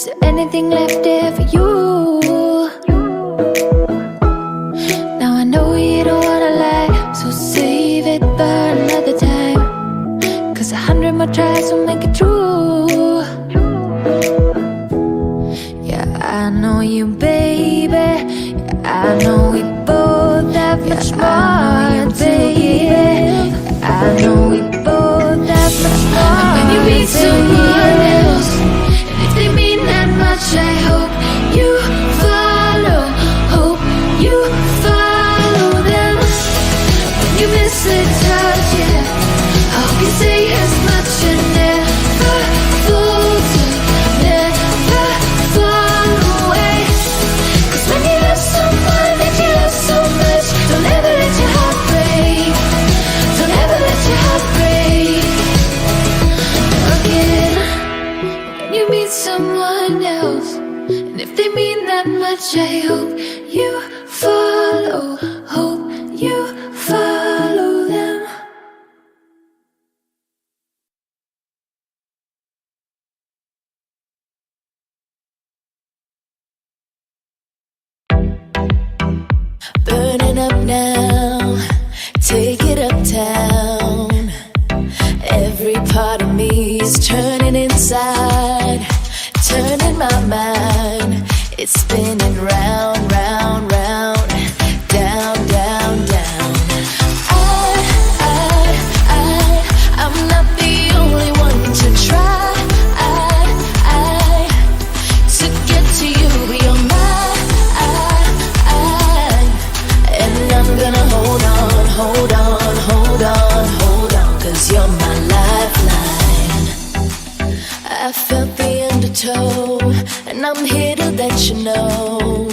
there anything left there for you? Now I know you don't wanna lie, so save it for another time, 'cause 100 more tries will make it true. Yeah, I know you, baby. Yeah, I know we both have much more to give. I know we both have much more. And when you meet someone else, and if they mean that much, I hope you follow. Hope you follow them. When you miss a touch, yeah, I hope you say as much and never falter, never fall away. 'Cause when you love someone that you love so much, don't ever let your heart break. Don't ever let your heart break again. When you meet someone else, and if they mean that much, I hope you follow. Hope you follow them. Burning up now, take it uptown. Every part of me is turning inside, turning my mind. It's spinning round, round, round, down, down, down. I'm not the only one to try. To get to you, you're mine. And I'm gonna hold on, hold on, hold on, hold on, 'cause you're my lifeline. I felt the undertow, and I'm here to let you know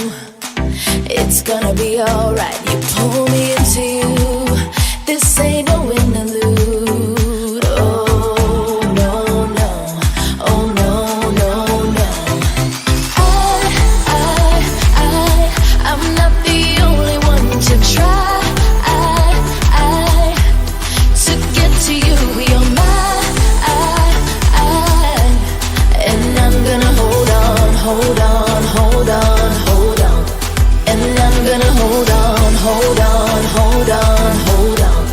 it's gonna be alright. You pull me into you, this ain't no interlude. Oh no, no, oh no, no, no. I'm not the only one to try. To get to you, you're mine. And I'm gonna hold on, hold on, hold on, hold on. And I'm gonna hold on, hold on, hold on, hold on.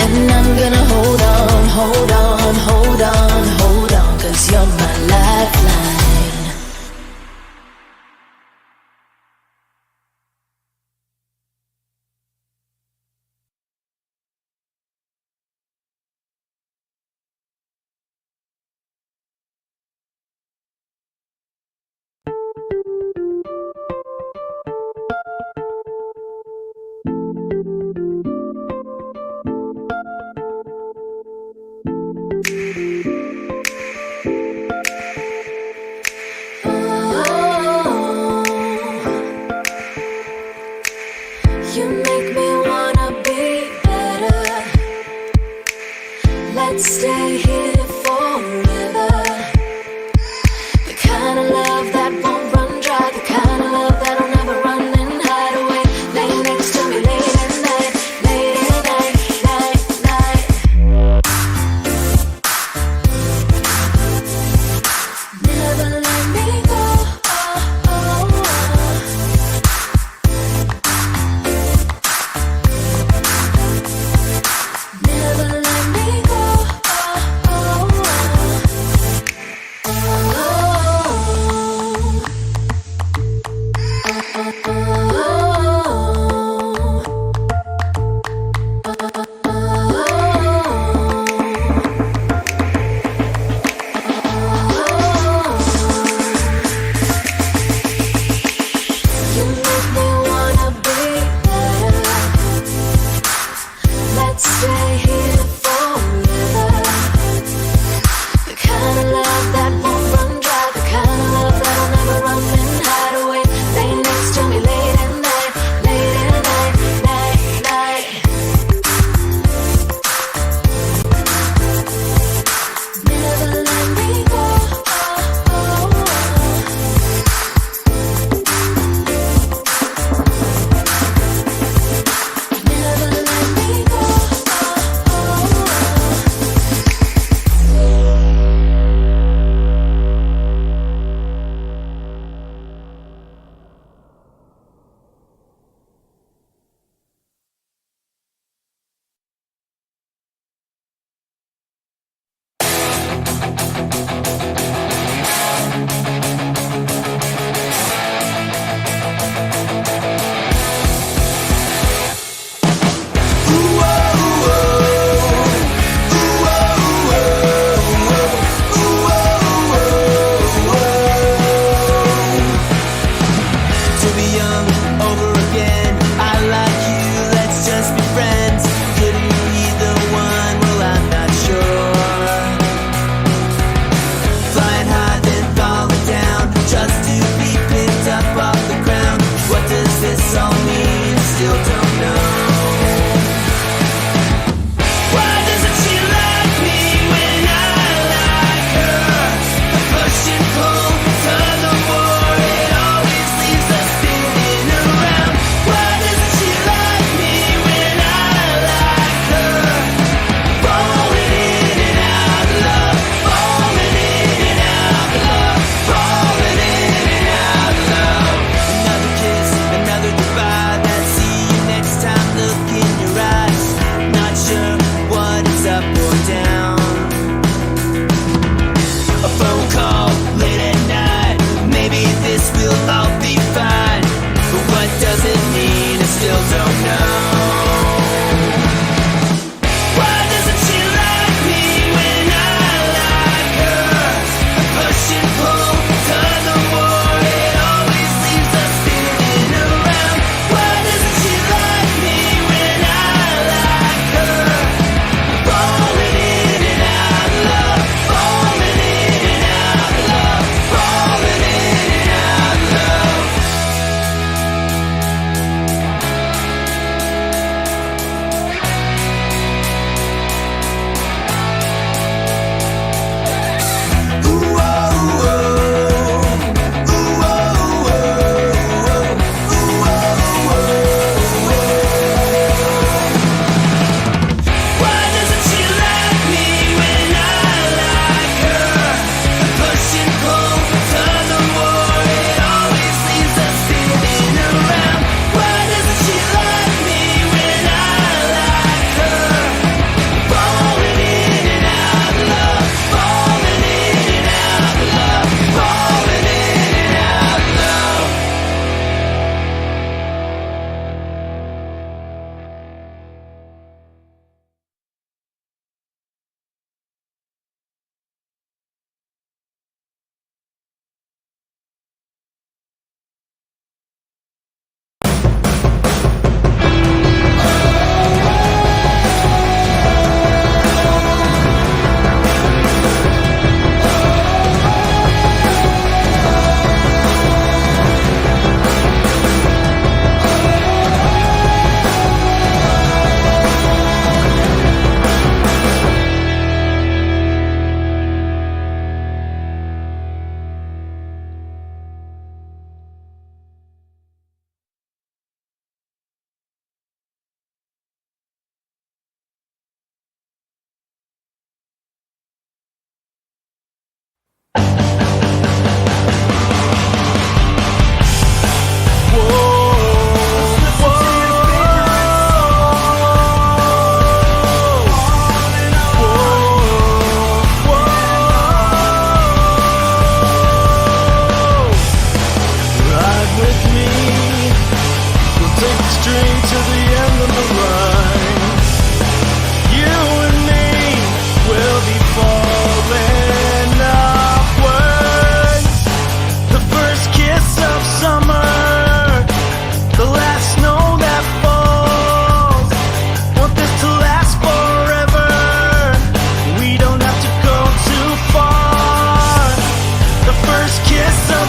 And I'm gonna hold on, hold on, hold on, hold on, 'cause you're my lifeline.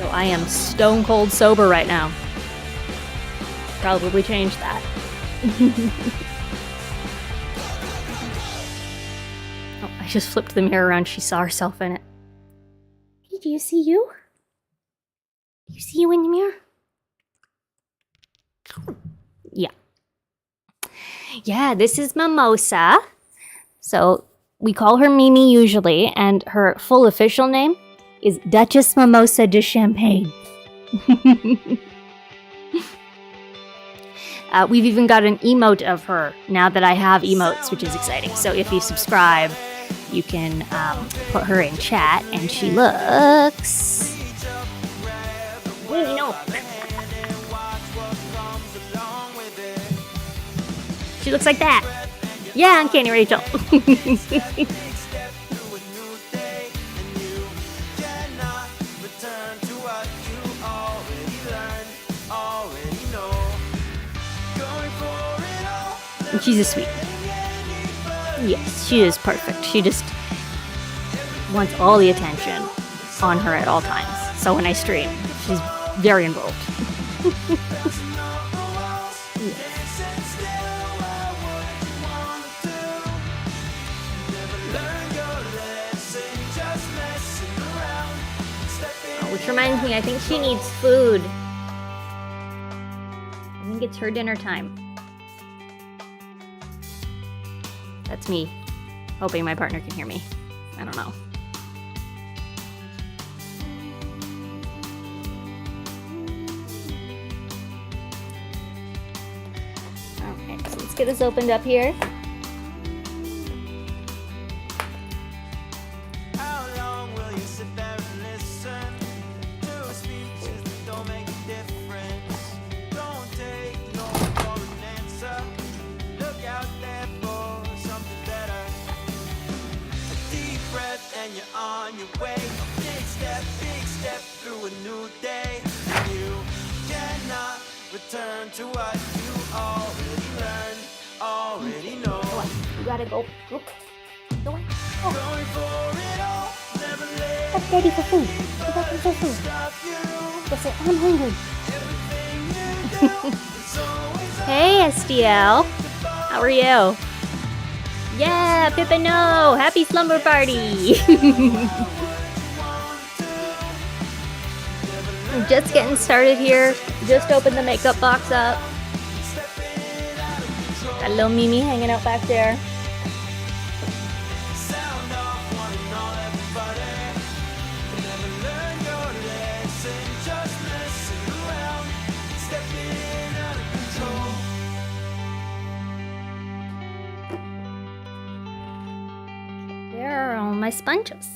So I am stone cold sober right now. Probably change that. Oh, I just flipped the mirror around. She saw herself in it. Hey, do you see you? Do you see you in the mirror? Yeah. Yeah, this is Mimosa. So we call her Mimi usually, and her full official name is Duchess Mimosa de Champagne. We've even got an emote of her now that I have emotes, which is exciting. So if you subscribe, you can put her in chat, and she looks... No. She looks like that. Yeah, Uncanny Rachel. And she's a sweet. Yes, she is perfect. She just wants all the attention on her at all times. So when I stream, she's very involved. Which reminds me, I think she needs food. I think it's her dinner time. That's me, hoping my partner can hear me. I don't know. Okay, so let's get this opened up here. To what you already learned, already know. You gotta go. Go away. Oh. Going for it all, never let That's Daddy for food. Go back and get food. stop you. Go say, I'm hungry. Everything you do is always Hey, SDL. How are you? Yeah, Pippino. Happy slumber party. I'm just getting started here. Just opened the makeup box up. Got little Mimi hanging out back there. sound off one and all everybody. Never learn your lesson, just messing around, stepping out of control. Where are all my sponges?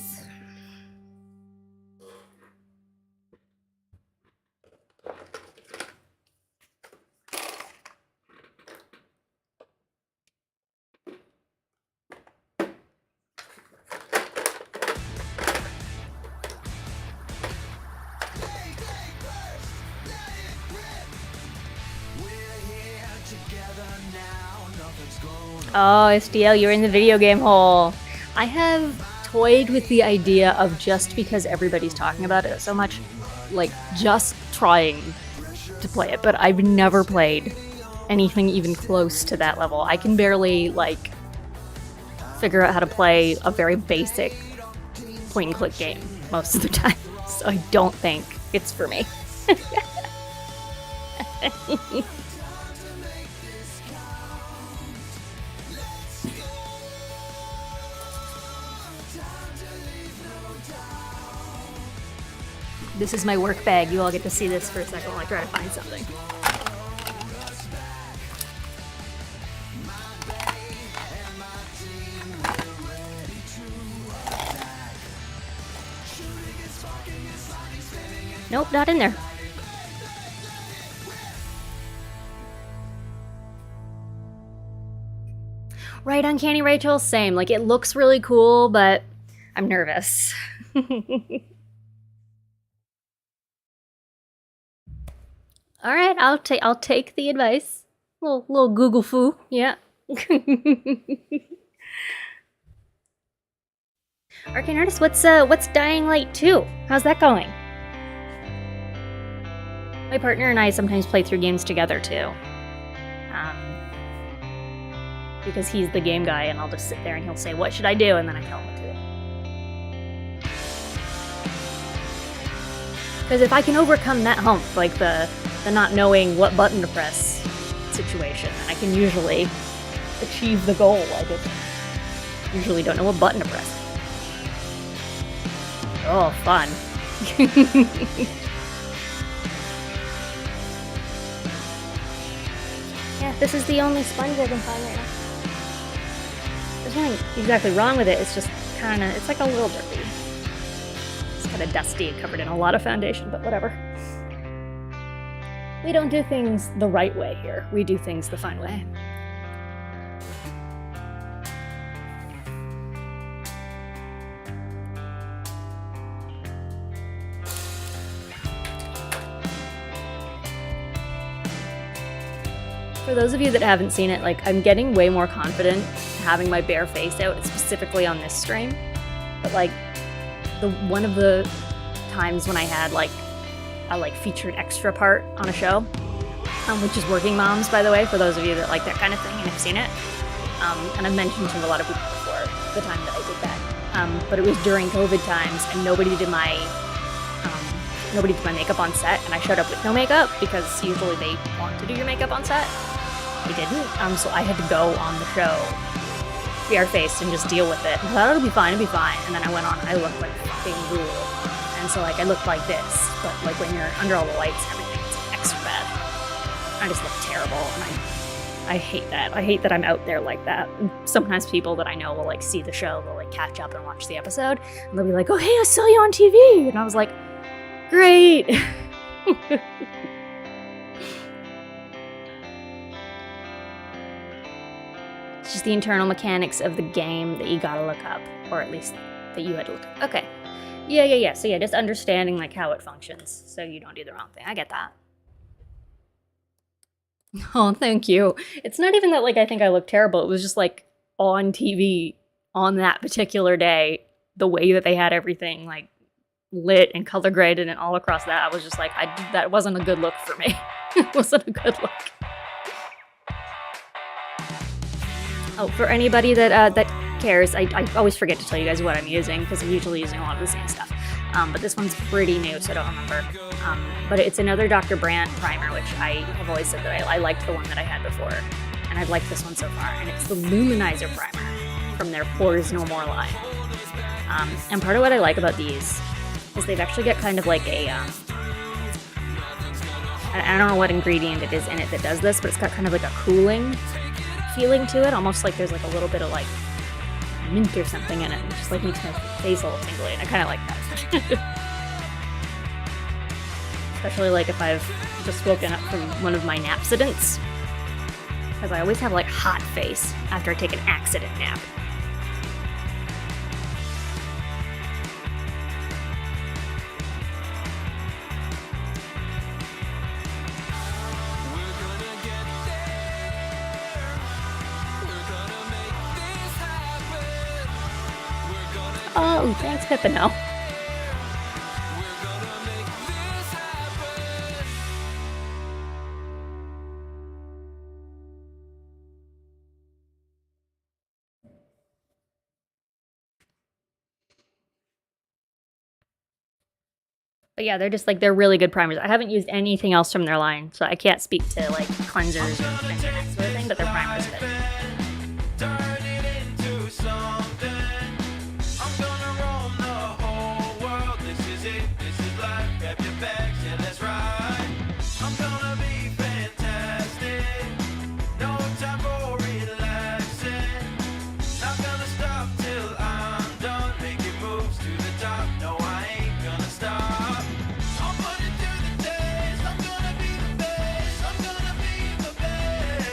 Oh, SDL, you're in the video game hole. I have toyed with the idea of, just because everybody's talking about it so much, like just trying to play it, but I've never played anything even close to that level. I can barely, like, figure out how to play a very basic point and click game most of the time, so I don't think it's for me. This is my work bag. You all get to see this for a second while I try to find something. Nope, not in there. Right, Uncanny Rachel? Same. Like, it looks really cool, but I'm nervous. All right, I'll take the advice. Little Google foo, yeah. Arcane Artist, what's Dying Light 2? How's that going? My partner and I sometimes play through games together too. Because he's the game guy, and I'll just sit there and he'll say, "What should I do?" And then I tell him what to do. Because if I can overcome that hump, like the not knowing what button to press situation, I can usually achieve the goal. I just usually don't know what button to press. Oh, fun. Yeah, this is the only sponge I can find right now. There's nothing exactly wrong with it, it's just kinda, it's like a little dirty. It's kinda dusty, covered in a lot of foundation, but whatever. We don't do things the right way here. We do things the fun way. For those of you that haven't seen it, like, I'm getting way more confident having my bare face out, specifically on this stream. But like, one of the times when I had like a featured extra part on a show, which is Working Moms, by the way, for those of you that like that kind of thing and have seen it. And I've mentioned to a lot of people before the time that I did that. But it was during COVID times, and nobody did my makeup on set, and I showed up with no makeup because usually they want to do your makeup on set. They didn't, so I had to go on the show bare-faced and just deal with it. I thought it'll be fine, and then I went on, I looked like fucking rule. And so like I looked like this, but like when you're under all the lights and everything, it's like extra bad. I just look terrible, and I hate that. I hate that I'm out there like that. And sometimes people that I know will like see the show, they'll like catch up and watch the episode, and they'll be like, "Oh hey, I saw you on TV," and I was like, "Great." It's just the internal mechanics of the game that you gotta look up, or at least that you had to look up. Okay. Yeah. So yeah, just understanding like how it functions so you don't do the wrong thing. I get that. Oh, thank you. It's not even that like I think I look terrible. It was just like on TV on that particular day, the way that they had everything like lit and color graded and all across that, I was just like, that wasn't a good look for me. It wasn't a good look. Oh, for anybody that cares, I always forget to tell you guys what I'm using because I'm usually using a lot of the same stuff. But this one's pretty new, so I don't remember. But it's another Dr. Brandt primer, which I have always said that I liked the one that I had before. And I've liked this one so far. And it's the Luminizer primer from their Pores No More line. And part of what I like about these is they've actually got kind of like a... I don't know what ingredient it is in it that does this, but it's got kind of like a cooling feeling to it, almost like there's like a little bit of like mint or something in it. It just like makes my face a little tingly, and I kind of like that. Especially like if I've just woken up from one of my napsidents, because I always have like hot face after I take an accident nap. Oh, thanks, Pippino. But yeah, they're really good primers. I haven't used anything else from their line, so I can't speak to like cleansers or that sort of thing, but their primers good. Turn it into something. I'm gonna roam the whole world. This is it, this is life. Grab your bags, yeah, let's ride. I'm gonna be fantastic. No time for relaxing. Not gonna stop till I'm done. Making moves to the top. No, I ain't gonna stop. I'm putting through the days. I'm gonna be the best. I'm gonna be the best.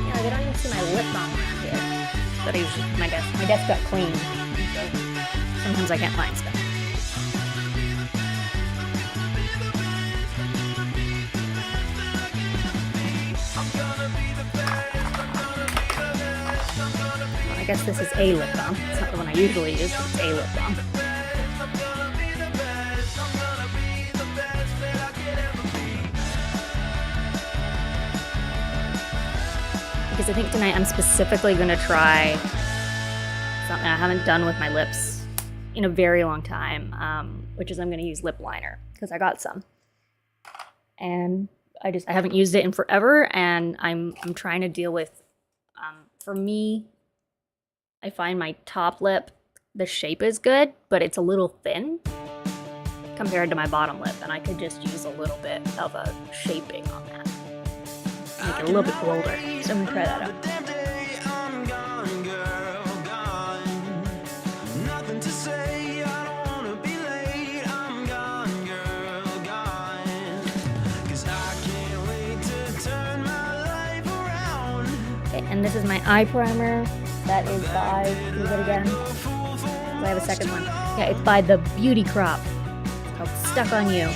Yeah, I don't even see my lip balm around here. But I usually, my desk got clean. So sometimes I can't find stuff. guess this is a lip balm. It's not the one I usually use, but it's a lip balm. Because I think tonight I'm specifically going to try something I haven't done with my lips in a very long time, which is I'm going to use lip liner, because I got some. And I haven't used it in forever, and I'm trying to deal with, for me, I find my top lip, the shape is good, but it's a little thin compared to my bottom lip, and I could just use a little bit of a shaping on that. Make it a little bit bolder. So I'm gonna try that out. Okay, and this is my eye primer. That is by, use it again. I have a second one. Yeah, it's by the Beauty Crop. It's called Stuck on You.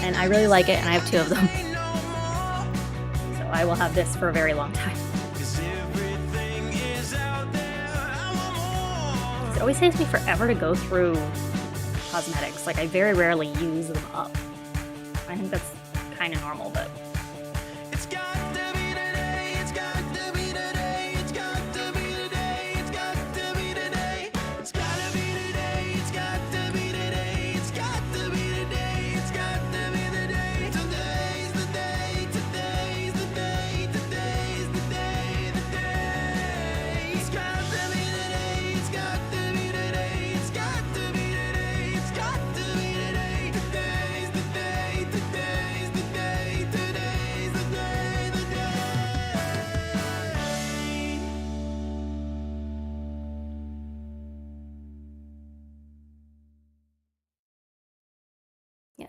And I really like it, and I have 2 of them. So I will have this for a very long time. It always takes me forever to go through cosmetics. Like, I very rarely use them up. I think that's kind of normal, but...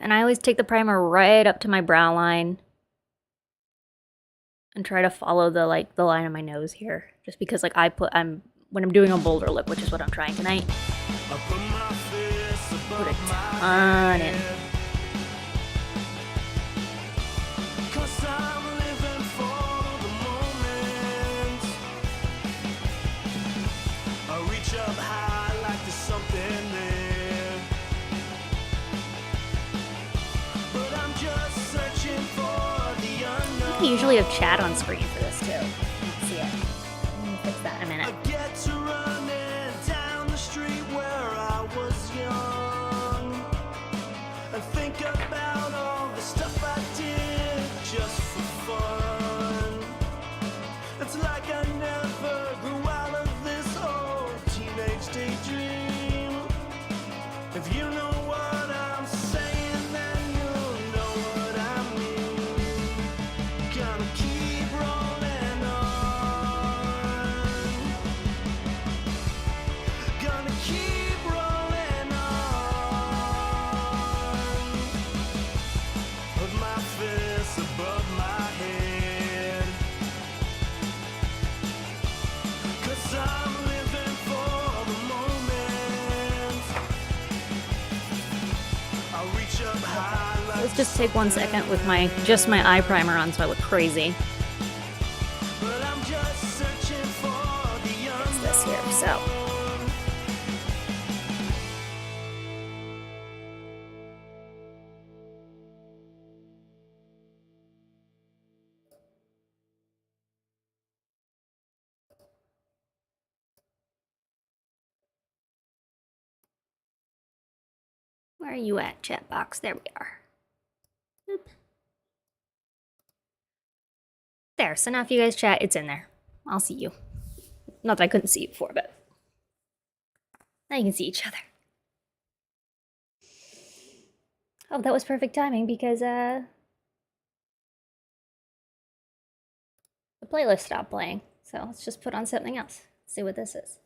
And I always take the primer right up to my brow line and try to follow the line of my nose here, just because when I'm doing a bolder lip, which is what I'm trying tonight, put a ton in. I usually have chat on screen for this too. You can see it. I'm gonna fix that in a minute. If you know what I'm saying, then you'll know what I mean. Gonna keep rolling on. Gonna keep rolling on. Put my fists above my head, 'cause I'm living for the moment. I'll reach up high like Let's just take 1 second with just my eye primer on so I look crazy. but I'm just searching for the It's this here, so. Where are you at, chat box? There we are. Boop. There, so now if you guys chat, it's in there. I'll see you. Not that I couldn't see you before, but now you can see each other. Oh, that was perfect timing because the playlist stopped playing. So let's just put on something else. See what this is.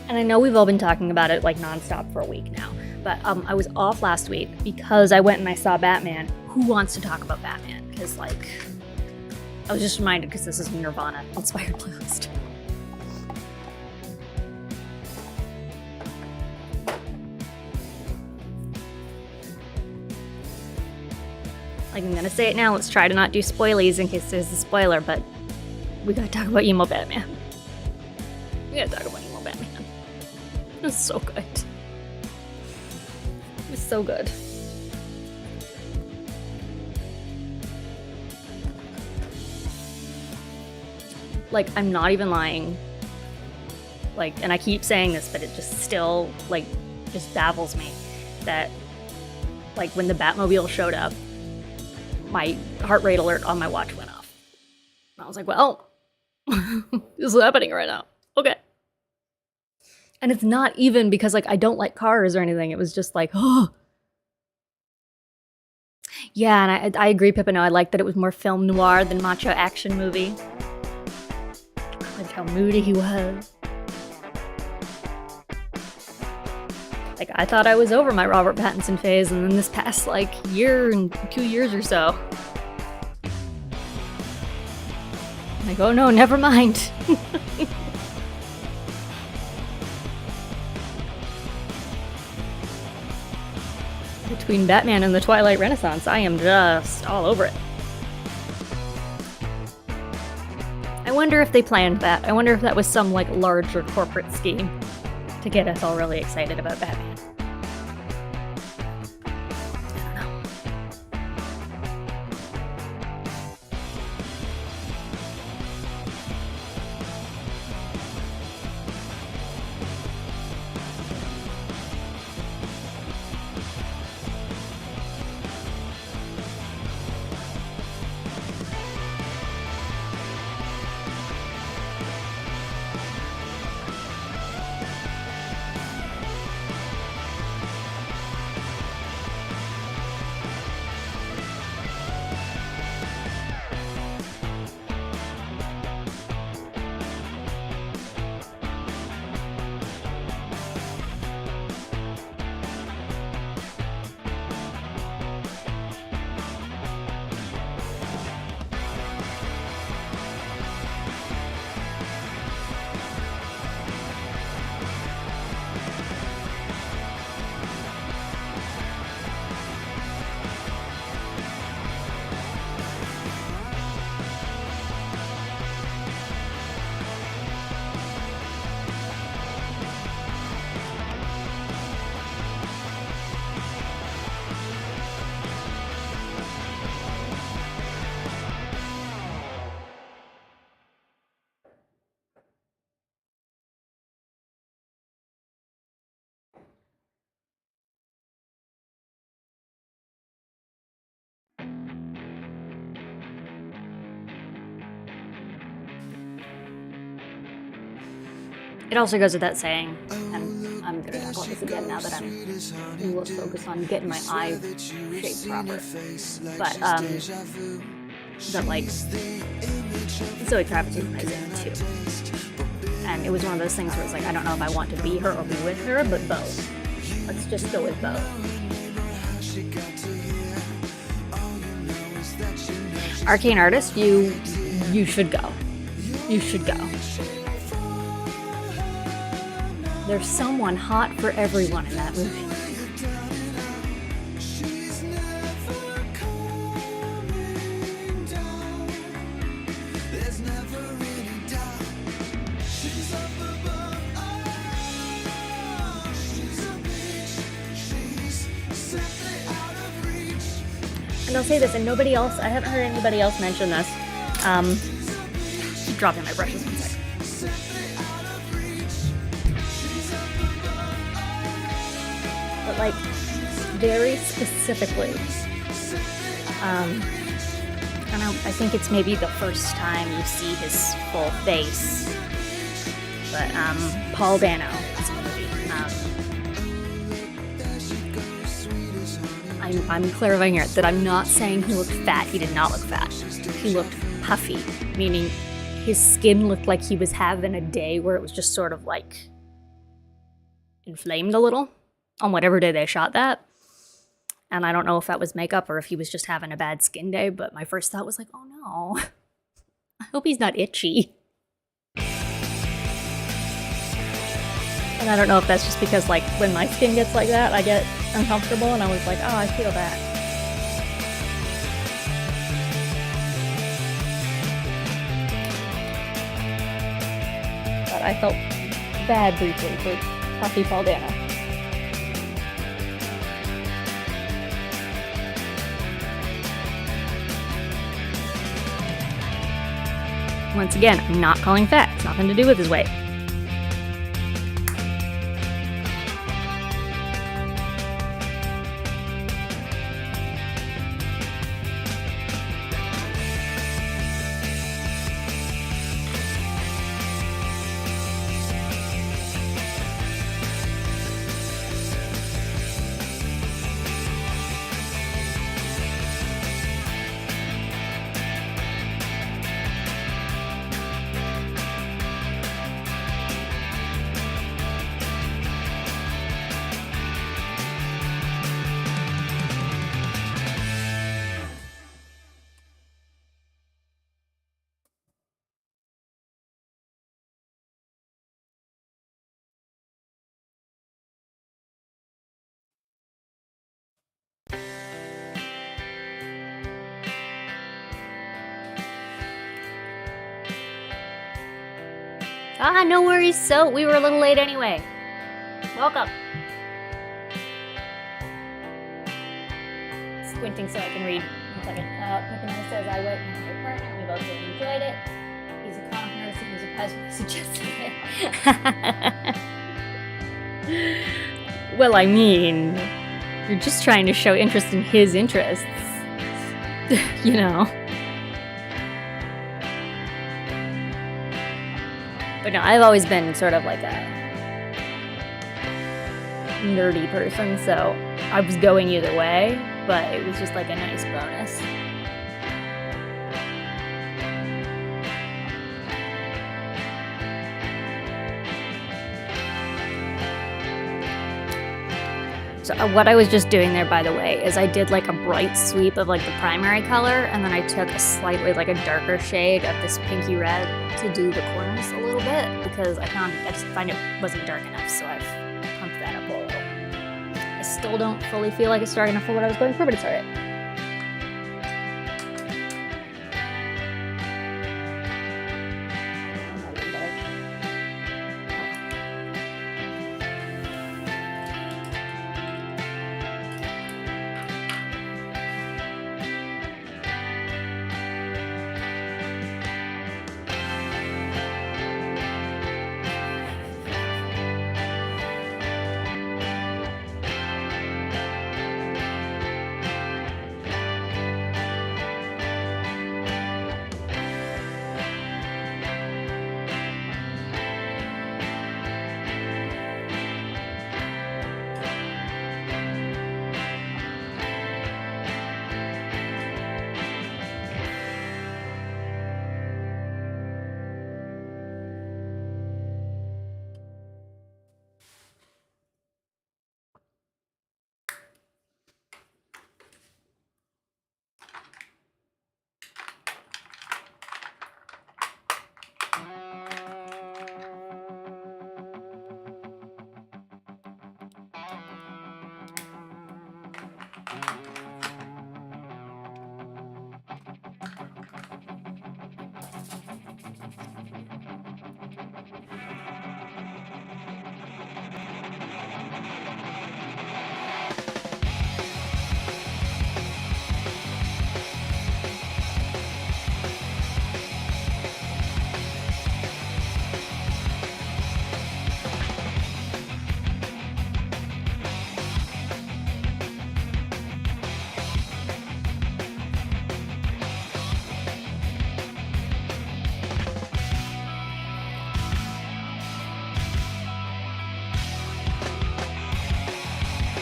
And I know we've all been talking about it like nonstop for a week now, but I was off last week because I went and I saw Batman. Who wants to talk about Batman? Because like, I was just reminded because this is a Nirvana inspired playlist. Like, I'm gonna say it now, let's try to not do spoilies in case there's a spoiler, but we gotta talk about Emo Batman. We gotta talk about Emo Batman. It was so good. It was so good. Like, I'm not even lying. Like, and I keep saying this, but it just still, like, just baffles me that, like, when the Batmobile showed up, my heart rate alert on my watch went off. And I was like, well, this is happening right now. Okay. And it's not even because, like, I don't like cars or anything. It was just like, oh. Yeah, and I agree, Pippino. I like that it was more film noir than macho action movie. I liked how moody he was. Like, I thought I was over my Robert Pattinson phase, and then this past, like, year and 2 years or so. I'm like, oh no, never mind. Between Batman and the Twilight Renaissance, I am just all over it. I wonder if they planned that. I wonder if that was some, like, larger corporate scheme to get us all really excited about Batman. I don't know. It also goes with that saying, and I'm gonna talk about this again now that I'm more focused on getting my eye shape proper. But that, like, Zoe Kravitz is amazing too. And it was one of those things where it's like, I don't know if I want to be her or be with her, but both. Let's just go with both. Arcane Artist, you should go. You should go. There's someone hot for everyone in that movie. And I'll say this, and nobody else, I haven't heard anybody else mention this. Keep dropping my brushes one second. But, like, very specifically, I think it's maybe the first time you see his full face, but Paul Dano is in the movie. I'm clarifying here that I'm not saying he looked fat. He did not look fat. He looked puffy, meaning his skin looked like he was having a day where it was just sort of, like, inflamed a little on whatever day they shot that. And I don't know if that was makeup or if he was just having a bad skin day, but my first thought was like, oh no. I hope he's not itchy. And I don't know if that's just because, like, when my skin gets like that, I get uncomfortable, and I was like, oh, I feel that. But I felt bad briefly for Puffy Pauldana. Once again, I'm not calling fat. It's nothing to do with his weight. Ah, no worries, so we were a little late anyway. Welcome. Squinting so I can read. 1 second. Pepinella says, I went with my partner, we both really enjoyed it. He's a comic nerd, so he was a peasant who suggested it. Well, I mean, you're just trying to show interest in his interests. You know. But no, I've always been sort of like a nerdy person, so I was going either way, but it was just like a nice bonus. So what I was just doing there, by the way, is I did like a bright sweep of like the primary color, and then I took a slightly like a darker shade of this pinky red to do the corners a little bit, because I just find it wasn't dark enough, so I've pumped that up a little. I still don't fully feel like it's dark enough for what I was going for, but it's alright.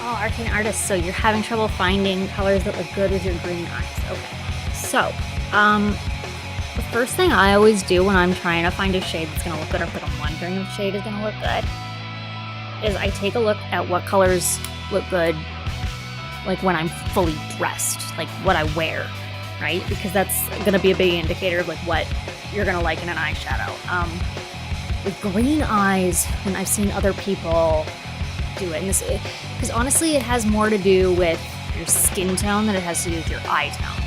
Arcane Artist, so you're having trouble finding colors that look good with your green eyes. Okay. So, the first thing I always do when I'm trying to find a shade that's going to look good, or that I'm wondering if a shade is going to look good, is I take a look at what colors look good, like when I'm fully dressed, like what I wear. right? Because that's going to be a big indicator of like what you're going to like in an eyeshadow. With green eyes, when I've seen other people do it, and because honestly, it has more to do with your skin tone than it has to do with your eye tone.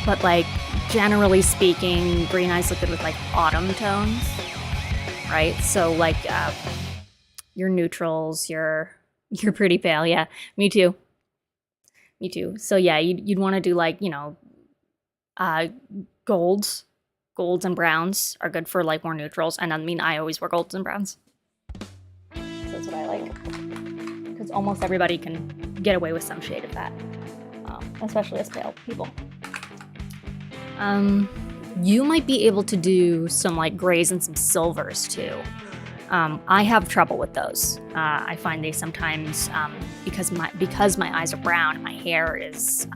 But like generally speaking, green eyes look good with like autumn tones, right? So like your neutrals, your pretty pale, yeah, me too. So yeah, you'd want to do like, you know, golds and browns are good for like more neutrals, and I mean I always wear golds and browns. So that's what I like, because almost everybody can get away with some shade of that, especially as pale people. You might be able to do some like grays and some silvers too. I have trouble with those. I find they sometimes, because my eyes are brown and my hair is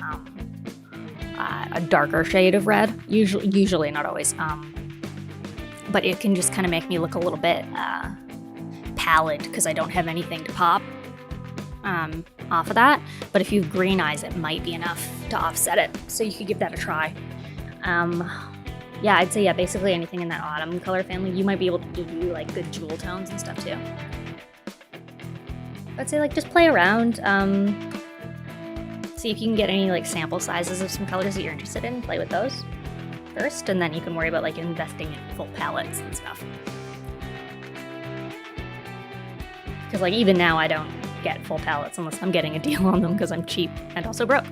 a darker shade of red, usually not always, but it can just kind of make me look a little bit pallid because I don't have anything to pop off of that. But if you have green eyes, it might be enough to offset it, so you could give that a try. Yeah, I'd say, yeah, basically anything in that autumn color family. You might be able to do like good jewel tones and stuff too. I'd say like just play around, see if you can get any like sample sizes of some colors that you're interested in, play with those first, and then you can worry about like investing in full palettes and stuff. Because like even now I don't get full palettes unless I'm getting a deal on them because I'm cheap and also broke.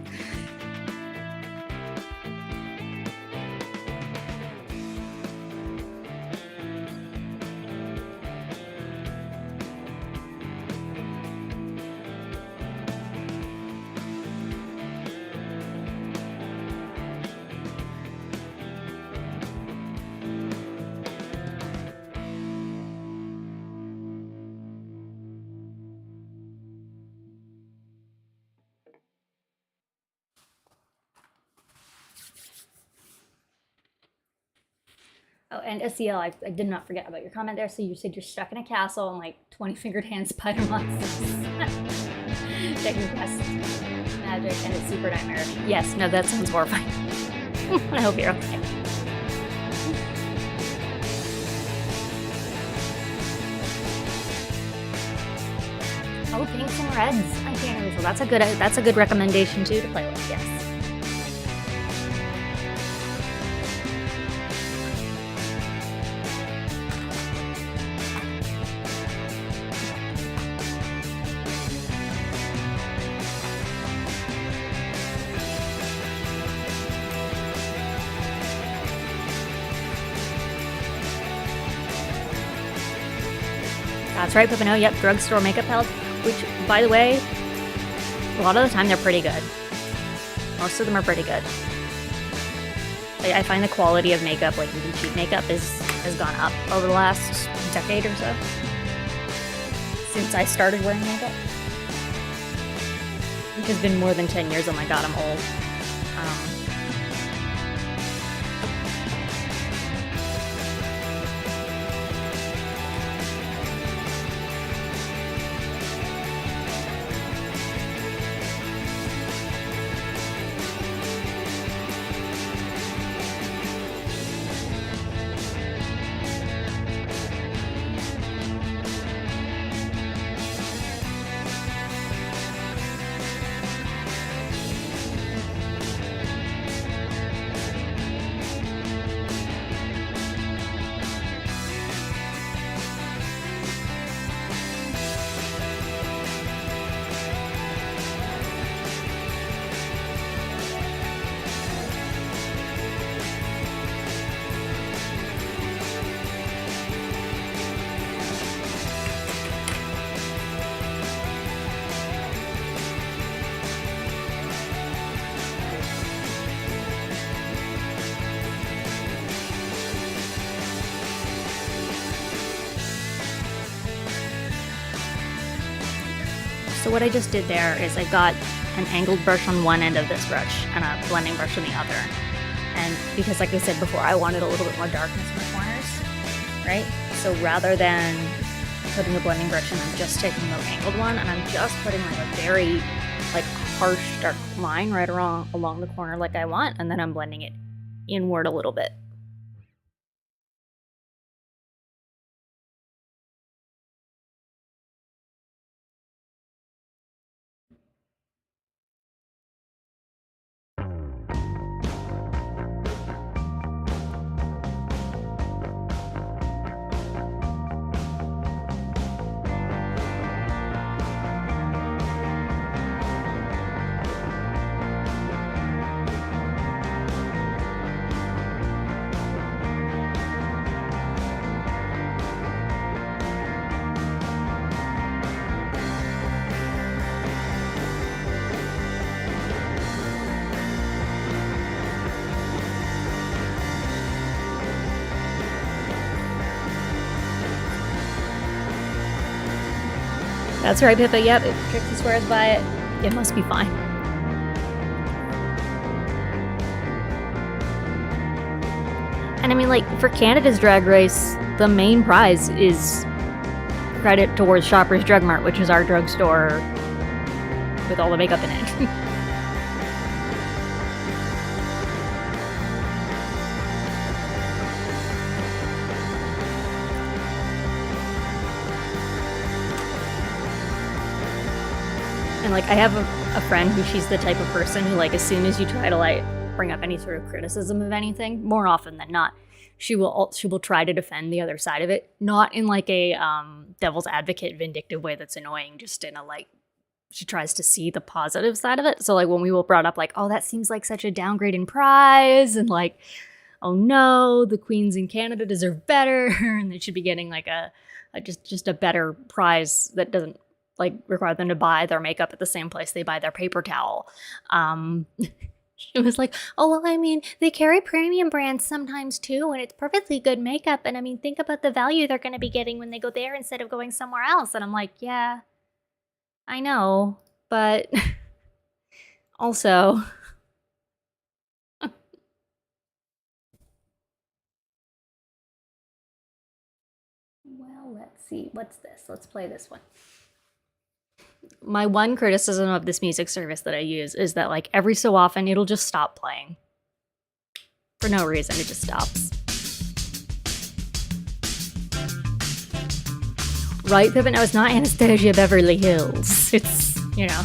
Oh, and SEL, I did not forget about your comment there. So you said you're stuck in a castle and like 20-fingered hand spider monsters. Taking guess magic and it's super nightmare. Yes, no, that sounds horrifying. I hope you're okay. Oh, pinks and reds. I can't remember. That's a good recommendation too to play with. Yes. That's right, Pipino. Yep, drugstore makeup palettes, which, by the way, a lot of the time they're pretty good. Most of them are pretty good. Like, I find the quality of makeup, like even cheap makeup, has gone up over the last decade or so. Since I started wearing makeup. Which has been more than 10 years. Oh my god, I'm old. So what I just did there is I got an angled brush on one end of this brush and a blending brush on the other. And because like I said before, I wanted a little bit more darkness in the corners, right? So rather than putting the blending brush in, I'm just taking the angled one and I'm just putting like a very like harsh dark line right along the corner like I want, and then I'm blending it inward a little bit. That's right, Pippa. Yep, if Trixie swears by it, it must be fine. And I mean, like, for Canada's Drag Race, the main prize is credit towards Shoppers Drug Mart, which is our drugstore with all the makeup in it. And like, I have a friend who she's the type of person who, like, as soon as you try to like bring up any sort of criticism of anything, more often than not, she will try to defend the other side of it, not in like a devil's advocate vindictive way that's annoying, just in a like, she tries to see the positive side of it. So like when we were brought up like, oh, that seems like such a downgrade in prize, and like, oh no, the queens in Canada deserve better and they should be getting like a just a better prize that doesn't like require them to buy their makeup at the same place they buy their paper towel. It was like, oh, well, I mean, they carry premium brands sometimes too, and it's perfectly good makeup. And I mean, think about the value they're going to be getting when they go there instead of going somewhere else. And I'm like, yeah, I know, but also, well, let's see. What's this? Let's play this one. My one criticism of this music service that I use is that like every so often it'll just stop playing. For no reason, it just stops. Right, Pippa? No, it's not Anastasia Beverly Hills. It's, you know,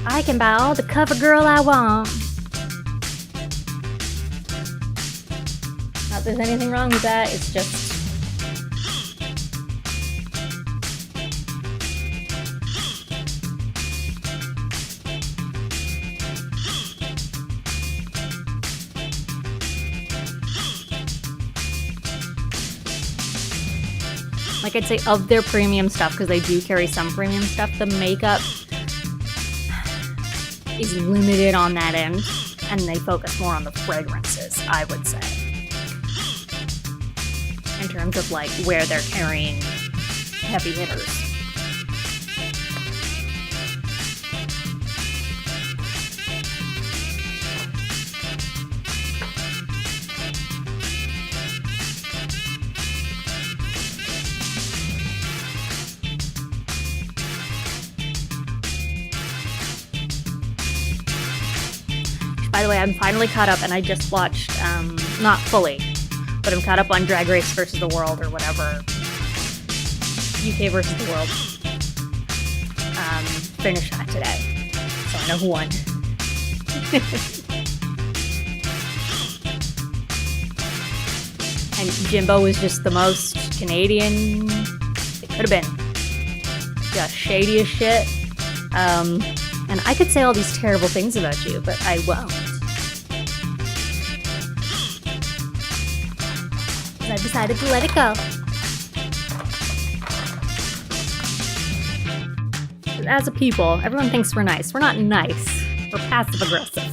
I can buy all the cover girl I want. Not that there's anything wrong with that, it's just... like I'd say of their premium stuff, because they do carry some premium stuff, the makeup is limited on that end, and they focus more on the fragrances, I would say. In terms of like where they're carrying heavy hitters. By the way, I'm finally caught up, and I just watched, not fully, but I'm caught up on Drag Race versus the World, or whatever. UK versus the World. Finished that today, so I know who won. And Jimbo was just the most Canadian it could have been. Just shady as shit. And I could say all these terrible things about you, but I won't. I decided to let it go. As a people, everyone thinks we're nice. We're not nice. We're passive aggressive.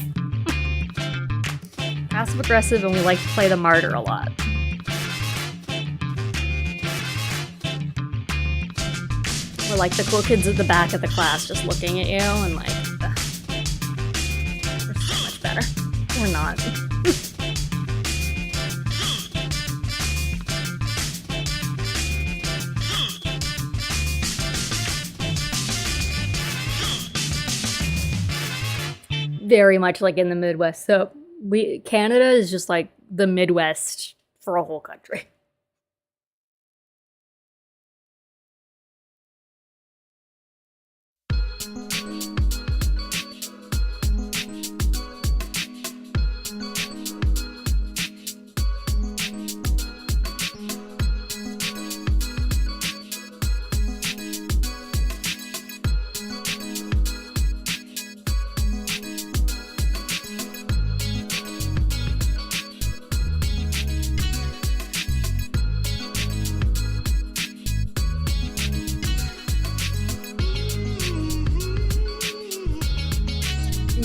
Passive aggressive, and we like to play the martyr a lot. We're like the cool kids at the back of the class just looking at you and like, ugh. We're so much better. We're not. very much like in the Midwest. So Canada is just like the Midwest for a whole country.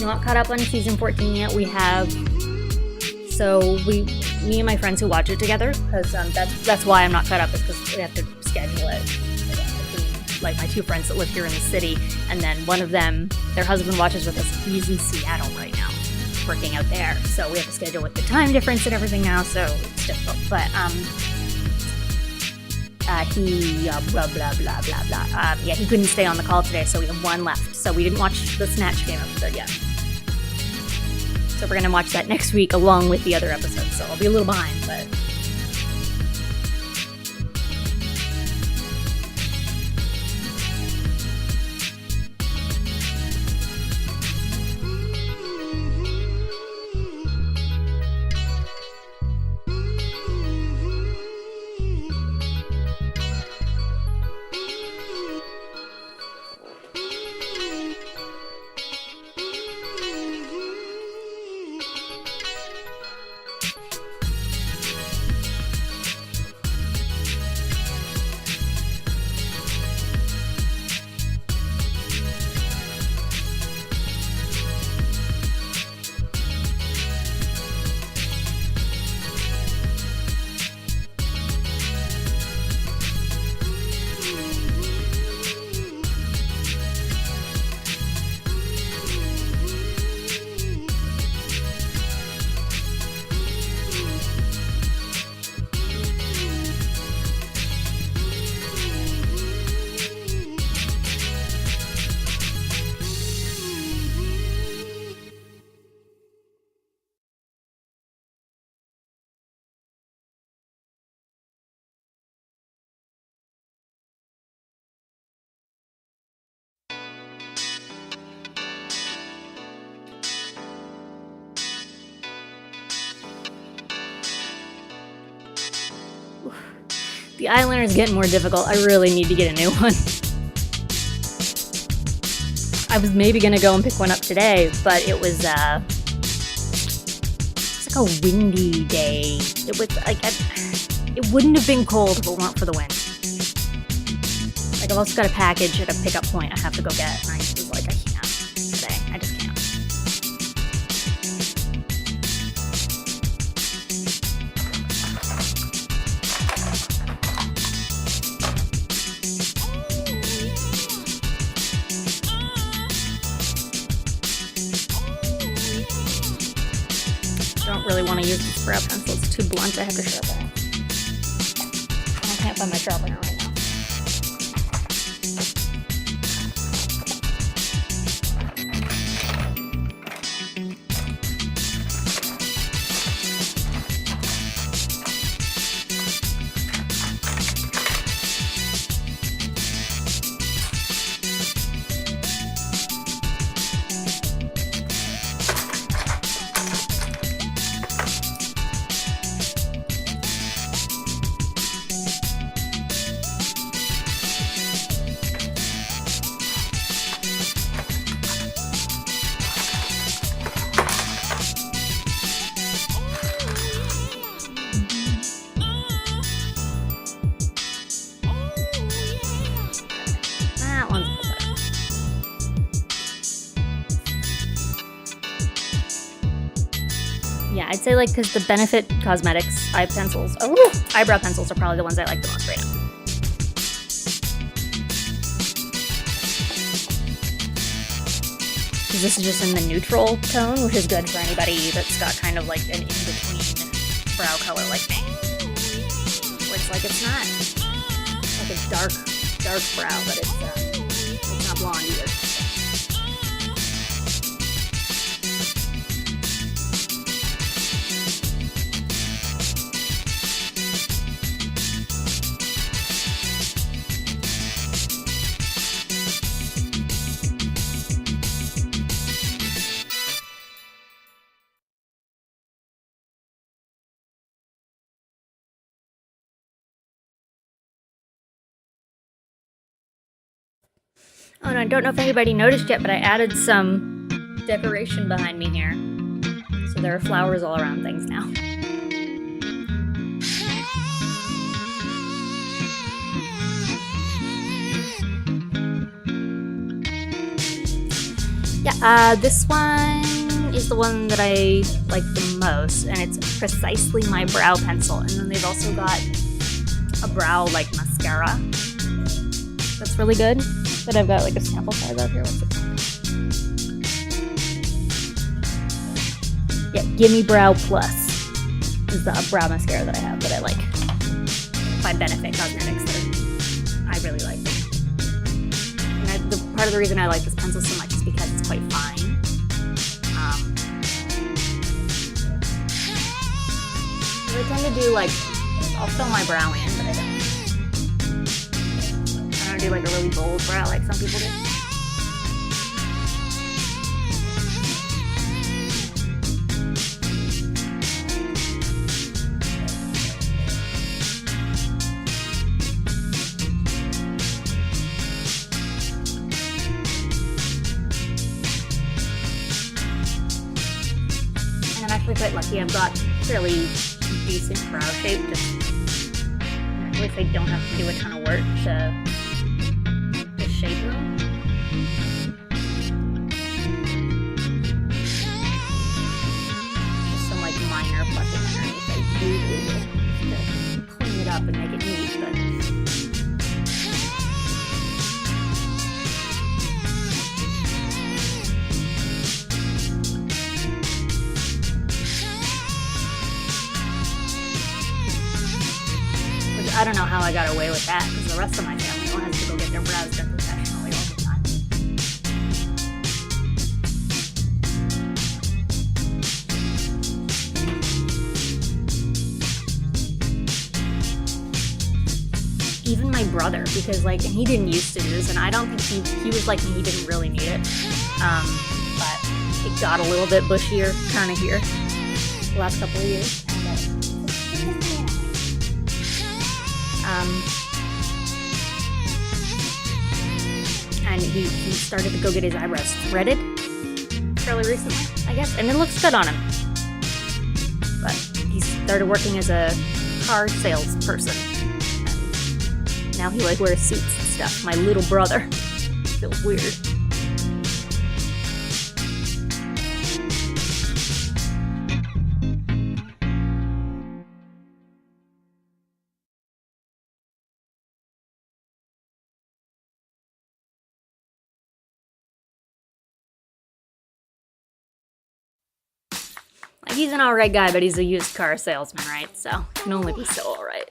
Not caught up on season 14 yet. Me and my friends who watch it together, because that's why I'm not caught up, is because we have to schedule it between like my two friends that live here in the city, and then one of them, their husband watches with us. He's in Seattle right now, working out there, so we have to schedule with the time difference and everything now, so it's difficult. But he he couldn't stay on the call today, so we have one left. So we didn't watch the Snatch Game episode yet. So we're gonna watch that next week along with the other episodes. So I'll be a little behind, but the eyeliner is getting more difficult. I really need to get a new one. I was maybe gonna go and pick one up today, but it was like a windy day. It was like it wouldn't have been cold if it weren't for the wind. Like I've also got a package at a pickup point I have to go get, and I was like, I can't today. I just can't. Don't really want to use this brow pencil. It's too blunt. I have to sharpen it. I can't find my sharpener right now. That one's a little better. Yeah, I'd say like because the Benefit Cosmetics eyebrow pencils are probably the ones I like the most right now. Because this is just in the neutral tone, which is good for anybody that's got kind of like an in-between brow color like me. Where it's like it's not like a dark brow, but it's not blonde either. Oh, and I don't know if anybody noticed yet, but I added some decoration behind me here. So there are flowers all around things now. Yeah, this one is the one that I like the most, and it's precisely my brow pencil. And then they've also got a brow like mascara that's really good. That I've got like a sample size of here. What's it called? Yeah, Gimme Brow Plus is the brow mascara that I have that I like by Benefit Cosmetics that I really like. And part of the reason I like this pencil so much is because it's quite fine. I tend to do like, I'll fill my brow in, but I don't do like a really bold brow like some people do. And I'm actually quite lucky. I've got fairly decent brow shape. At least I don't have to do a ton of work to shape them. Just some like minor plucking underneath. I usually do to clean it up and make it neat, but I don't know how I got away with that, because the rest of my family all has to go get their brows done professionally all the time. Even my brother, because like, and he didn't used to do this, and I don't think he was like me, he didn't really need it. But it got a little bit bushier kind of here the last couple of years. And he started to go get his eyebrows threaded fairly recently, I guess, and it looks good on him. But he started working as a car salesperson, and now he like wears suits and stuff. My little brother. Feels weird. Like, he's an alright guy, but he's a used car salesman, right? So, he can only be so alright.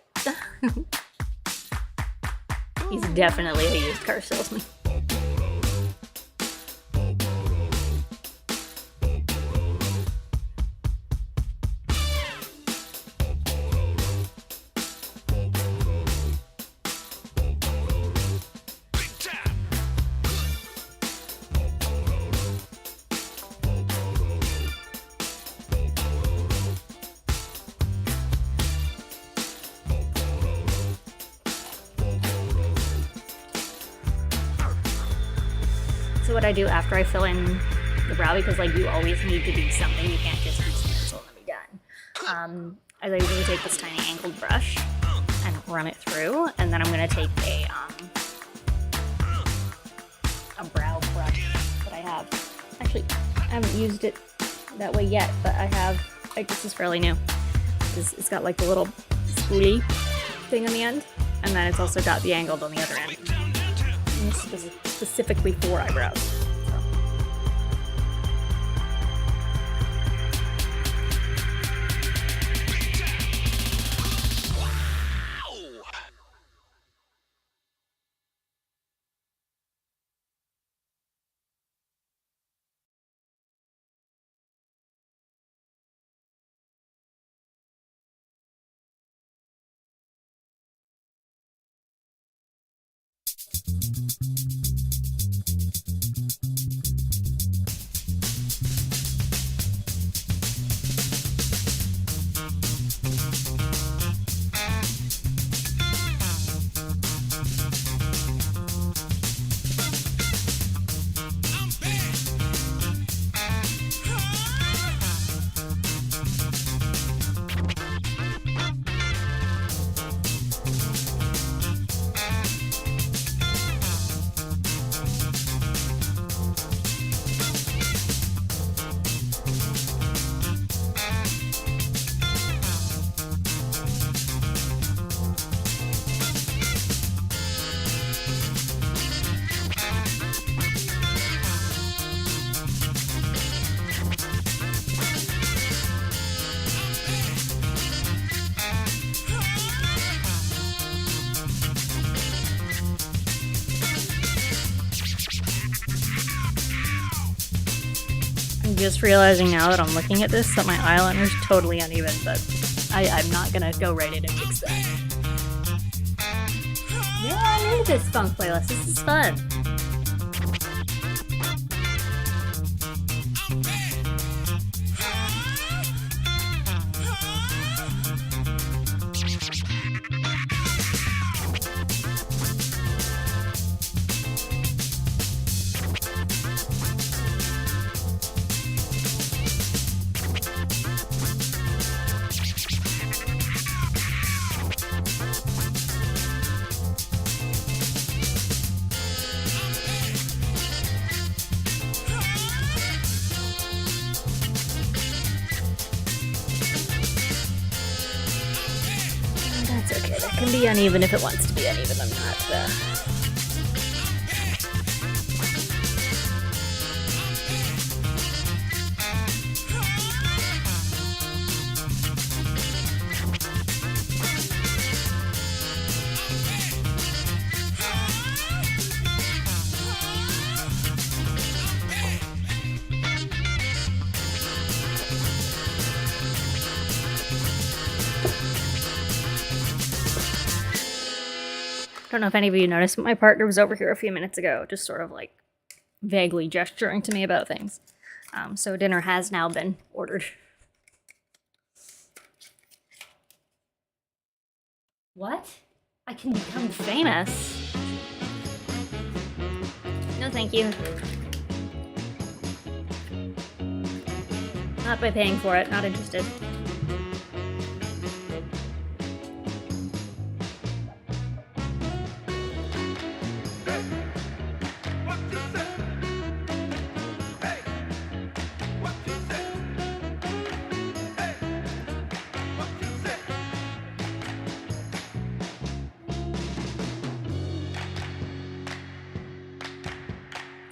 He's definitely a used car salesman. So what I do after I fill in the brow, because like you always need to do something, you can't just use the pencil and be done. I usually take this tiny angled brush and run it through, and then I'm gonna take a brow brush that I have. Actually, I haven't used it that way yet, but this is fairly new. It's got like the little spoolie thing on the end, and then it's also got the angled on the other end. And this is specifically for eyebrows. just realizing now that I'm looking at this that my eyeliner is totally uneven, but I'm not gonna go right in and fix that. Yeah, I need this funk playlist. This is fun. That's okay. That can be uneven if it wants to be uneven. I'm not. I don't know if any of you noticed, but my partner was over here a few minutes ago, just sort of like vaguely gesturing to me about things. So dinner has now been ordered. What? I can become famous? No, thank you. Not by paying for it, not interested.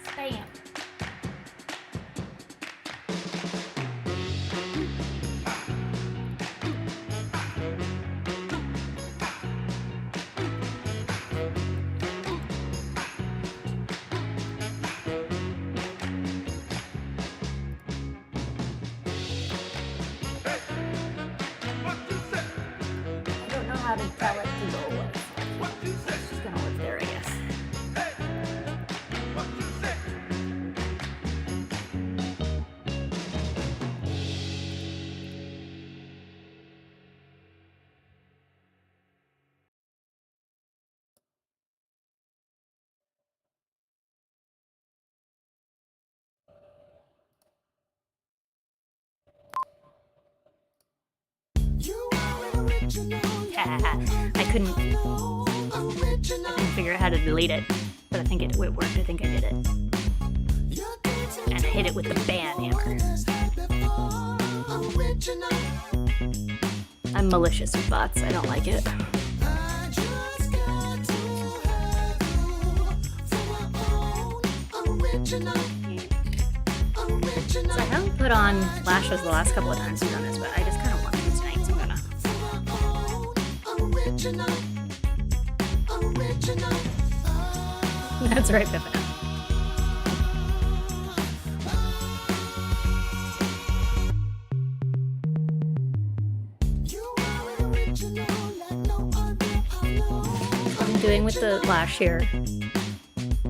Spam. I don't know how to tell it to go away. It's just gonna live there, I guess. I couldn't figure out how to delete it, but I think it worked. I think I did it. And I hit it with the ban hammer. I'm malicious with bots. I don't like it. So I haven't put on lashes the last couple of times we've done this, but I just kind of want to tonight, so I'm gonna. That's right, Pippin. What I'm doing with the lash here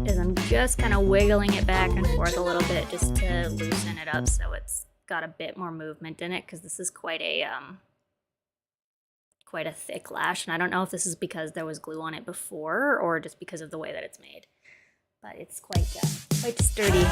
is I'm just kind of wiggling it back and forth a little bit just to loosen it up so it's got a bit more movement in it, because this is quite a thick lash, and I don't know if this is because there was glue on it before or just because of the way that it's made, but it's quite sturdy.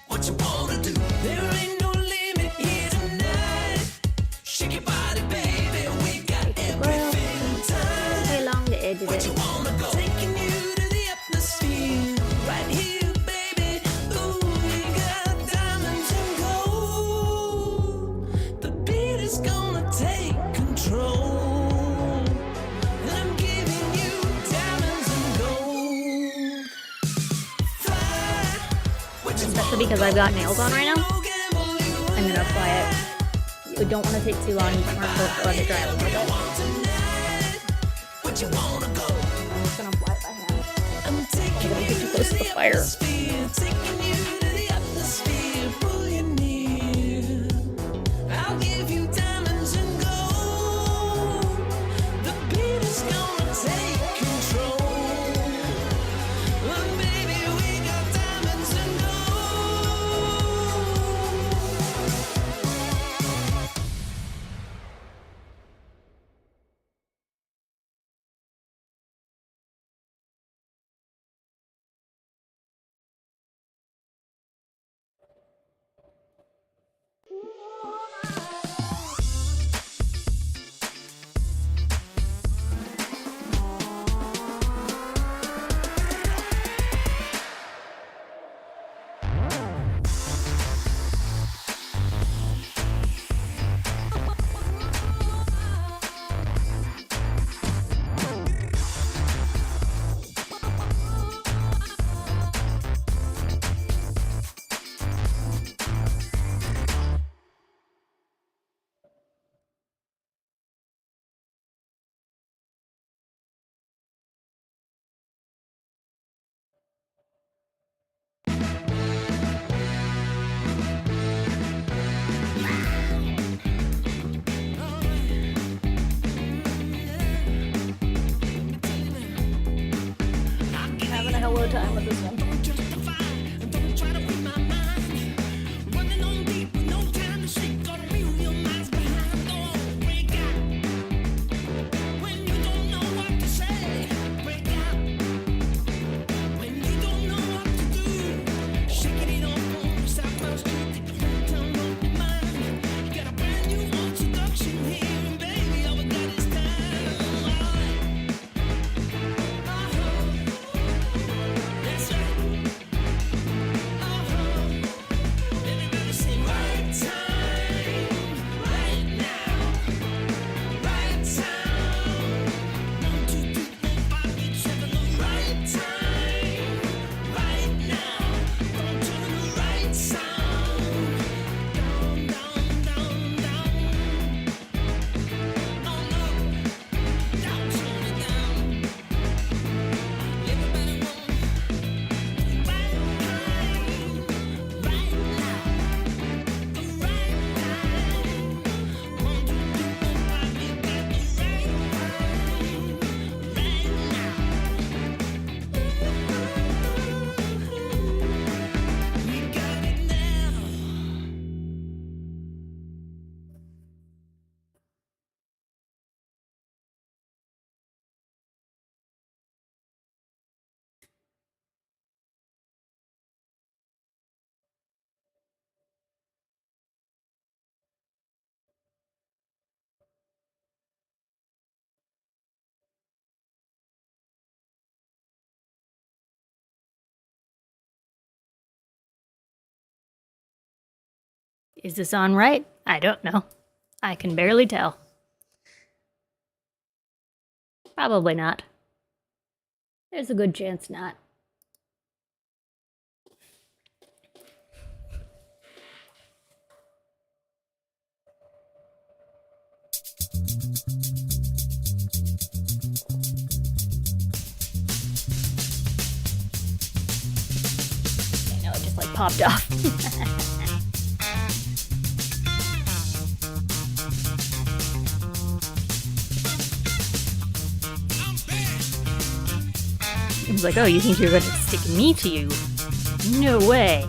What you wanna do? There ain't no limit here tonight. Shake your body, baby. We got everything time. Okay, along the edge of What you it. wanna go? Taking you to the atmosphere. Right here, baby. Ooh, we got diamonds and gold. The beat is gonna take control. And I'm giving you diamonds and gold. Fly. What you Especially because I've got nails on right now, I'm gonna apply it. You don't want to take too long. You want to let it dry a little bit. What you wanna go? I'm just gonna apply it by hand. I'm taking Don't get too close to the fire. taking you to the atmosphere, pulling Having a hello time with this one. Is this on right? I don't know. I can barely tell. Probably not. There's a good chance not. I know, it just like popped off. It was like, oh, you think you're going to stick me to you? No way.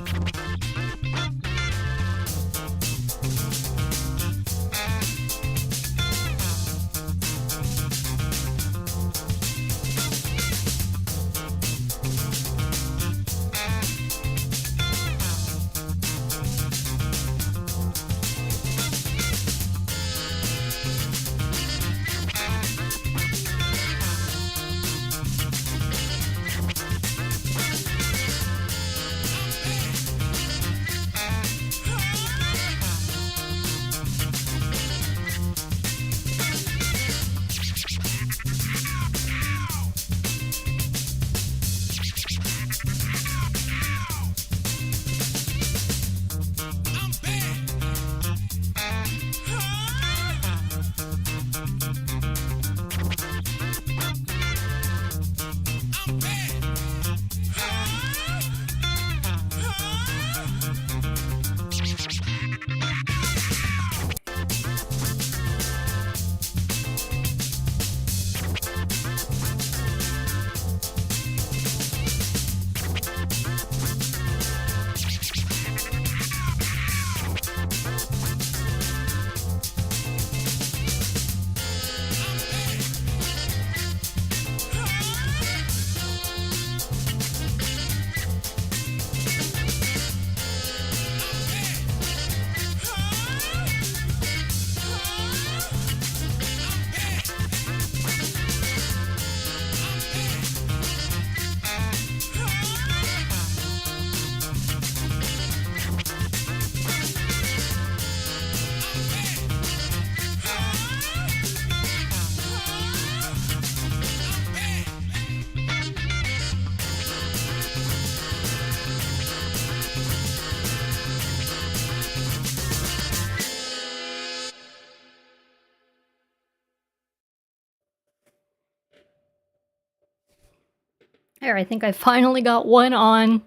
There, I think I finally got one on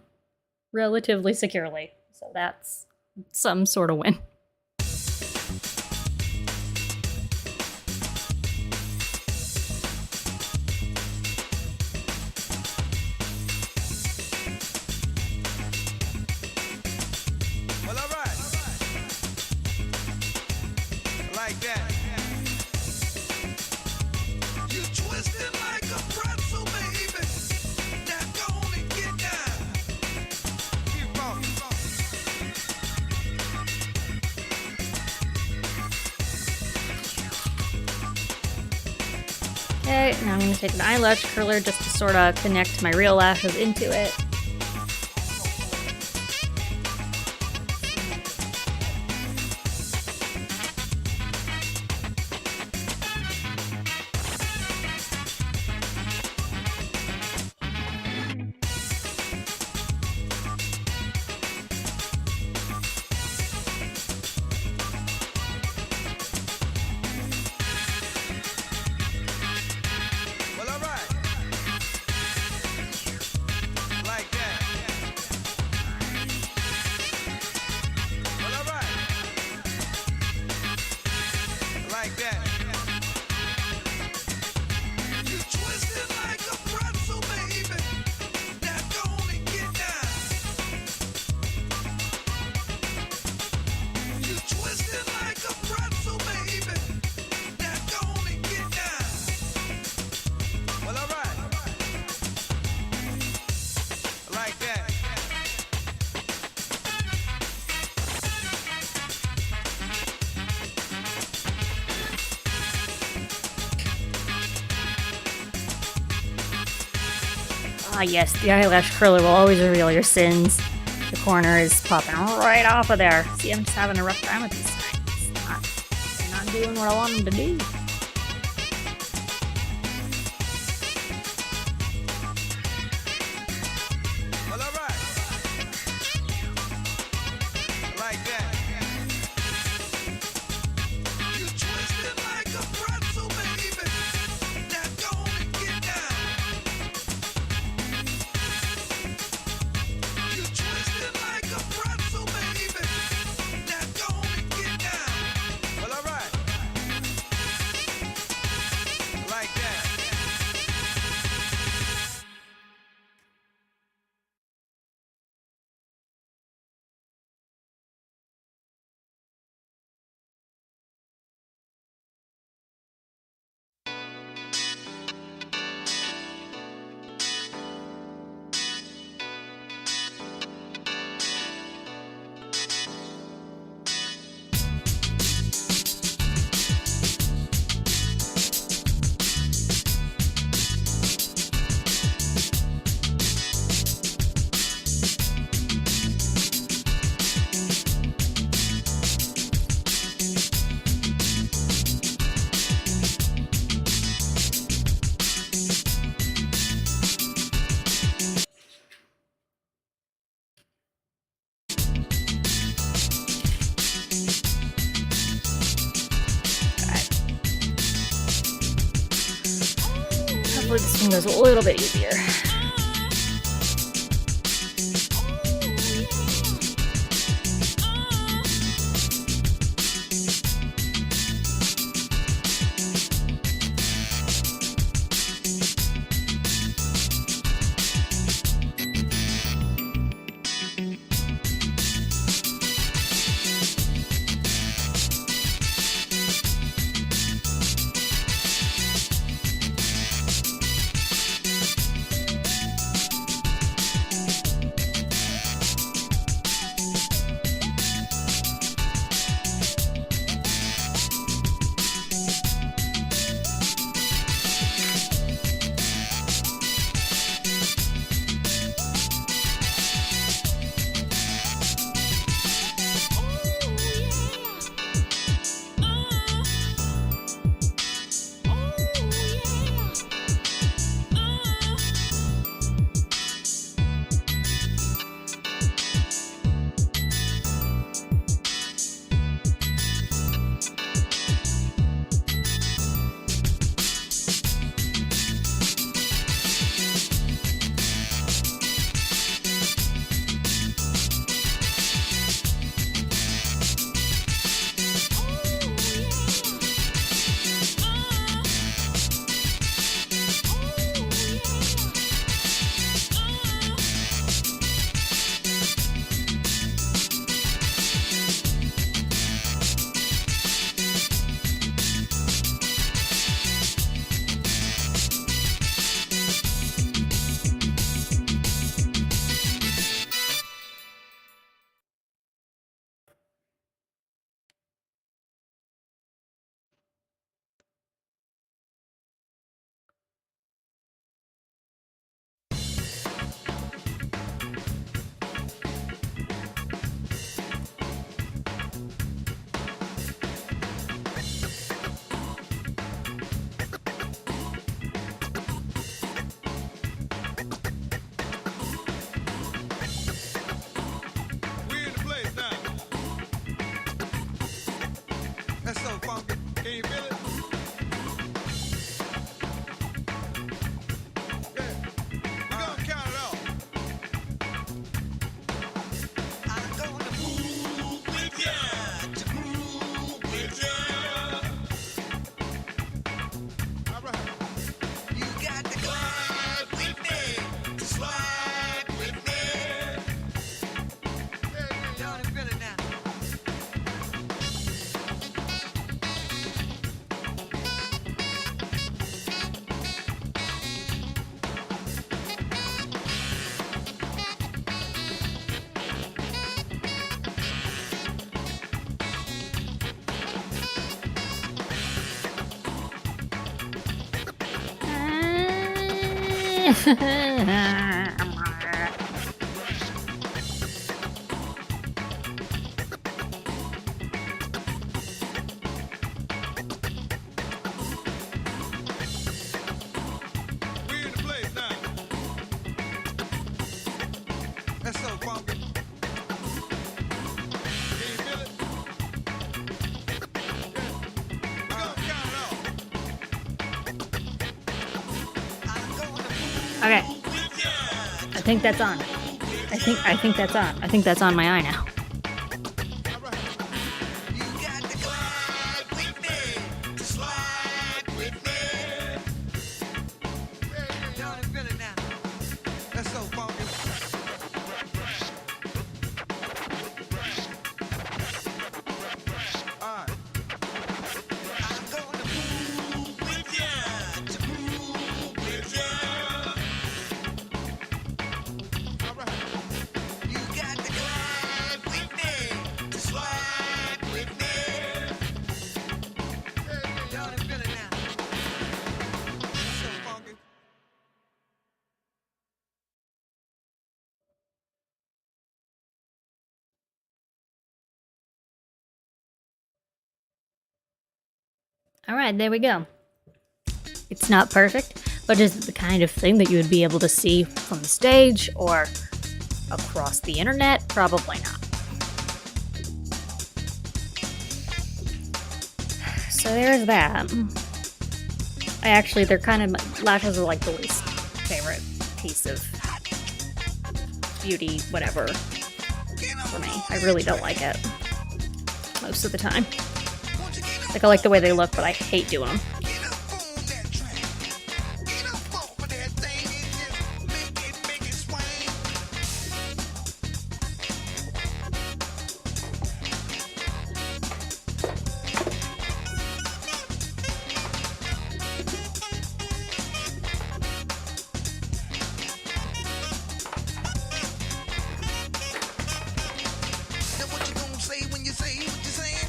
relatively securely. So that's some sort of win. Well, all right. Like that. You twisted like a pretzel, baby. Now go on and get down. Keep rocking. Okay, now I'm going to take an eyelash curler just to sort of connect my real lashes into it. Well, all right. Like that. Well, all right. Like that. You twisted like a pretzel, baby. Now go on and get down. You twisted like a pretzel, baby. Now go on and get down. Well, all right. Like that. Ah, yes, the eyelash curler will always reveal your sins. The corner is popping right off of there. See, I'm just having a rough time with these things. They're not doing what I want them to do. Well, all right. Like that. You twisted like a pretzel, baby. Now go on and get down. You twisted like a pretzel, baby. Now go on and get down. Well, all right. Like that. Hopefully this one goes a little bit easier. We in the place now. That's so funky. Can you feel it? We're gonna count it off. Okay. I think that's on. I think that's on. I think that's on my eye now. All right. You got to glide with me, to slide with me. Y'all done feel it now. That's so funky. All right. I'm gonna move with ya, to move with ya. All right. You got to glide with me, to slide with me. Y'all done feel it now. That's so funky. All right, there we go. It's not perfect, but is it the kind of thing that you would be able to see from the stage or across the internet? Probably not. So there's that. They're kind of, lashes are like the least favorite piece of beauty, whatever, for me. I really don't like it most of the time. Like, I like the way they look, but I hate doing them. Get up on that track. Get up off of that thing and just make it swing. Now what you gonna say when you say what you're saying?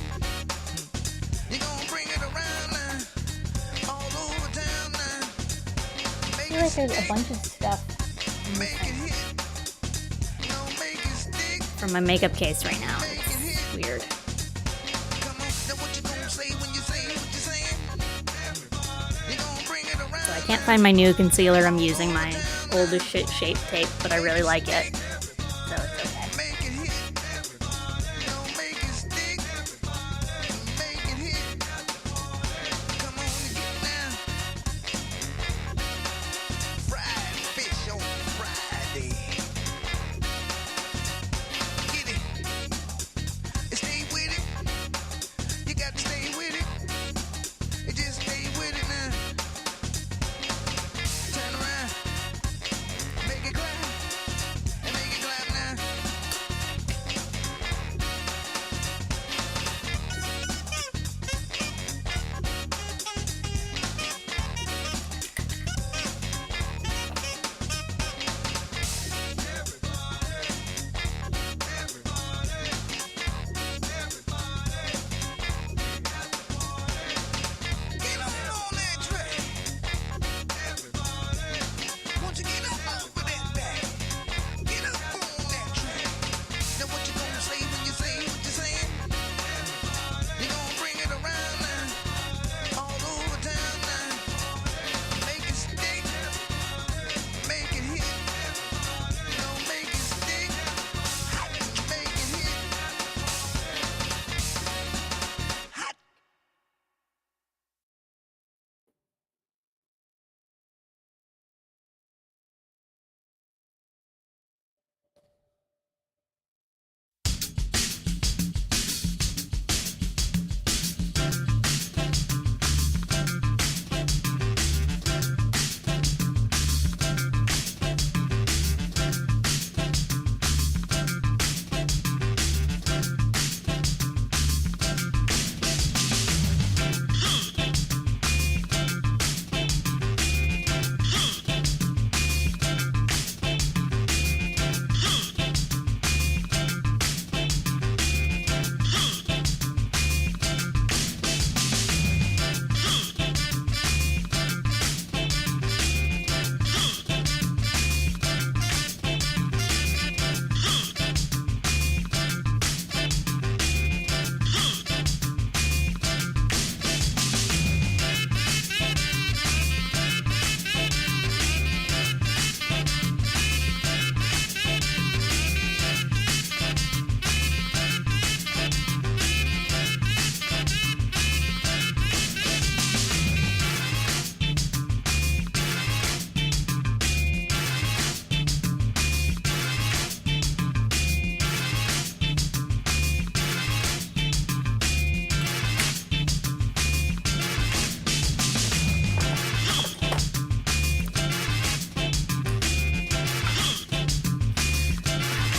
You gonna bring it around now, all over town now. I feel like there's a bunch of stuff Make it hit. You know, make it stick. from my makeup case right now. Make it hit. It's weird. Come on, now what you gonna say when you say what you're saying? You gonna bring it around. So I can't find my new concealer. I'm using my oldest shit shape tape, but I really like it. So it's okay. Make it hit. You know, make it stick. Make it hit. Come on and get down. Fried fish on Friday. Get it. And stay with it. You got to stay with it. And just stay with it now. Turn around. Make it clap. And make it clap now.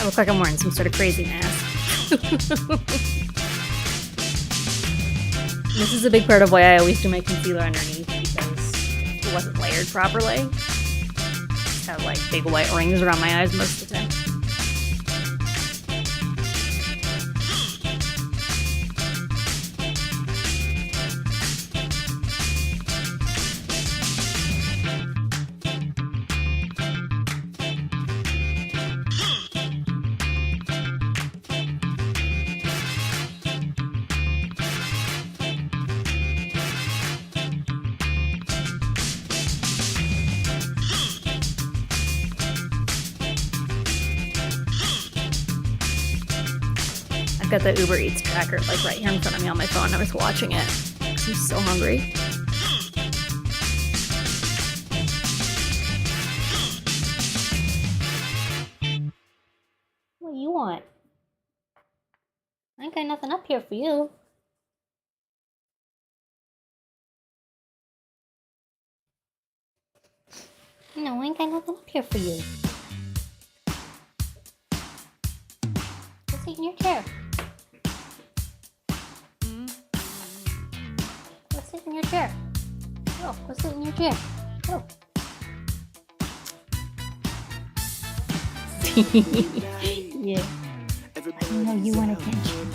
look like I'm wearing some sort of crazy mask. This is a big part of why I always do my concealer underneath, because it wasn't layered properly. I have like big white rings around my eyes most of the time. I've got the Uber Eats tracker like right here in front of me on my phone. I was watching it because I'm so hungry. What do you want? I ain't got nothing up here for you. No, I ain't got nothing up here for you. Go sit in your chair. Go sit in your chair. Go sit in your chair. Go. Yeah. I know you want attention.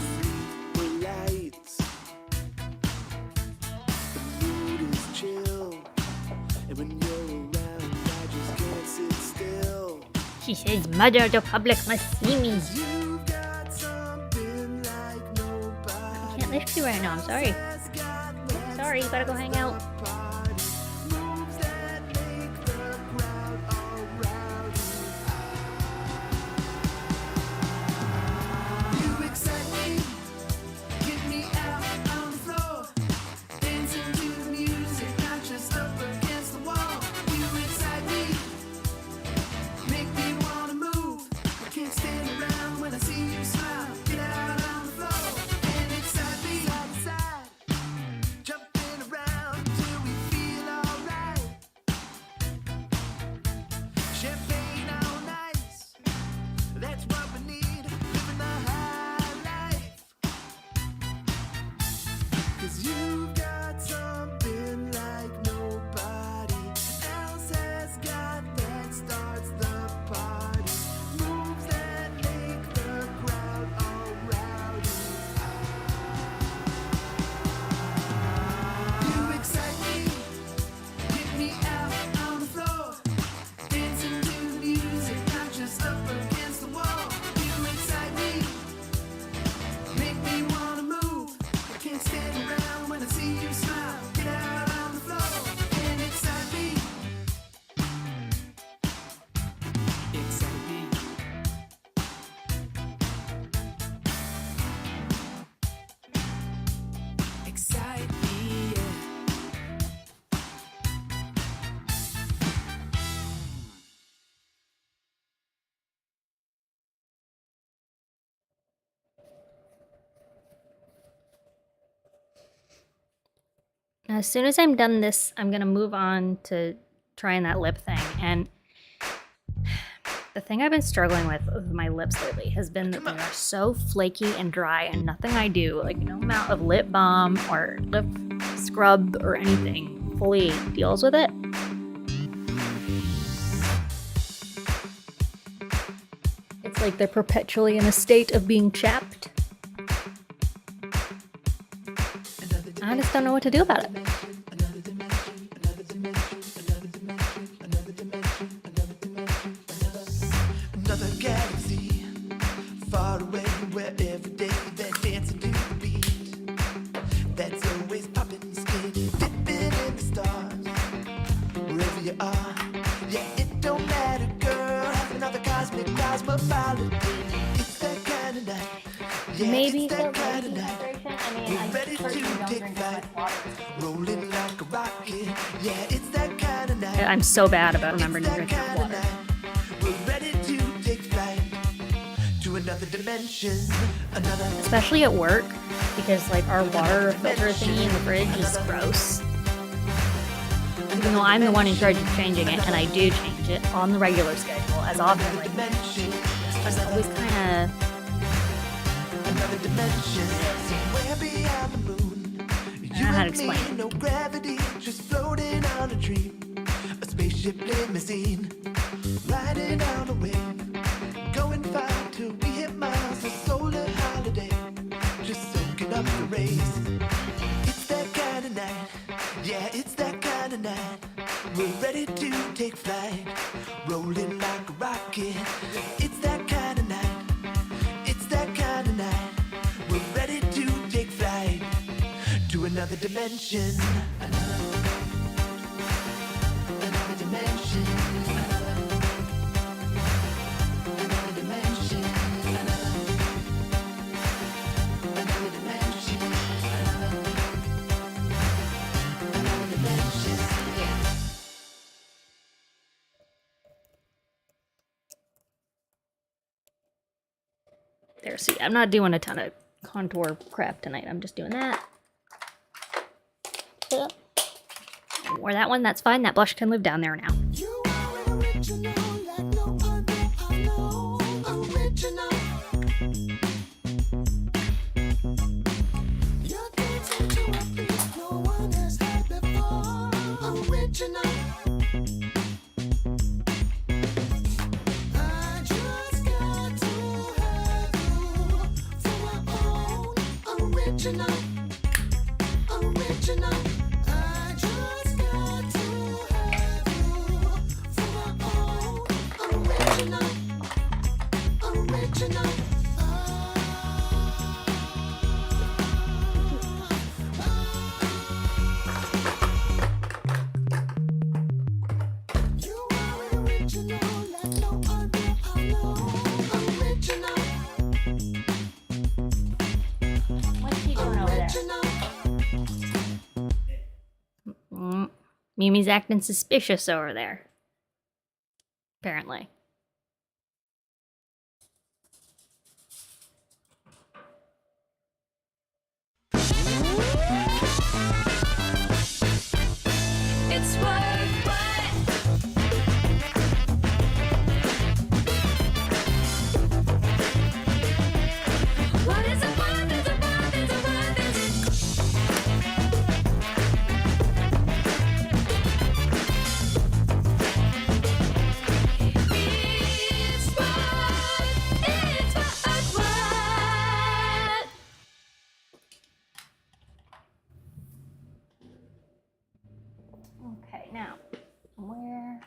She says, "Mother, the public must see me." I can't lift you right now. I'm sorry. Sorry, you gotta go hang out. Now, as soon as I'm done this, I'm gonna move on to trying that lip thing. And the thing I've been struggling with my lips lately has been that they are so flaky and dry, and nothing I do, like no amount of lip balm or lip scrub or anything, fully deals with it. It's like they're perpetually in a state of being chapped. I just don't know what to do about it. Another galaxy, far away, where every day they're dancing to the beat. That's always popping, skin, dipping in the stars. Wherever you are, yeah, it don't matter, girl. Have another cosmic cosmopolitan. It's that kind of night. Yeah, Maybe it's so. that kind of night. I mean, I Ready to personally don't take drink that flight, much water. rolling like a rocket. Yeah, it's that kind of night. I'm so bad about remembering to It's drink that enough kind of water. night. We're ready to take flight to another dimension, another. Especially at work, because like our water filter thingy in the fridge is gross. Even though I'm the one in charge of changing it, and I do change it on the regular schedule as often. Like, Dimension, always kind of. Another dimension, somewhere beyond the moon. I don't know how to explain it. No gravity, just floating on a dream. A spaceship limousine, riding on a wave, going far till we hit Mars. A solar holiday, just soaking up the rays. It's that kind of night, yeah, it's that kind of night. We're ready to take flight, rolling like a rocket. It's that kind of night, it's that kind of night. We're ready to take flight to another dimension. Another dimension. Another dimension. Another dimension. Another dimension. There, see, I'm not doing a ton of contour crap tonight. I'm just doing that. Or that one, that's fine. That blush can live down there now. You are an original like no other I know. Original. You're dancing to a beat no one has heard before. Original. I just got to have you for my own. Original. Original. I just got to have you for my own. Original. Original. You are original like no other I know. Original. What's she doing over there? Original. Mimi's acting suspicious over there. Apparently. It's worth what? What is it worth? Is it worth? Is it worth? Is it? It's worth what? Okay, now, where?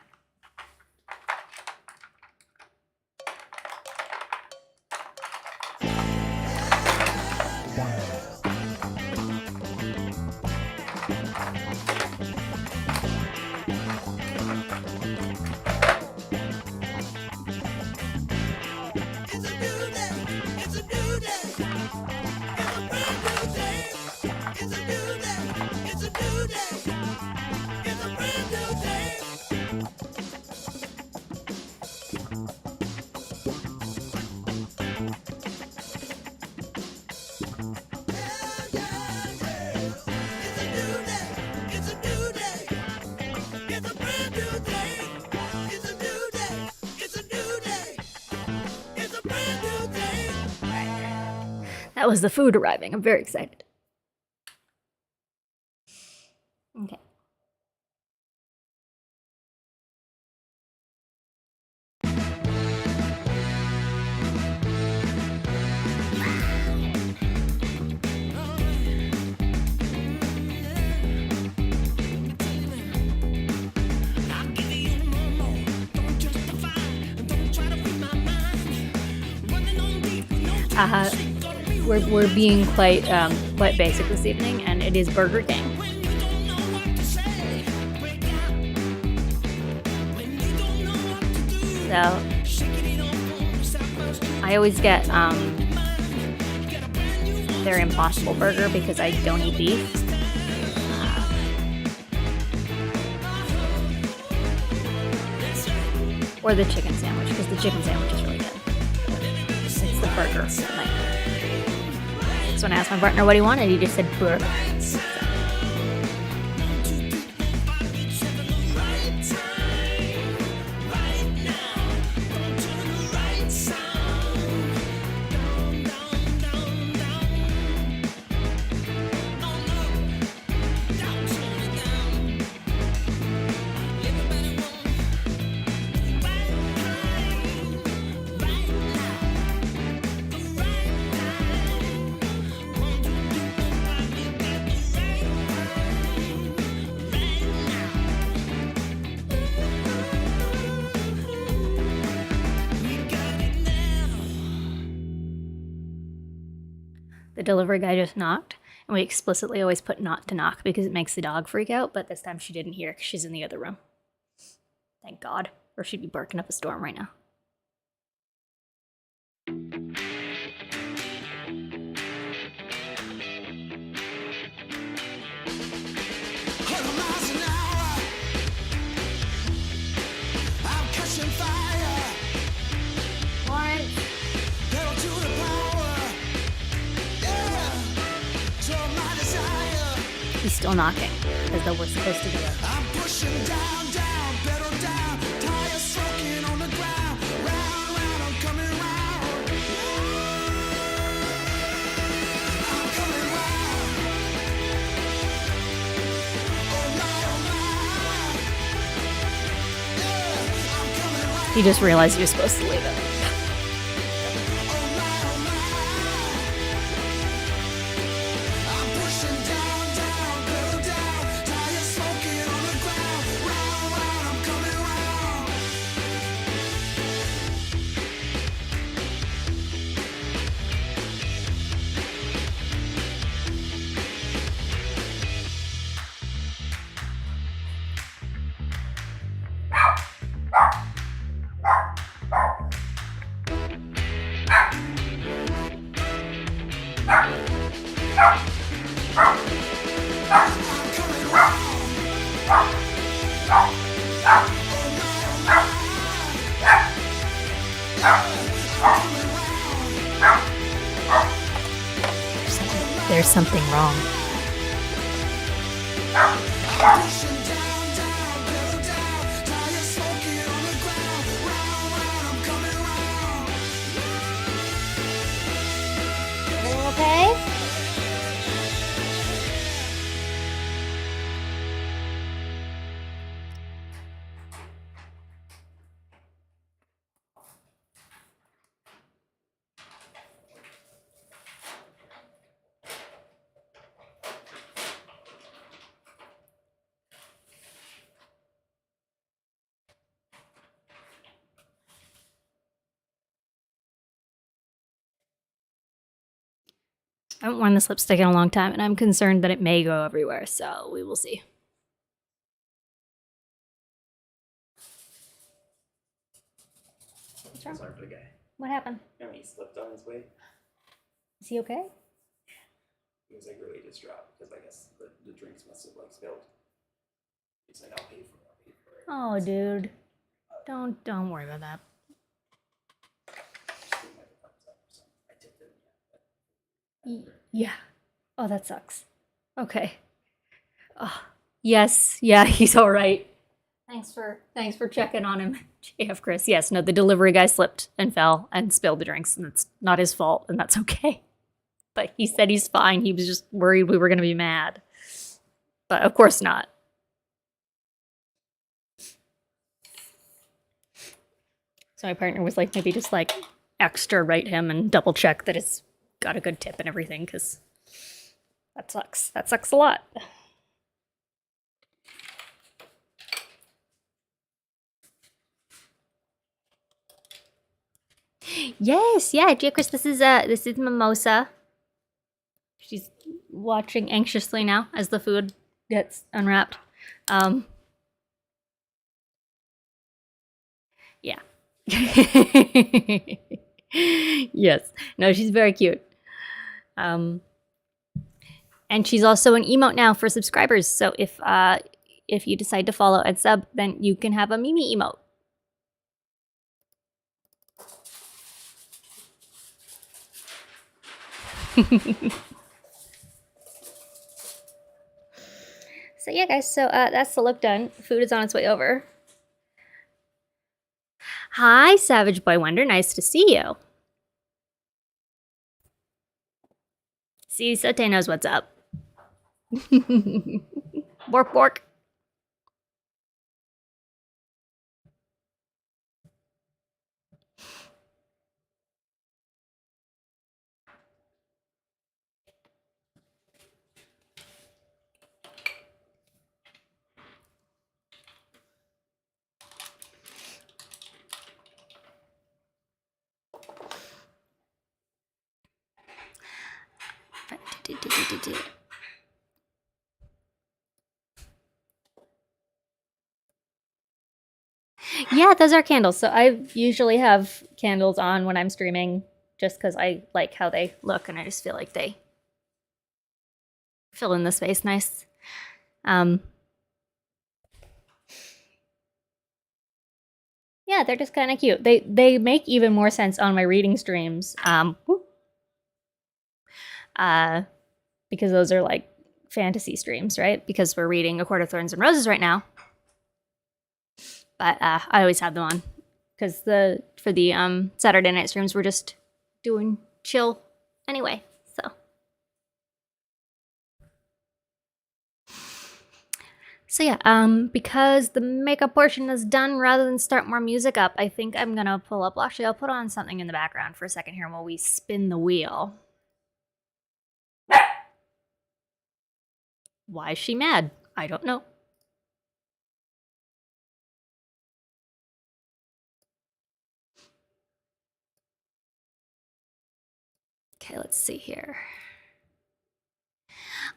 It's a new day. It's a new day. It's a brand new day. It's a new day. It's a new day. It's a brand new day. Yeah, yeah, yeah. It's a new day. It's a new day. It's a brand new day. It's a new day. It's a new day. It's a brand new day. That was the food arriving. I'm very excited. Okay. We're being quite basic this evening, and it is Burger King. So I always get their Impossible Burger because I don't eat beef. Or the chicken sandwich, because the chicken sandwich is really good. It's the burger. Like, so when I asked my partner what he wanted, he just said burger. So. delivery guy just knocked, and we explicitly always put not to knock because it makes the dog freak out, but this time she didn't hear because she's in the other room. Thank God, or she'd be barking up a storm right now. 100 miles an hour. I'm catching fire. Pedal to the power. Yeah. To my desire. He's still knocking, as though we're supposed to do it. I'm pushing down, down, pedal down. Tires soaking on the ground. Round, round, I'm coming round. I'm coming round. Oh my, oh my. Yeah, I'm coming round. He just realized he was supposed to leave it. Oh my, oh my. I'm pushing down, down, pedal down. Tires smoking on the ground. Round, round, I'm coming round. I'm coming round. There's something wrong. Pushing down, down, pedal down. Tires smoking on the ground. Round, round, I'm coming round. Everyone okay? I haven't worn this lipstick in a long time, and I'm concerned that it may go everywhere, so we will see. What's wrong? Sorry for the guy. What happened? I mean, he slipped on his way. Is he okay? He was like really distraught because I guess the drinks must have like spilled. He's like, I'll pay for it. I'll pay for it. Oh, dude. Don't worry about that. Just gave him, like, a thumbs up or something. I tipped him, yeah. Yeah. Oh, that sucks. Okay. Oh, yes. Yeah, he's all right. Thanks for checking on him, JF Chris. Yes, no, the delivery guy slipped and fell and spilled the drinks, and it's not his fault, and that's okay. But he said he's fine. He was just worried we were going to be mad. But of course not. So my partner was like, maybe just like extra rate him and double check that it's got a good tip and everything, because that sucks. That sucks a lot. Yes, yeah, Chris, this is Mimosa. She's watching anxiously now as the food gets unwrapped. Yeah. Yes. No, she's very cute. And she's also an emote now for subscribers. So if you decide to follow and sub, then you can have a Mimi emote. So yeah, guys, so that's the look done. Food is on its way over. Hi, Savage Boy Wonder. Nice to see you. See, Sote knows what's up. Bork, bork. do. Yeah, those are candles. So I usually have candles on when I'm streaming just because I like how they look and I just feel like they fill in the space nice. Yeah, they're just kind of cute. They make even more sense on my reading streams. Because those are like fantasy streams, right? Because we're reading A Court of Thorns and Roses right now. But I always have them on because for the Saturday night streams we're just doing chill anyway. So yeah, because the makeup portion is done, rather than start more music up, I think I'm gonna pull up. Well, actually, I'll put on something in the background for a second here while we spin the wheel. Why is she mad? I don't know. Okay, let's see here.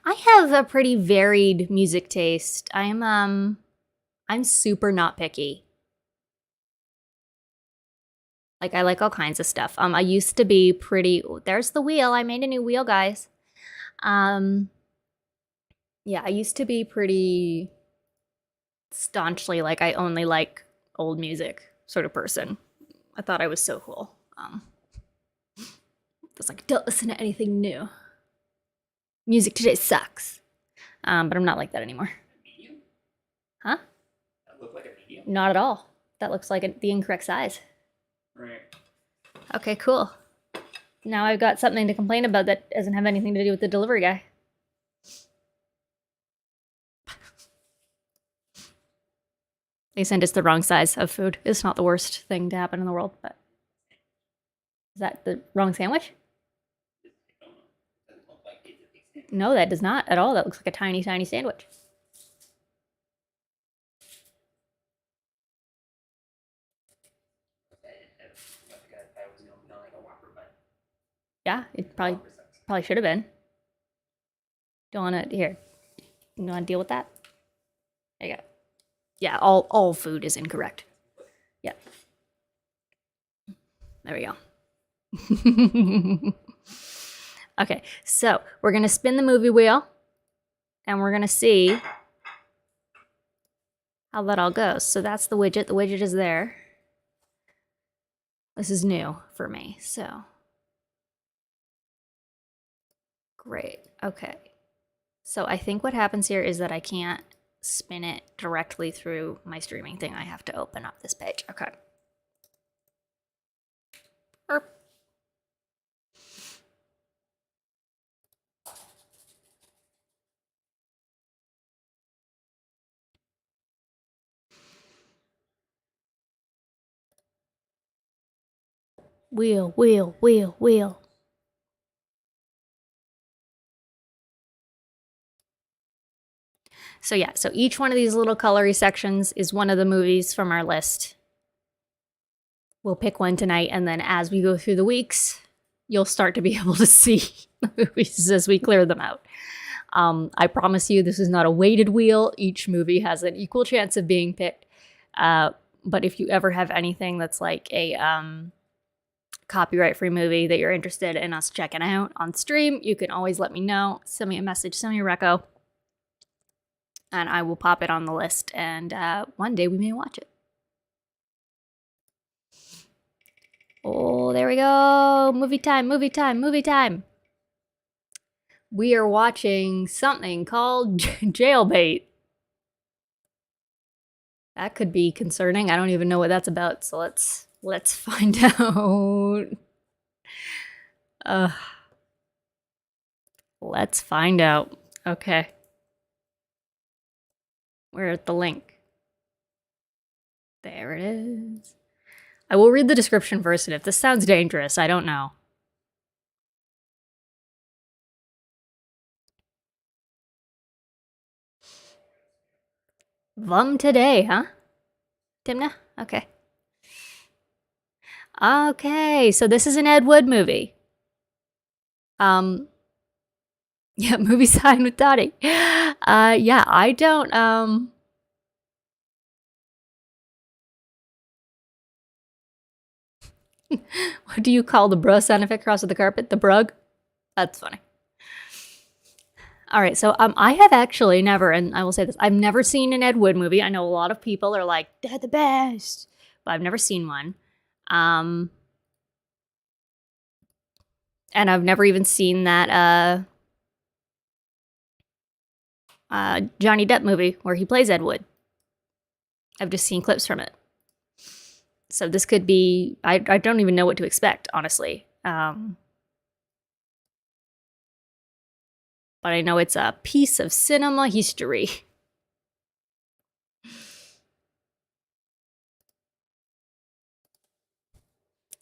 I have a pretty varied music taste. I'm super not picky. Like, I like all kinds of stuff. I used to be pretty... Oh, there's the wheel. I made a new wheel, guys. Yeah, I used to be pretty staunchly like I only like old music sort of person. I thought I was so cool. I was like, don't listen to anything new. Music today sucks. But I'm not like that anymore. Medium? Huh? That look like a medium? Not at all. That looks like the incorrect size. Right. Okay, cool. Now I've got something to complain about that doesn't have anything to do with the delivery guy. They sent us the wrong size of food. It's not the worst thing to happen in the world, but... Is that the wrong sandwich? No, that does not at all. That looks like a tiny, tiny sandwich. Yeah, it probably should have been. Don't want to... Here. You want to deal with that? There you go. Yeah, all food is incorrect. Yeah. There we go. Okay, so we're going to spin the movie wheel, and we're going to see how that all goes. So that's the widget. The widget is there. This is new for me, so. Great, okay. So I think what happens here is that I can't spin it directly through my streaming thing. I have to open up this page. Okay. Erp. Wheel, wheel, wheel, wheel. So yeah, so each one of these little colory sections is one of the movies from our list. We'll pick one tonight, and then as we go through the weeks, you'll start to be able to see the movies as we clear them out. I promise you, this is not a weighted wheel. Each movie has an equal chance of being picked. But if you ever have anything that's like a copyright-free movie that you're interested in us checking out on stream, you can always let me know. Send me a message, send me a reco, and I will pop it on the list, and one day we may watch it. Oh, there we go. Movie time, movie time, movie time. We are watching something called Jailbait. That could be concerning. I don't even know what that's about, so let's find out. Let's find out. Okay. We're at the link. There it is. I will read the description first, and if this sounds dangerous, I don't know. Vum today, huh? Timna? Okay. Okay, so this is an Ed Wood movie. Yeah, movie sign with Dottie. Yeah, I don't, what do you call the bruh sound effect across the carpet? The brug? That's funny. All right, so I have actually never, and I will say this, I've never seen an Ed Wood movie. I know a lot of people are like, they're the best, but I've never seen one. And I've never even seen that Johnny Depp movie where he plays Ed Wood. I've just seen clips from it. So this could be, I don't even know what to expect, honestly. But I know it's a piece of cinema history.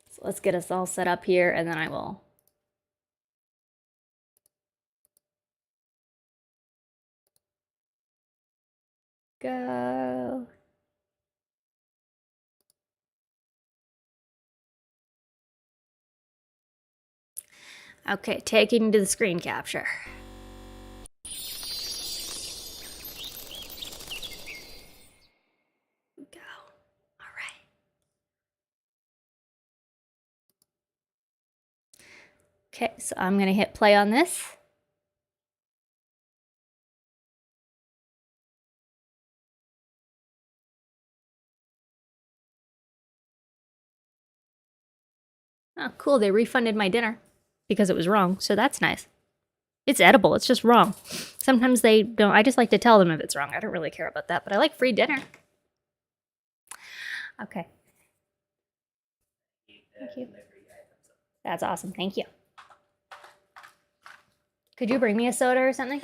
So let's get us all set up here, and then I will go. Okay, taking to the screen capture. Go. All right. Okay, so I'm going to hit play on this. Oh, cool. They refunded my dinner because it was wrong, so that's nice. It's edible. It's just wrong. Sometimes they don't. I just like to tell them if it's wrong. I don't really care about that, but I like free dinner. Okay. Thank you. That's awesome. Thank you. Could you bring me a soda or something?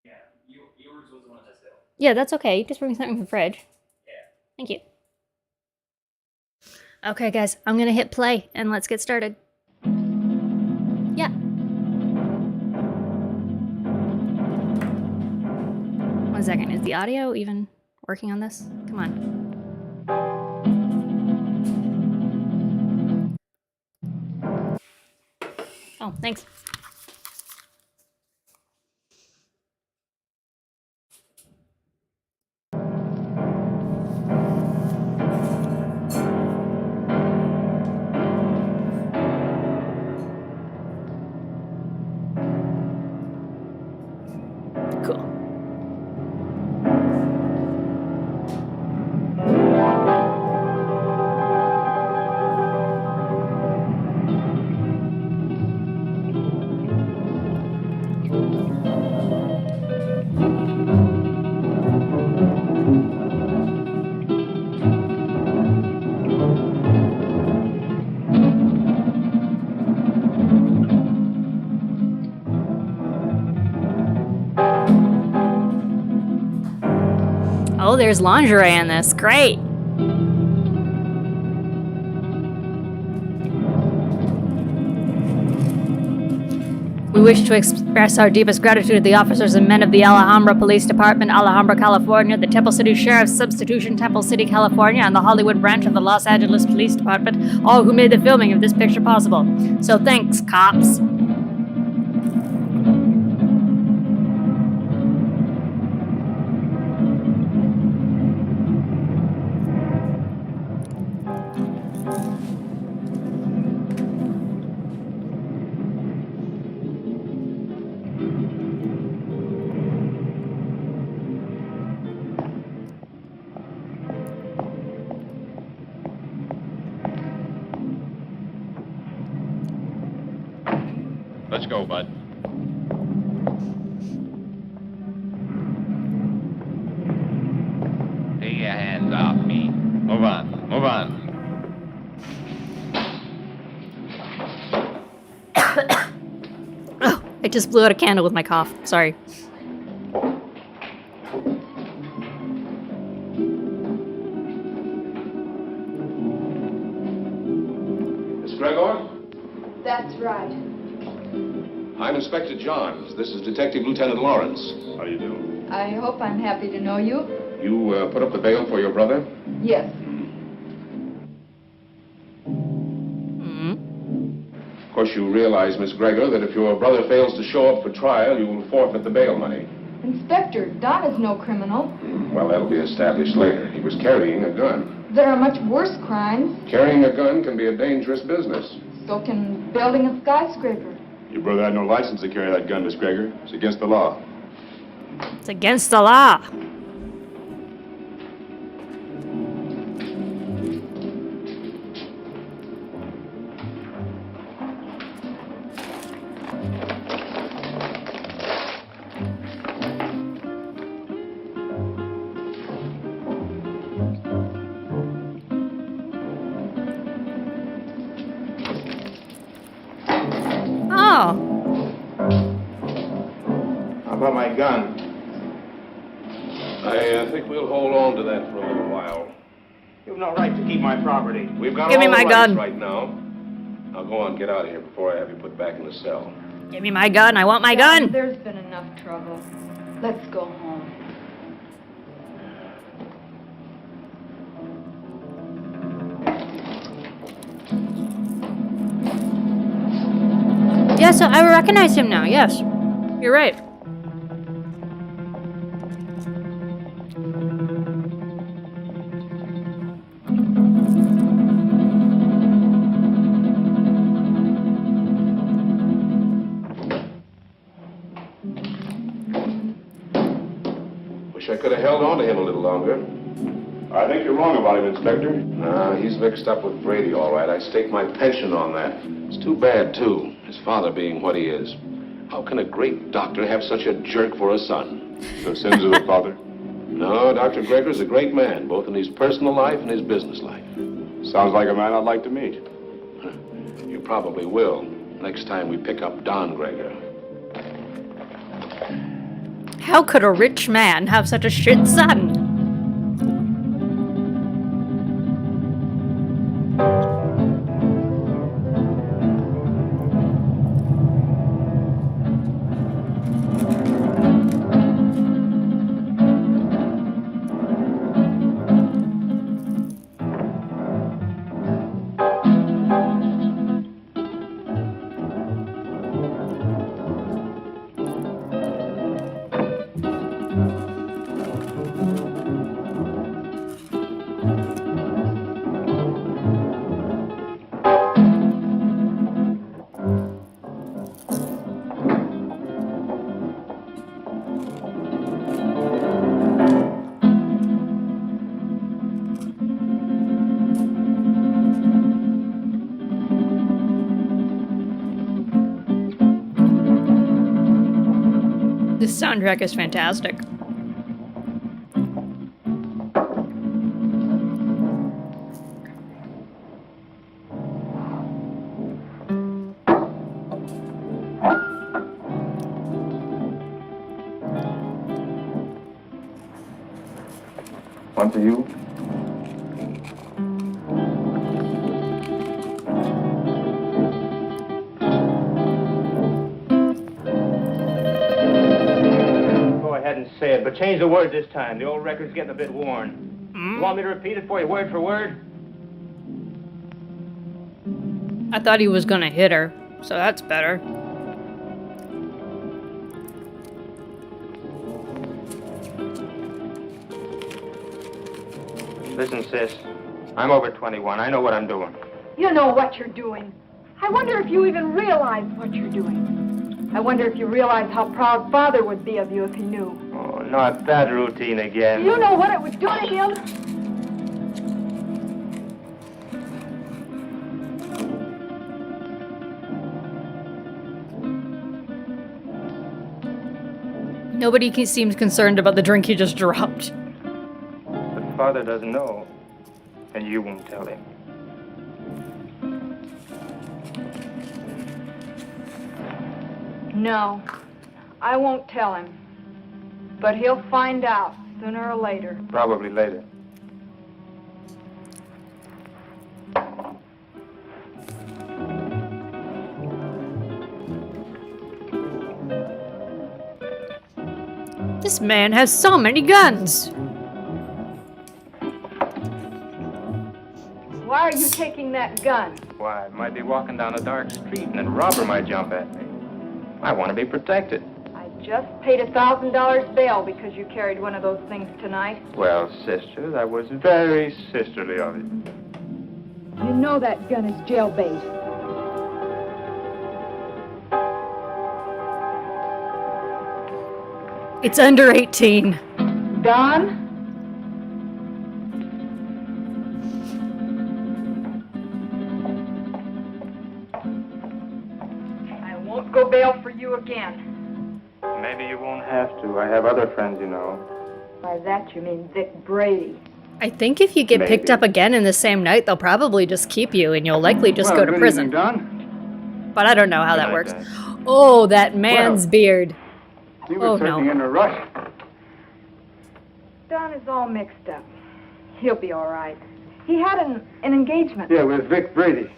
Yeah, yours was the one that's still. Yeah, that's okay. Just bring me something from the fridge. Yeah. Thank you. Okay, guys, I'm gonna hit play and let's get started. Yeah. One second, is the audio even working on this? Come on. Oh, thanks. Cool. Oh, there's lingerie in this. Great. We wish to express our deepest gratitude to the officers and men of the Alhambra Police Department, Alhambra, California, the Temple City Sheriff's Substitution, Temple City, California, and the Hollywood branch of the Los Angeles Police Department, all who made the filming of this picture possible. So thanks, cops. Let's go, bud. Take your hands off me. Move on. Move on. Oh, I just blew out a candle with my cough. Sorry. Miss Gregor? That's right. I'm Inspector Johns. This is Detective Lieutenant Lawrence. How do you do? I hope I'm happy to know you. You put up the bail for your brother? Yes. Hmm. Of course, you realize, Miss Gregor, that if your brother fails to show up for trial, you will forfeit the bail money. Inspector, Don is no criminal. Well, that'll be established later. He was carrying a gun. There are much worse crimes. Carrying a gun can be a dangerous business. So can building a skyscraper. Your brother had no license to carry that gun, Miss Gregor. It's against the law. It's against the law. Oh, How about my gun? I think we'll hold on to that for a little while. You have no right to keep my property. We've got Give me all the my rights gun. right now. Now go on, get out of here before I have you put back in the cell. give me my gun. I want my Don, gun. There's been enough trouble. Let's go home. Yes, I recognize him now. Yes, you're right. Wish I could have held on to him a little longer. I think you're wrong about him, Inspector. Nah, he's mixed up with Brady, all right. I stake my pension on that. It's too bad, too, his father being what he is. How can a great doctor have such a jerk for a son? The sins of the father. No, Dr. Gregor's a great man, both in his personal life and his business life. Sounds like a man I'd like to meet. You probably will, next time we pick up Don Gregor. How could a rich man have such a shit son? This soundtrack is fantastic. One for you. Go ahead and say it, but change the word this time. The old record's getting a bit worn. You want me to repeat it for you word for word? I thought he was gonna hit her, so that's better. Listen, sis. I'm over 21. I know what I'm doing. You know what you're doing. I wonder if you even realize what you're doing. I wonder if you realize how proud Father would be of you if he knew. Oh, not that routine again. You know what it would do to him? Nobody seems concerned about the drink he just dropped. But Father doesn't know, and you won't tell him. No, I won't tell him. But he'll find out sooner or later. Probably later. This man has so many guns. Why are you taking that gun? Why, I might be walking down a dark street and a robber might jump at me. I want to be protected. I just paid $1,000 bail because you carried one of those things tonight. Well, sister, that was very sisterly of you. You know that gun is jailbait. It's under 18. Don? I won't go bail for you again. Maybe you won't have to. I have other friends, you know. By that you mean Vic Brady. I think if you get picked Maybe. up again in the same night, they'll probably just keep you and you'll likely just go to good prison. evening, Don. But I don't know how Good that night, works. Dad. Oh, that man's beard. He Oh, was certainly no. in a rush. Don is all mixed up. He'll be all right. He had an engagement. Yeah, with Vic Brady.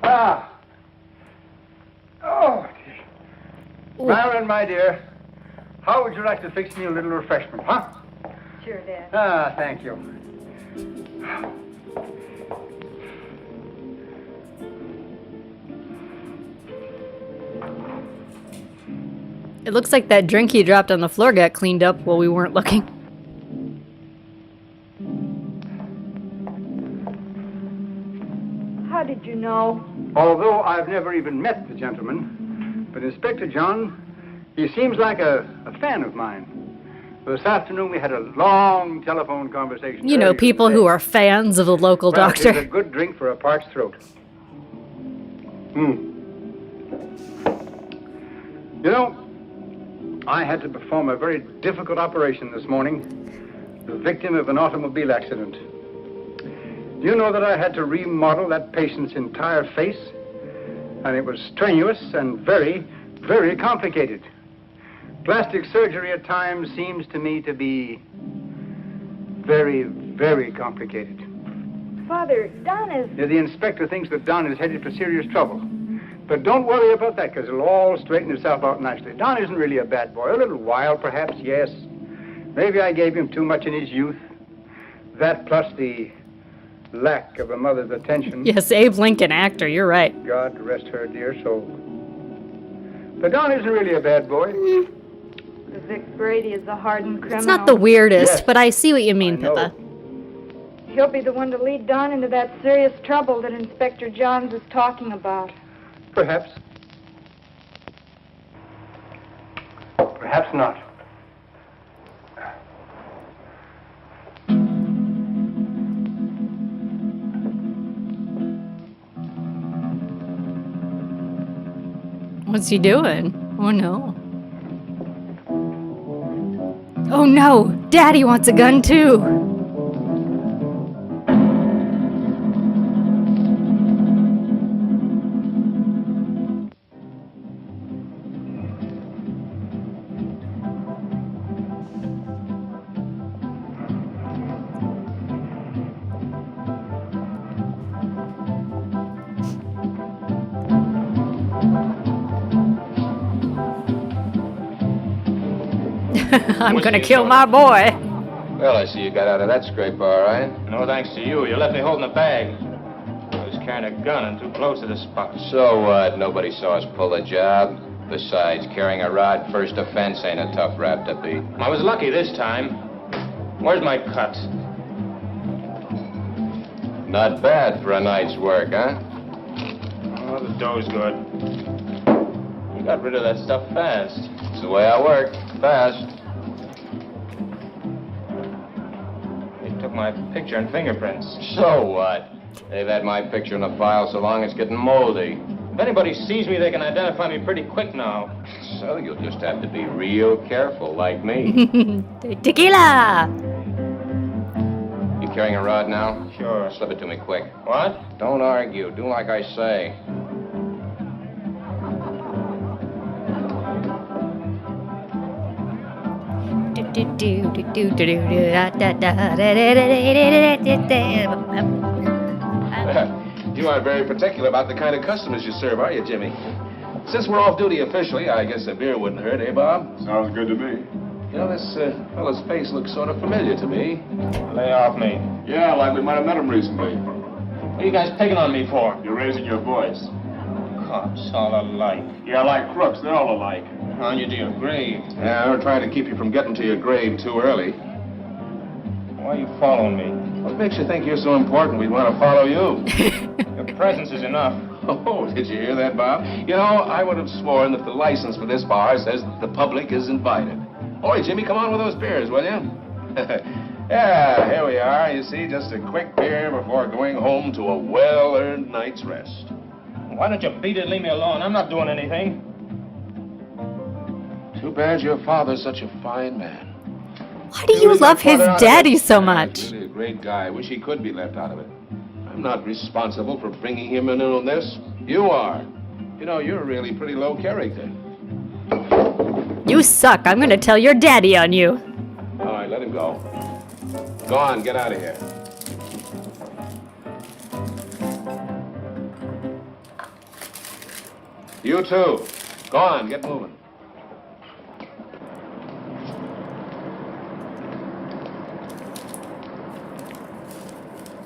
Ah. Oh, dear. Myron, my dear, how would you like to fix me a little refreshment, huh? Sure, Dad. Ah, thank you. It looks like that drink he dropped on the floor got cleaned up while we weren't looking. How did you know? Although I've never even met the gentleman, but Inspector John, he seems like a fan of mine. This afternoon we had a long telephone conversation. You know, earlier people today. who are fans of the local Well, it's a doctor. good drink for a parched throat. You know, I had to perform a very difficult operation this morning. The victim of an automobile accident. Do you know that I had to remodel that patient's entire face? And it was strenuous and very, very complicated. Plastic surgery at times seems to me to be very, very complicated. Father, Don is... The inspector thinks that Don is headed for serious trouble. But don't worry about that, because it'll all straighten itself out nicely. Don isn't really a bad boy. A little wild, perhaps, yes. Maybe I gave him too much in his youth. That plus the lack of a mother's attention. Yes, Abe Lincoln, actor, you're right. God rest her dear soul. But Don isn't really a bad boy. The Vic Brady is a hardened criminal. It's not the weirdest, Yes. but I see what you mean, I know. Pippa. He'll be the one to lead Don into that serious trouble that Inspector Johns is talking about. Perhaps. Perhaps not. What's he doing? Oh no. Oh no! Daddy wants a gun too! I'm gonna kill my boy. Well, I see you got out of that scrape all right. No thanks to you. You left me holding a bag. I was carrying a gun and too close to the spot. So what? Nobody saw us pull the job. Besides, carrying a rod first offense ain't a tough rap to beat. I was lucky this time. Where's my cut? Not bad for a night's work, huh? Oh, the dough's good. You got rid of that stuff fast. It's the way I work. Fast. They took my picture and fingerprints. So what? They've had my picture in the file so long it's getting moldy. If anybody sees me, they can identify me pretty quick now. So you'll just have to be real careful, like me. Tequila! You carrying a rod now? Sure. Slip it to me quick. What? Don't argue. Do like I say. You aren't very particular about the kind of customers you serve, are you, Jimmy? Since we're off duty officially, I guess a beer wouldn't hurt, eh, Bob? Sounds good to me. You know, this fellow's face looks sort of familiar to me. Lay off me. Yeah, like we might have met him recently. What are you guys picking on me for? You're raising your voice. Cops all alike. Yeah, like crooks. They're all alike. On you to your grave. Yeah, we're trying to keep you from getting to your grave too early. Why are you following me? What makes you think you're so important we'd want to follow you? Your presence is enough. Oh, did you hear that, Bob? You know, I would have sworn that the license for this bar says that the public is invited. Oi, Jimmy, come on with those beers, will you? Yeah, here we are. You see, just a quick beer before going home to a well-earned night's rest. Why don't you beat it and leave me alone? I'm not doing anything. Too bad your father's such a fine man. Why do you love his daddy so much? He's really a great guy. I wish he could be left out of it. I'm not responsible for bringing him in on this. You are. You know, you're really pretty low character. You suck. I'm gonna tell your daddy on you. All right, let him go. Go on, get out of here. You too. Go on, get moving.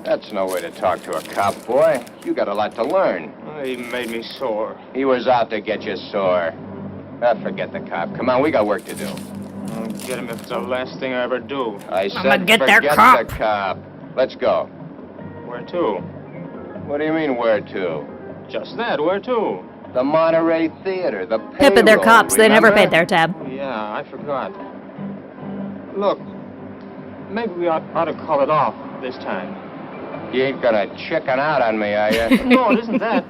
That's no way to talk to a cop, boy. You got a lot to learn. He made me sore. He was out to get you sore. Forget the cop. Come on, we got work to do. I'll get him if it's the last thing I ever do. I said I'ma get forget their cop. the cop. Let's go. Where to? What do you mean, where to? Just that, where to? The Monterey Theater, the Pip and their payroll, cops, they never remember? paid their tab. Yeah, I forgot. Look, maybe we ought to call it off this time. You ain't gonna chicken out on me, are you? No, it isn't that.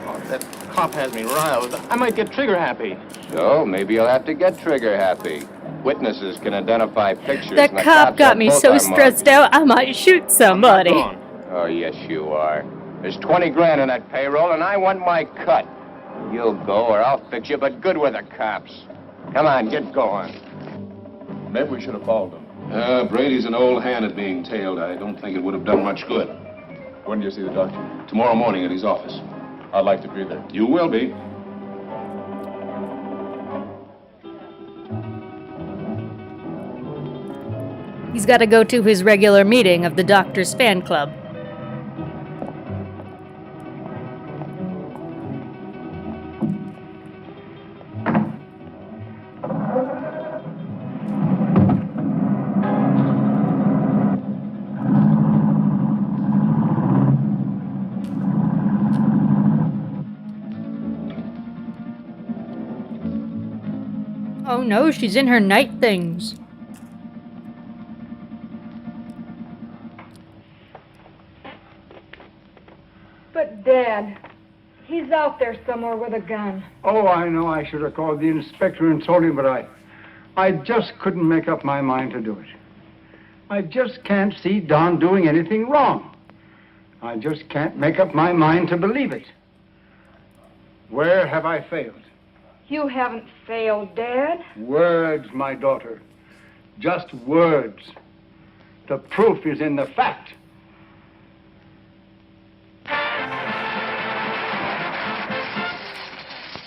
Oh, that cop has me riled. I might get trigger happy. So, maybe you'll have to get trigger happy. Witnesses can identify pictures. That and the cop cops got have me both so our stressed out, I might shoot somebody. Come on. Oh, yes, you are. There's 20 grand in that payroll, and I want my cut. You'll go, or I'll fix you, but good with the cops. Come on, get going. Maybe we should have followed him. Brady's an old hand at being tailed. I don't think it would have done much good. When do you see the doctor? Tomorrow morning at his office. I'd like to be there. You will be. He's got to go to his regular meeting of the Doctor's fan club. Oh no, she's in her night things. But, Dad, he's out there somewhere with a gun. Oh, I know I should have called the inspector and told him, but I just couldn't make up my mind to do it. I just can't see Don doing anything wrong. I just can't make up my mind to believe it. Where have I failed? You haven't failed, Dad. Words, my daughter. Just words. The proof is in the fact.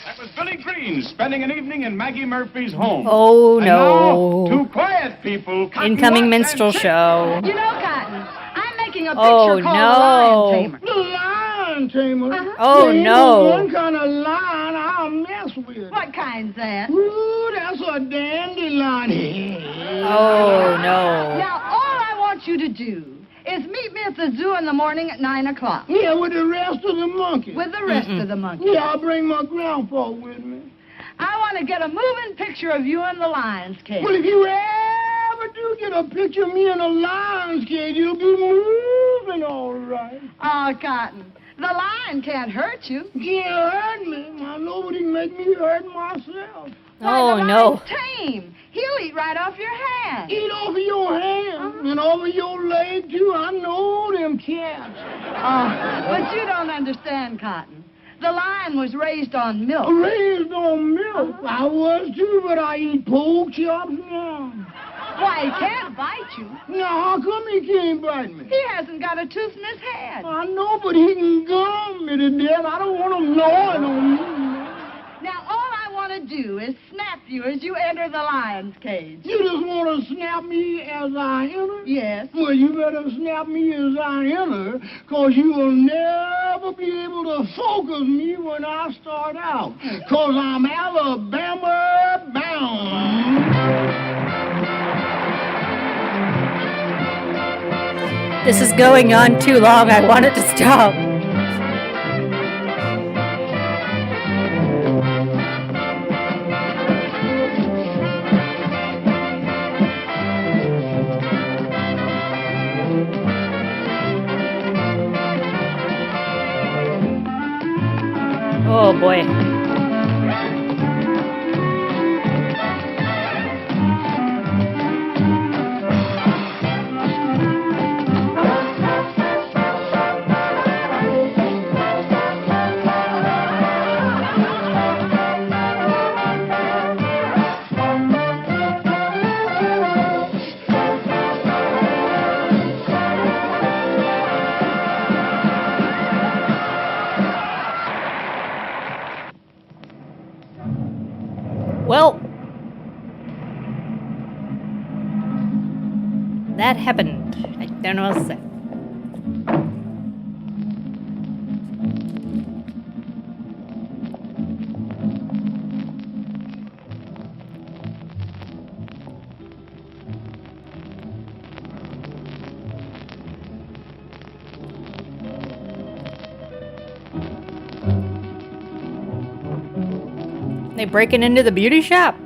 That was Billy Green spending an evening in Maggie Murphy's home. Oh And no. now, two quiet people. Cotton Incoming Watch minstrel and Chick. show. You know, Cotton, I'm making a picture Oh, called no. The Lion Tamer. The lion tamer. Oh There ain't no. one kind of lion I'll mess with. What kind's that? Ooh, that's a dandelion. Oh no. Now, all I want you to do is meet me at the zoo in the morning at 9 o'clock. Yeah, with the rest of the monkeys. With the rest of the monkeys. Yeah, I'll bring my grandpa with me. I want to get a moving picture of you in the lion's cage. Well, if you ever do get a picture of me in a lion's cage, you'll be moving all right. Oh, Cotton, the lion can't hurt you. Can't hurt me. I know what he can make me hurt myself. Oh the no. lion's tame. He'll eat right off your hand. Eat off of your hand and over your leg, too. I know them cats. But you don't understand, Cotton. The lion was raised on milk. Raised on milk. I was, too, but I eat pork chops now. Why, he can't bite you. Now, how come he can't bite me? He hasn't got a tooth in his head. I know, but he can gum me to death. I don't want him gnawing on me. Now, all I want to to do is snap you as you enter the lion's cage. You just want to snap me as I enter? Yes. Well, you better snap me as I enter, because you will never be able to focus me when I start out, because I'm Alabama bound. This is going on too long. I want it to stop. Oh boy. Well, that happened. I don't know what to say. They breaking into the beauty shop?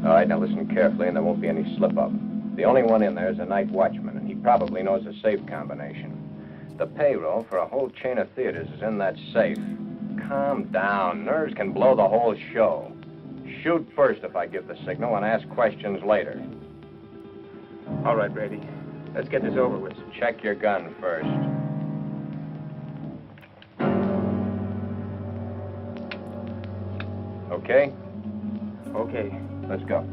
All right, now listen carefully and there won't be any slip-up. The only one in there is a night watchman, and he probably knows the safe combination. The payroll for a whole chain of theaters is in that safe. Calm down. Nerves can blow the whole show. Shoot first if I give the signal and ask questions later. All right, Brady. Let's get this over with. Check your gun first. Okay? Okay. Let's go.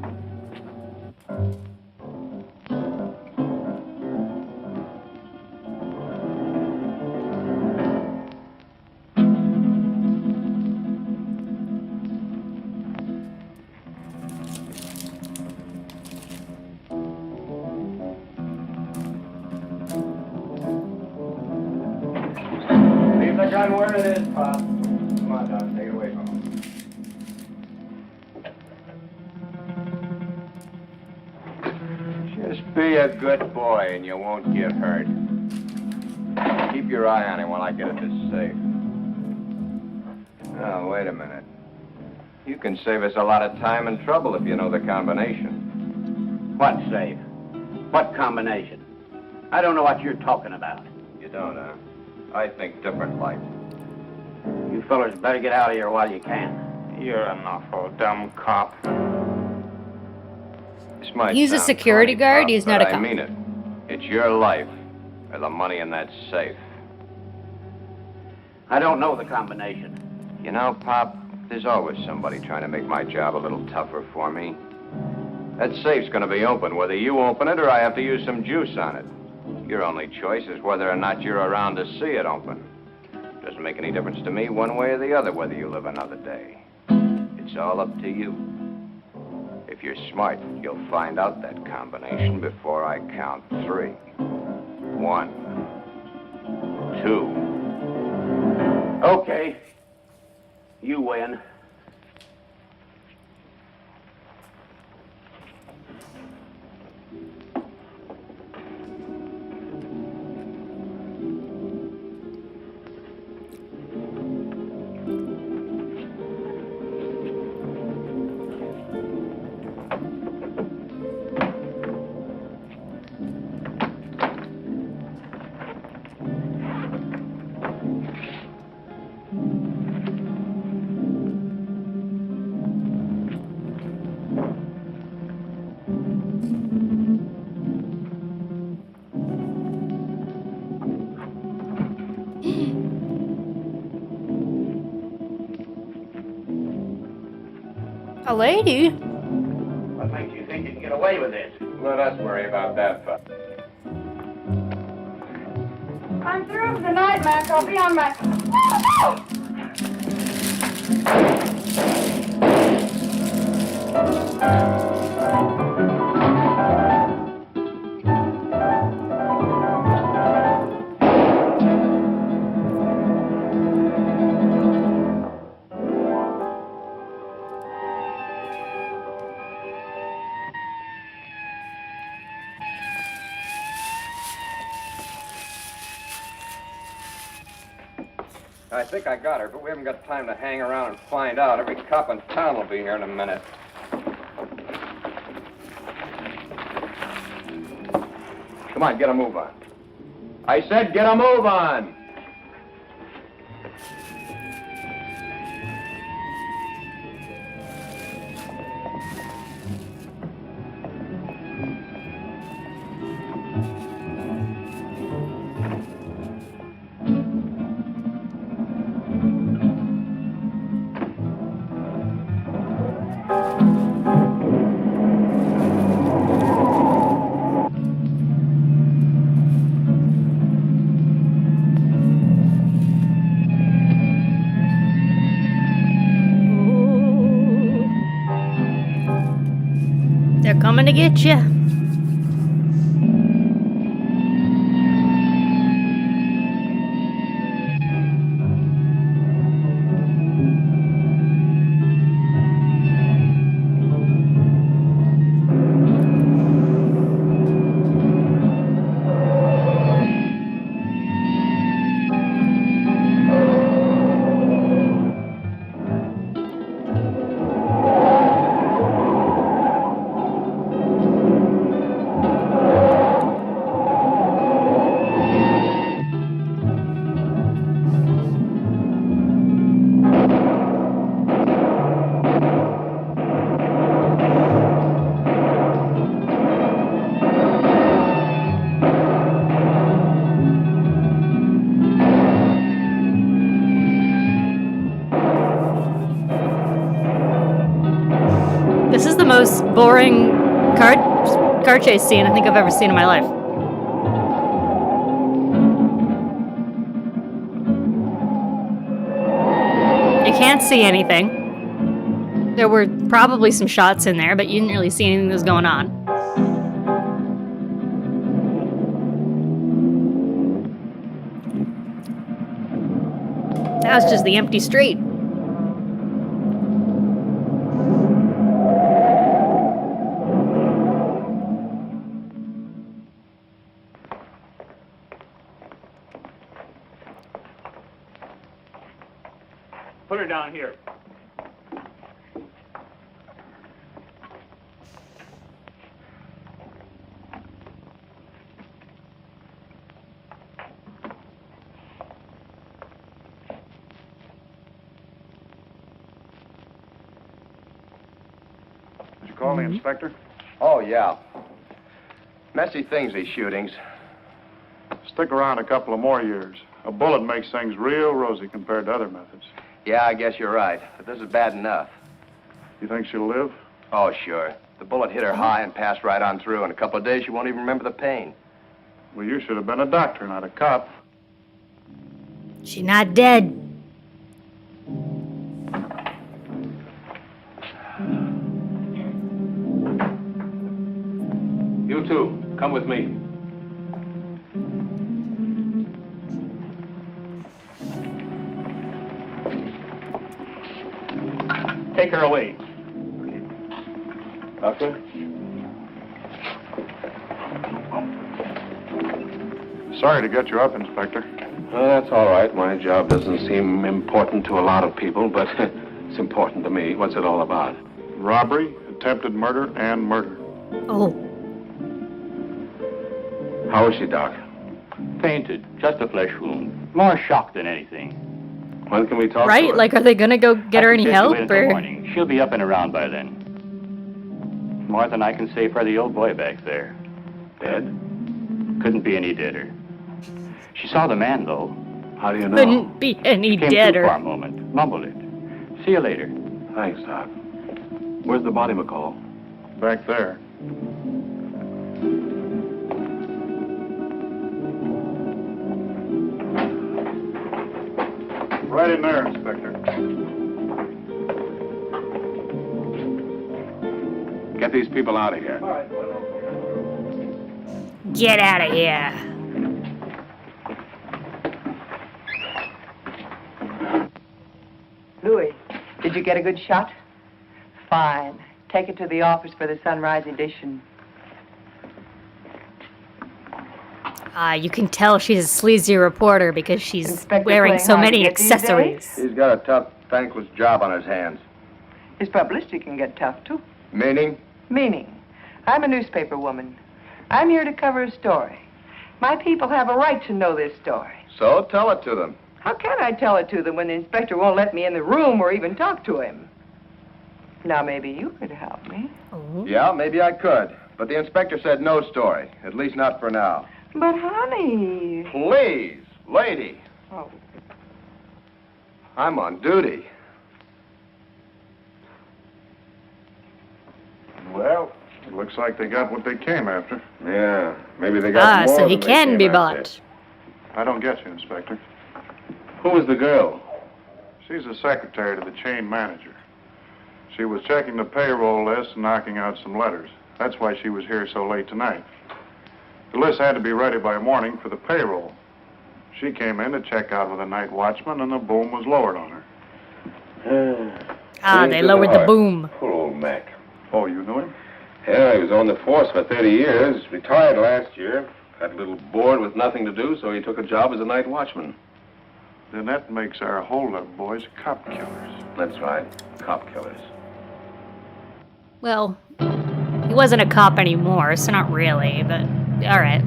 Leave the gun where it is, Pop. Come on, Doc. Take it away from him. Just be a good boy and you won't get hurt. Keep your eye on him while I get at this safe. Oh, wait a minute. You can save us a lot of time and trouble if you know the combination. What safe? What combination? I don't know what you're talking about. You don't, huh? I think different like. You fellers better get out of here while you can. You're an awful dumb cop. This might He's a sound security corny, guard, Pop, he's but not a I cop. mean it. It's your life or the money in that safe. I don't know the combination. You know, Pop, there's always somebody trying to make my job a little tougher for me. That safe's gonna be open, whether you open it or I have to use some juice on it. Your only choice is whether or not you're around to see it open. Doesn't make any difference to me one way or the other whether you live another day. It's all up to you. If you're smart, you'll find out that combination before I count 3. 1, 2. Okay. You win. A lady? What makes you think you can get away with this? Let us worry about that, Pop. I'm through for the night, Mac. I'll be on my... I think I got her, but we haven't got time to hang around and find out. Every cop in town will be here in a minute. Come on, get a move on. I said get a move on! They're coming to get you. This is the most boring car chase scene I think I've ever seen in my life. You can't see anything. There were probably some shots in there, but you didn't really see anything that was going on. That was just the empty street. Put her down here. Did you call the inspector? Oh, yeah. Messy things, these shootings. Stick around a couple of more years. A bullet makes things real rosy compared to other methods. Yeah, I guess you're right. But this is bad enough. You think she'll live? Oh, sure. The bullet hit her high and passed right on through. In a couple of days, she won't even remember the pain. Well, you should have been a doctor, not a cop. She's not dead. You two, come with me. Take her away. Doctor? Sorry to get you up, Inspector. That's all right. My job doesn't seem important to a lot of people, but it's important to me. What's it all about? Robbery, attempted murder, and murder. Oh. How is she, Doc? Fainted. Just a flesh wound. More shock than anything. When can we talk to Right? her? Like, are they gonna go get her any help? Wait until Or morning. She'll be up and around by then. More than I can say for the old boy back there. Dead? Couldn't be any deader. She saw the man, though. How do you know? couldn't be any Came deader. through for a moment. Mumbled it. See you later. Thanks, Doc. Where's the body, McCall? Back there. Right in there, Inspector. Get these people out of here. All right. Get out of here. Louis, did you get a good shot? Fine. Take it to the office for the sunrise edition. You can tell she's a sleazy reporter because she's Inspector wearing playing so hard to many get these accessories. He's got a tough, thankless job on his hands. His publicity can get tough, too. Meaning? Meaning, I'm a newspaper woman. I'm here to cover a story. My people have a right to know this story. So tell it to them. How can I tell it to them when the inspector won't let me in the room or even talk to him? Now, maybe you could help me. Yeah, maybe I could. But the inspector said no story. At least not for now. But, honey... Please, lady. Oh. I'm on duty. Well, it looks like they got what they came after. Yeah, maybe they got more So he than they can came be after. bought. I don't get you, Inspector. Who was the girl? She's the secretary to the chain manager. She was checking the payroll list and knocking out some letters. That's why she was here so late tonight. The list had to be ready by morning for the payroll. She came in to check out with a night watchman, and the boom was lowered on her. They lowered the boom. Poor old Mac. Oh, you know him? Yeah, he was on the force for 30 years. Retired last year. Got a little bored with nothing to do, so he took a job as a night watchman. Then that makes our holdup boys cop killers. That's right, cop killers. Well, he wasn't a cop anymore, so not really, but all right.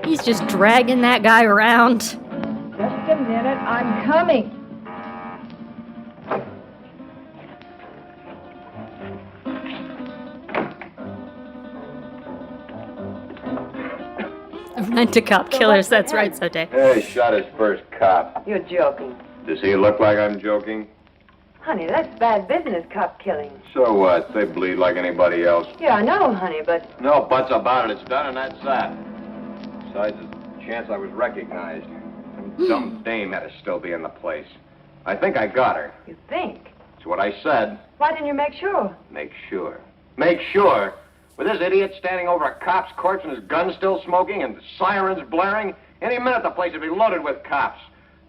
He's just dragging that guy around. Just a minute, I'm coming. Rent-a-cop killers, that's right, Sote. Hey, shot his first cop. You're joking. Does he look like I'm joking? Honey, that's bad business, cop killing. So what? They bleed like anybody else. Yeah, I know, honey, but... No buts about it. It's done and that's that. Besides, there's a chance I was recognized. Some dumb dame had to still be in the place. I think I got her. You think? That's what I said. Why didn't you make sure? Make sure. Make sure? With this idiot standing over a cop's corpse and his gun still smoking and the sirens blaring, any minute the place would be loaded with cops.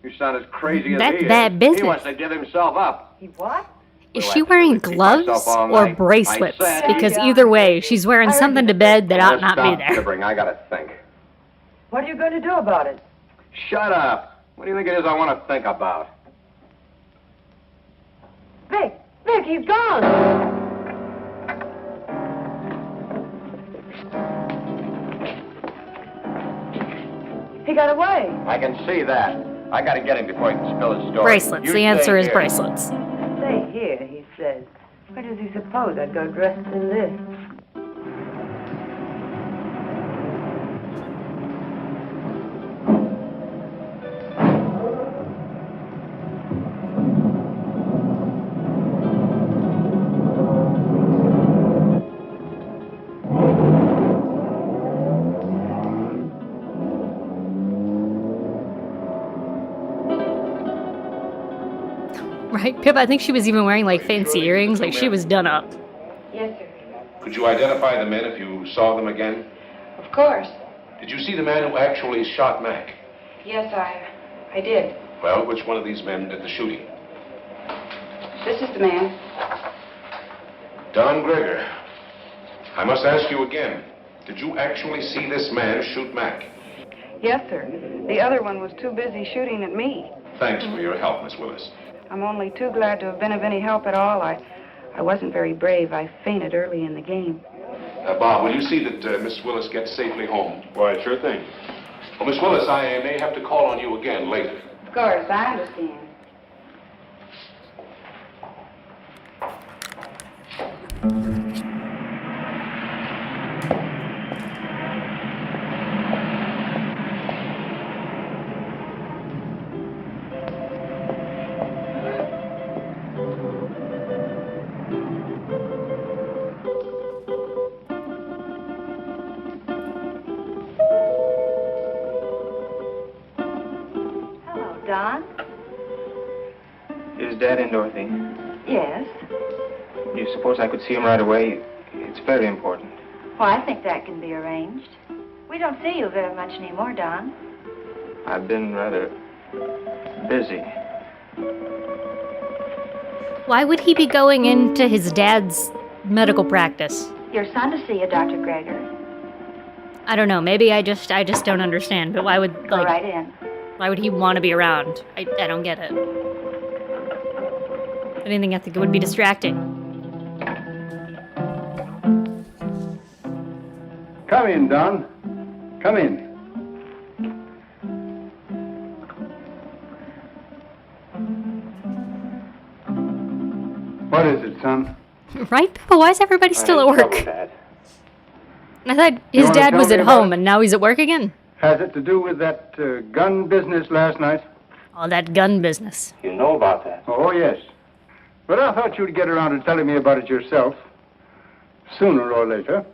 You sound as crazy as That's he is. bad business. He wants to give himself up. He what? Is she wearing gloves all or night. bracelets? I said- Because either way, she's wearing something to bed that ought not be Stop there. gibbering. I gotta think. What are you going to do about it? Shut up. What do you think it is I want to think about? Vic, he's gone. He got away. I can see that. I gotta get him before he can spill his story. Bracelets. You The answer stay is here. bracelets. Stay here, he says. Where does he suppose I'd go dressed in this? Right, Pip? I think she was even wearing like fancy earrings. Like she was done up. Yes, sir. Could you identify the men if you saw them again? Of course. Did you see the man who actually shot Mac? Yes, I did. Well, which one of these men did the shooting? This is the man. Don Gregor. I must ask you again. Did you actually see this man shoot Mac? Yes, sir. The other one was too busy shooting at me. Thanks for your help, Miss Willis. I'm only too glad to have been of any help at all. I wasn't very brave. I fainted early in the game. Bob, will you see that Miss Willis gets safely home? Why, sure thing. Well, Miss Willis, I may have to call on you again later. Of course, I understand. Hello, Don. Is Dad in, Dorothy? Yes. You suppose I could see him right away? It's very important. Well, I think that can be arranged. We don't see you very much anymore, Don. I've been rather busy. Why would he be going into his dad's medical practice? Your son to see you, Dr. Gregor. I don't know. Maybe I just don't understand. But why would Go right in. Why would he want to be around? I don't get it. If anything, I think it would be distracting. Come in, Don. Come in. What is it, son? Right, Papa? Why is everybody still at work? I thought his wanna dad tell was me at about home and now he's at work again. Has it to do with that gun business last night? Oh, that gun business. You know about that? Oh, yes. But I thought you'd get around to telling me about it yourself. Sooner or later.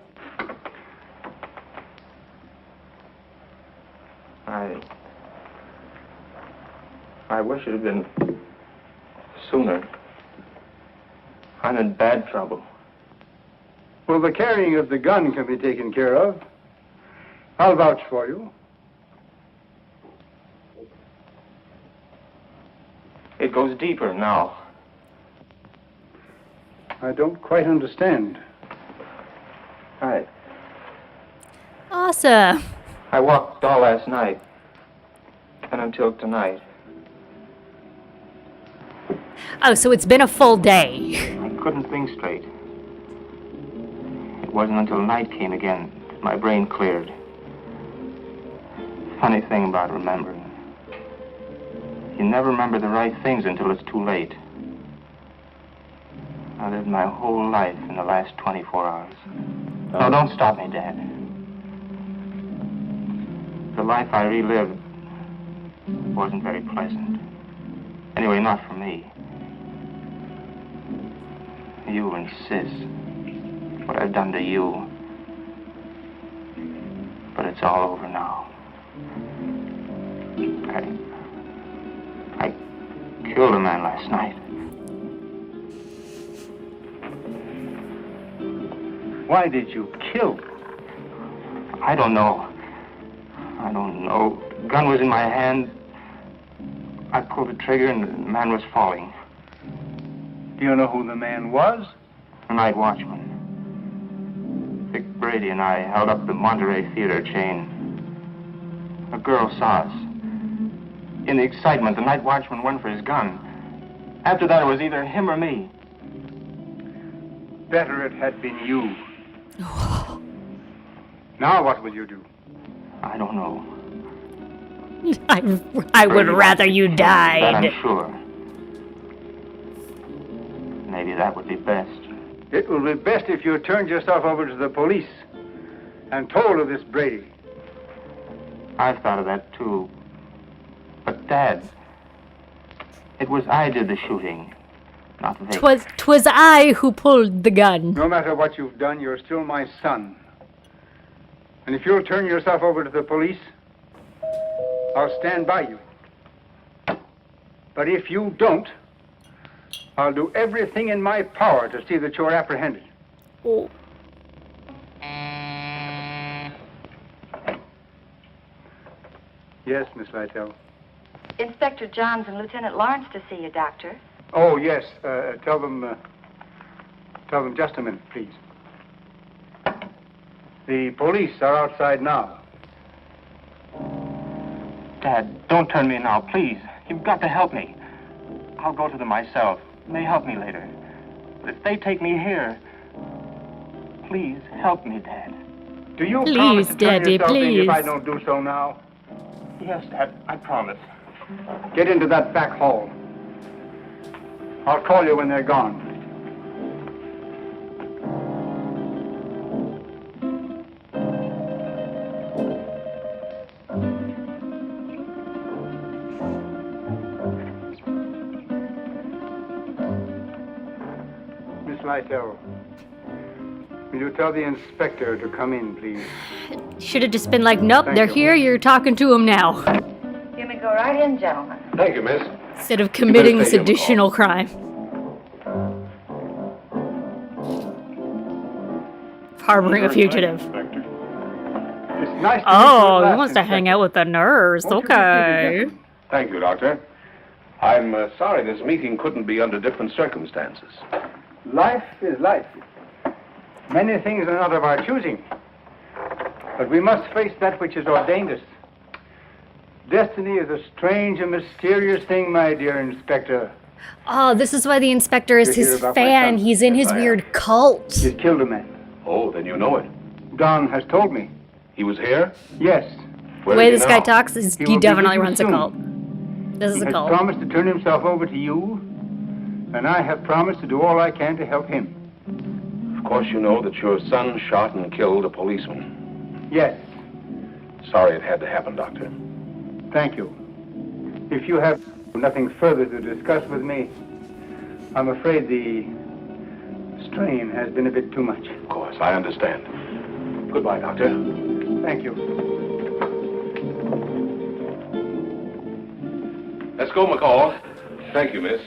I wish it had been sooner. I'm in bad trouble. Well, the carrying of the gun can be taken care of. I'll vouch for you. It goes deeper now. I don't quite understand. Awesome. I walked all last night and until tonight. Oh, so it's been a full day. I couldn't think straight. It wasn't until night came again that my brain cleared. Funny thing about remembering. You never remember the right things until it's too late. I lived my whole life in the last 24 hours. No, don't stop me, Dad. The life I relived wasn't very pleasant. Anyway, not for me. You and Sis. What I've done to you. But it's all over now. I killed a man last night. Why did you kill? I don't know. I don't know. The gun was in my hand. I pulled the trigger and the man was falling. Do you know who the man was? The night watchman. Vic Brady and I held up the Monterey Theater chain. A girl saw us. In the excitement, the night watchman went for his gun. After that, it was either him or me. Better it had been you. Now what will you do? I don't know. I would rather you That died. I'm sure. Maybe that would be best. It will be best if you turned yourself over to the police and told of this Brady. I've thought of that, too. But, Dad, it was I did the shooting, not Vic. 'Twas I who pulled the gun. No matter what you've done, you're still my son. And if you'll turn yourself over to the police, I'll stand by you. But if you don't, I'll do everything in my power to see that you're apprehended. Oh. Yes, Miss Lytell. Inspector Johns and Lieutenant Lawrence to see you, Doctor. Oh, yes. Tell them just a minute, please. The police are outside now. Dad, don't turn me now, please. You've got to help me. I'll go to them myself. They help me later. But if they take me here, please help me, Dad. Do you Please, promise to turn Daddy, yourself in if please. I don't do so now? Yes, Dad, I promise. Get into that back hall. I'll call you when they're gone. Miss Lytell, will you tell the inspector to come in, please? Should have just been like, nope, Thank they're you. here, you're talking to them now. You may go right in, gentlemen. Thank you, miss. Instead of committing better this pay him a additional crime. harboring a Sure thing, fugitive. Inspector. It's nice to meet you at Oh, he last, wants to hang Inspector. out with the nurse. Won't you be seated, Okay. gentlemen? Thank you, Doctor. I'm sorry this meeting couldn't be under different circumstances. Life is life. Many things are not of our choosing. But we must face that which is ordained us. Destiny is a strange and mysterious thing, my dear Inspector. Oh, this is why the inspector is You hear his about my fan. son? He's in his Yes, I am. weird cult. He's killed a man. Oh, then you know it. Don has told me. He was here? Yes. The Where way is he this guy now? talks is He he will be definitely with you runs a soon. cult. This is He a has cult. promised to turn himself over to you, and I have promised to do all I can to help him. Of course you know that your son shot and killed a policeman. Yes, Sorry it had to happen, Doctor. thank you. If you have nothing further to discuss with me, I'm afraid the strain has been a bit too much. Of course, I understand. Goodbye, Doctor. Thank you. Let's go, McCall. Thank you, miss.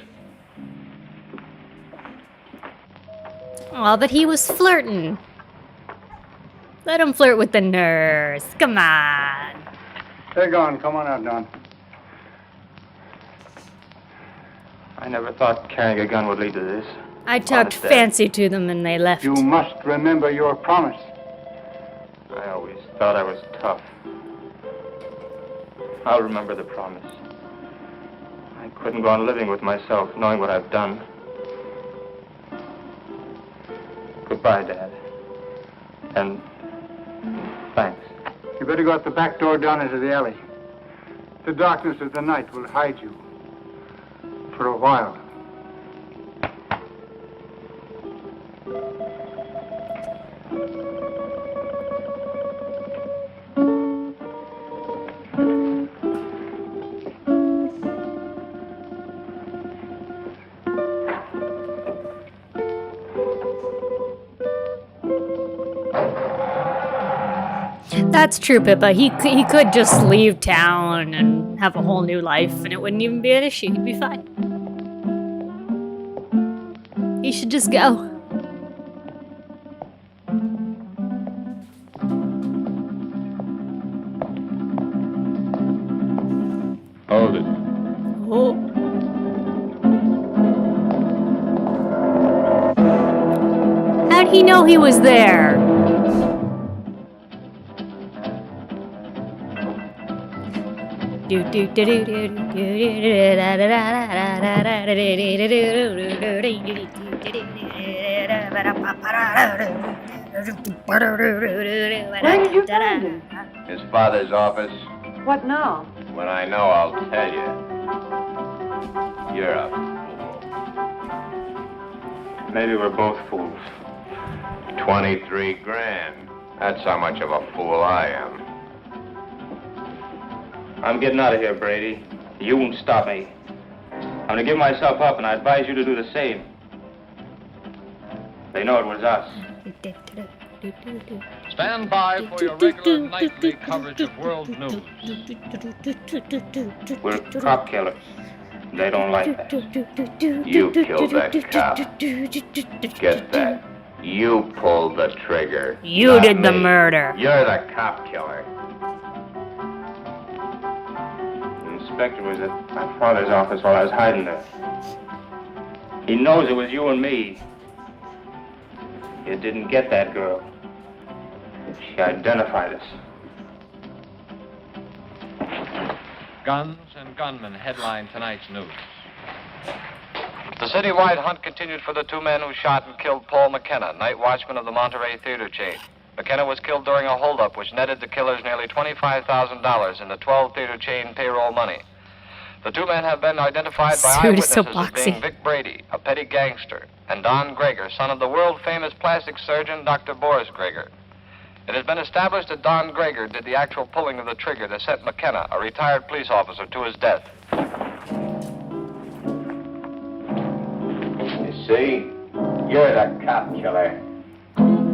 Oh, but he was flirting. Let him flirt with the nurse. Come on. They're gone. Come on out, Don. I never thought carrying a gun would lead to this. I talked Honest, Dad. fancy to them and they left. You must remember your promise. I always thought I was tough. I'll remember the promise. I couldn't go on living with myself, knowing what I've done. Goodbye, Dad. And thanks. You better go out the back door down into the alley. The darkness of the night will hide you. For a while. That's true, Pippa. He could just leave town and have a whole new life, and it wouldn't even be an issue. He'd be fine. He should just go. Hold it. Oh. How'd he know he was there? Where did you find him? His father's office. What now? When I know, I'll tell you. You're a fool. Maybe we're both fools. 23 grand. That's how much of a fool I am. I'm getting out of here, Brady. You won't stop me. I'm gonna give myself up, and I advise you to do the same. They know it was us. Stand by for your regular nightly coverage of world news. We're cop killers. They don't like that. You killed that cop. Get that. You pulled the trigger. You not did the me. murder. You're the cop killer. The inspector was at my father's office while I was hiding there. He knows it was you and me. You didn't get that girl. She identified us. Guns and gunmen headline tonight's news. The citywide hunt continued for the two men who shot and killed Paul McKenna, night watchman of the Monterey theater chain. McKenna was killed during a holdup which netted the killers nearly $25,000 in the 12 theater chain payroll money. The two men have been identified by Suit is so eyewitnesses as being boxy. Vic Brady, a petty gangster, and Don Greger, son of the world-famous plastic surgeon Dr. Boris Greger. It has been established that Don Greger did the actual pulling of the trigger that sent McKenna, a retired police officer, to his death. You see? You're the cop killer.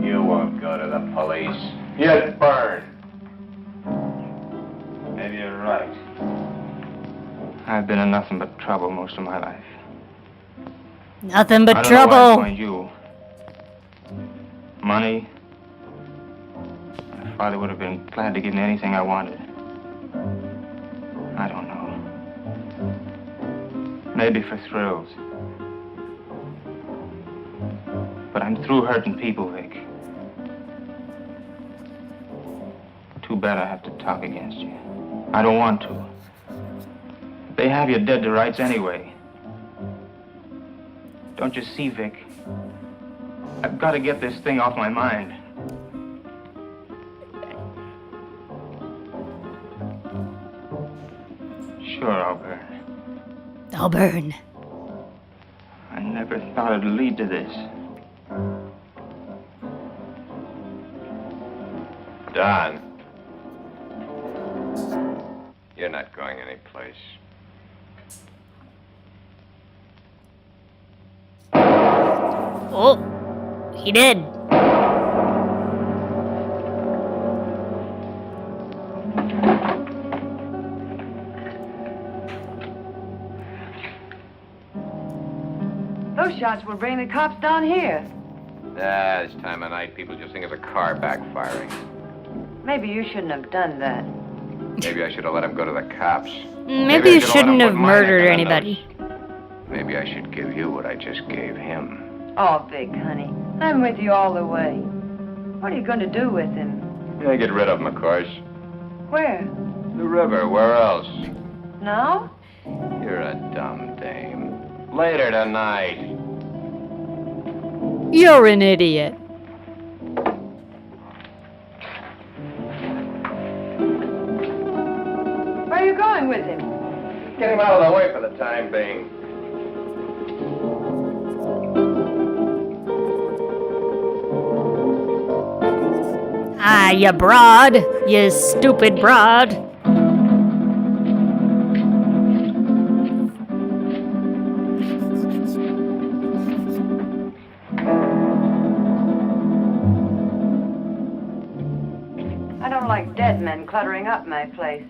You won't go to the police. You'd burn. Maybe you're right. I've been in nothing but trouble most of my life. Nothing but I don't know where I trouble. joined you. Money, Father would have been glad to give me anything I wanted. I don't know. Maybe for thrills. But I'm through hurting people, Vic. Too bad I have to talk against you. I don't want to. They have you dead to rights anyway. Don't you see, Vic? I've got to get this thing off my mind. Sure, I'll burn. I'll burn. I never thought it'd lead to this. Don. You're not going anyplace. Oh, he did. Those shots will bring the cops down here. This time of night, people just think it's a car backfiring. Maybe you shouldn't have done that. Maybe I should have let him go to the cops. Maybe you shouldn't have murdered anybody. Maybe I should give you what I just gave him. Oh, Vic, honey, I'm with you all the way. What are you going to do with him? Yeah, get rid of him, of course. Where? The river, where else? Now? You're a dumb dame. Later tonight. You're an idiot. Where are you going with him? Get him out of the way for the time being. Ah, you broad. You stupid broad. I don't like dead men cluttering up my place.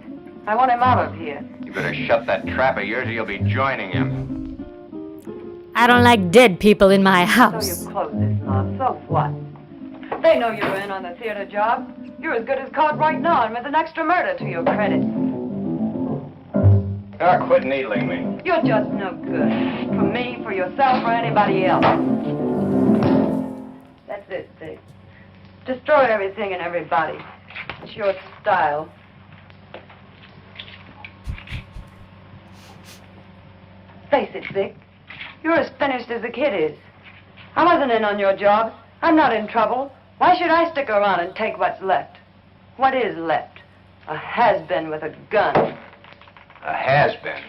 I want him out of here. You better shut that trap of yours or you'll be joining him. I don't like dead people in my So house. you close this mouth. So what? They know you're in on the theater job. You're as good as caught right now and with an extra murder to your credit. Now quit needling me. You're just no good. For me, for yourself, or anybody else. That's it, Vic. Destroy everything and everybody. It's your style. Face it, Vic. You're as finished as the kid is. I wasn't in on your job. I'm not in trouble. Why should I stick around and take what's left? What is left? A has-been with a gun. A has-been.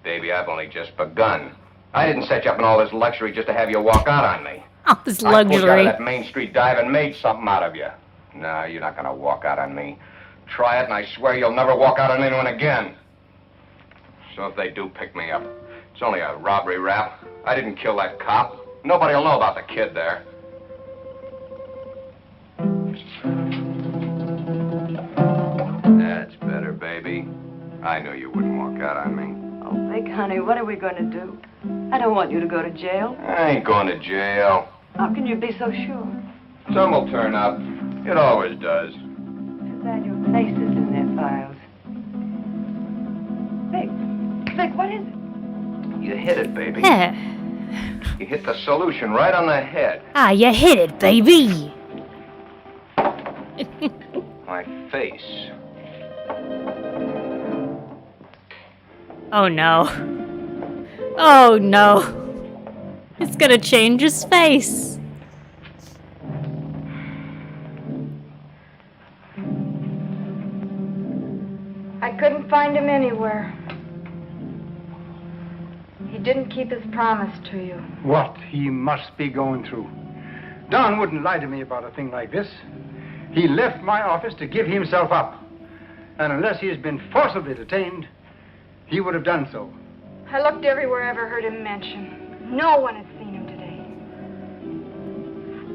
Baby, I've only just begun. I didn't set you up in all this luxury just to have you walk out on me. Oh, this I pulled you out of luxury. that Main Street dive and made something out of you. No, you're not going to walk out on me. Try it, and I swear you'll never walk out on anyone again. So if they do pick me up, it's only a robbery rap. I didn't kill that cop. Nobody'll know about the kid there. That's better, baby. I knew you wouldn't walk out on me. Oh, Vic, honey, what are we going to do? I don't want you to go to jail. I ain't going to jail. How can you be so sure? Some will turn up. It always does. Too bad your face is in their files. Vic, what is it? You hit it, baby. Yeah. You hit the solution right on the head. Ah, you hit it, baby. My face. Oh no. Oh no. It's gonna change his face. I couldn't find him anywhere. He didn't keep his promise to you. What he must be going through. Don wouldn't lie to me about a thing like this. He left my office to give himself up. And unless he has been forcibly detained, he would have done so. I looked everywhere I ever heard him mentioned. No one had seen him today.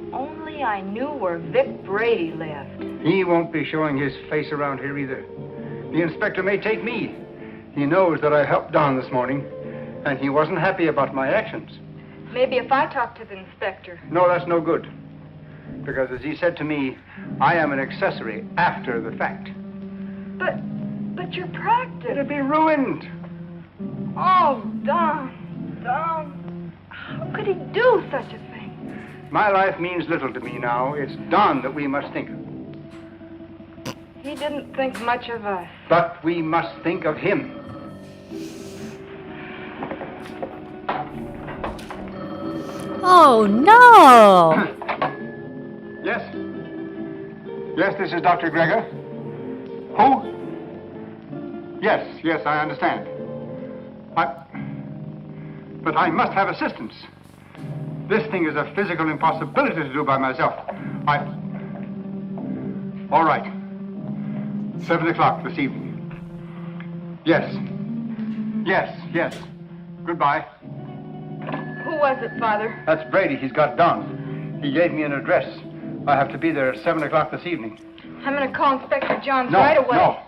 If only I knew where Vic Brady lived. He won't be showing his face around here either. The inspector may take me. He knows that I helped Don this morning, and he wasn't happy about my actions. Maybe if I talked to the inspector. No, that's no good. Because, as he said to me, I am an accessory after the fact. But your practice... It'll be ruined. Oh, Don. How could he do such a thing? My life means little to me now. It's Don that we must think of. He didn't think much of us. But we must think of him. Oh, no! Yes? Yes, this is Dr. Gregor. Who? Yes, I understand. But I must have assistance. This thing is a physical impossibility to do by myself. All right. 7 o'clock this evening. Yes. Goodbye. Who was it, Father? That's Brady. He's got Don. He gave me an address. I have to be there at 7 o'clock this evening. I'm going to call Inspector Johns right away.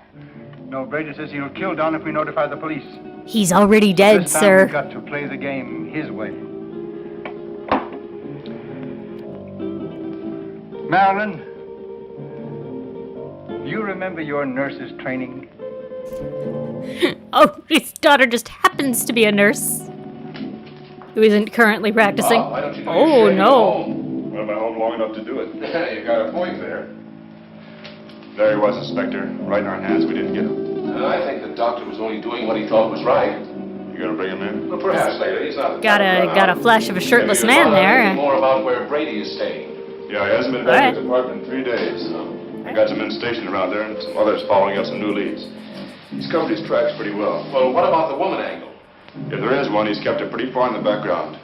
No, Brady says he'll kill Don if we notify the police. He's already dead, this time sir. We've got to play the game his way. Marilyn, do you remember your nurse's training? Oh, his daughter just happens to be a nurse who isn't currently practicing. Why don't you Oh, no. Well, I've been home long enough to do it. You got a point there. There he was, Inspector. Right in our hands. We didn't get him. I think the doctor was only doing what he thought was right. You gonna bring him in? Well, perhaps later. He's not... Got a flash of a shirtless man there. More about where Brady is staying. Yeah, he hasn't been back to the department in 3 days. We got some men stationed around there and some others following up some new leads. He's covered his tracks pretty well. Well, what about the woman angle? If there is one, he's kept it pretty far in the background.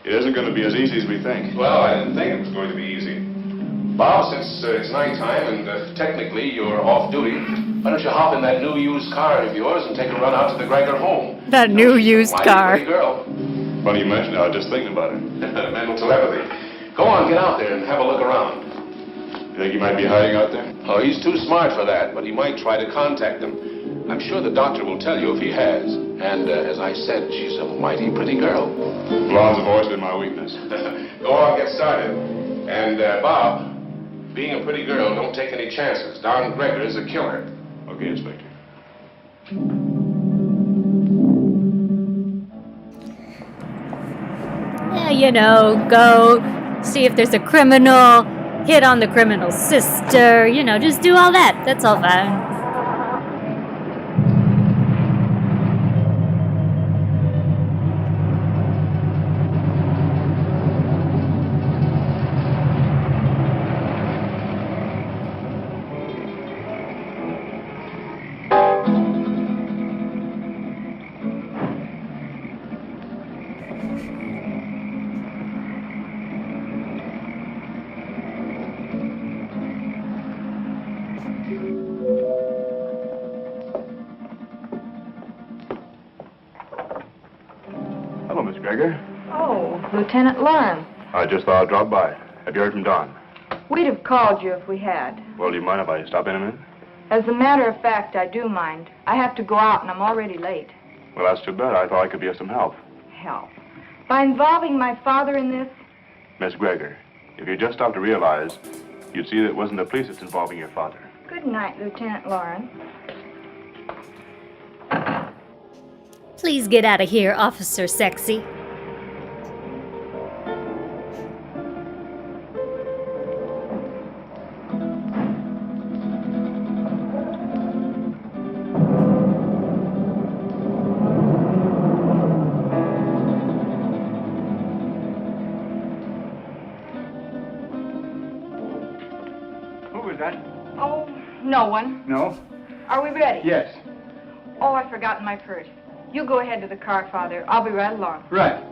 It isn't going to be as easy as we think. Well, I didn't think it was going to be easy. Bob, since it's nighttime and technically you're off duty, why don't you hop in that new used car of yours and take a run out to the Gregor home? That new used car. Pretty girl. Funny you mention it. I was just thinking about it. Mental telepathy. Go on, get out there and have a look around. You think he might be hiding out there? Oh, he's too smart for that, but he might try to contact them. I'm sure the doctor will tell you if he has. And as I said, she's a mighty pretty girl. Blondes have always been my weakness. Go on, get started. And, Bob, being a pretty girl, don't take any chances. Don Gregor is a killer. Okay, Inspector. Yeah, go see if there's a criminal, hit on the criminal's sister, just do all that. That's all fine. Hello, Miss Gregor. Oh, Lieutenant Lauren. I just thought I'd drop by. Have you heard from Don? We'd have called you if we had. Well, do you mind if I stop in a minute? As a matter of fact, I do mind. I have to go out and I'm already late. Well, that's too bad. I thought I could be of some help. Help? By involving my father in this? Miss Gregor, if you just stopped to realize, you'd see that it wasn't the police that's involving your father. Good night, Lieutenant Lauren. Please get out of here, Officer Sexy. Who was that? Oh, no one. No? Are we ready? Yes. Oh, I've forgotten my purse. You go ahead to the car, Father. I'll be right along. Right.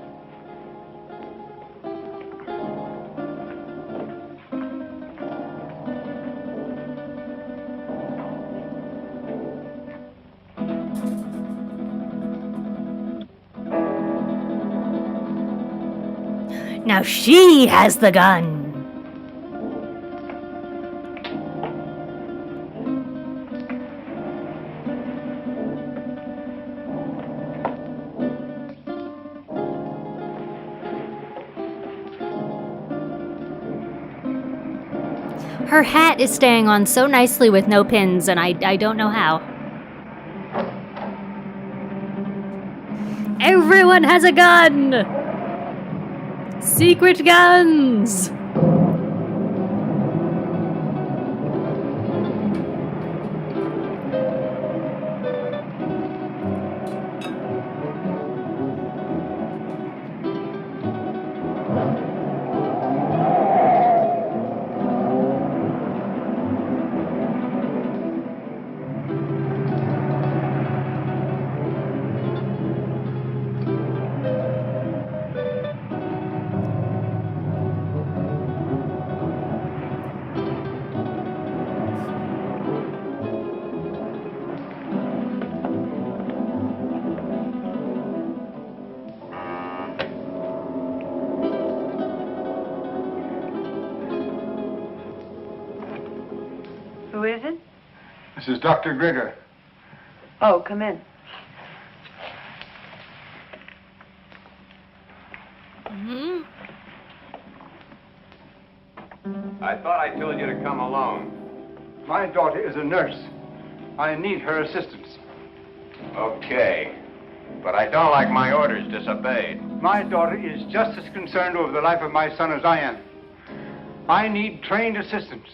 Now she has the gun. Her hat is staying on so nicely with no pins, and I don't know how. Everyone has a gun! Secret guns! Who is it? This is Dr. Grigger. Oh, come in. I thought I told you to come alone. My daughter is a nurse. I need her assistance. Okay. But I don't like my orders disobeyed. My daughter is just as concerned over the life of my son as I am. I need trained assistance.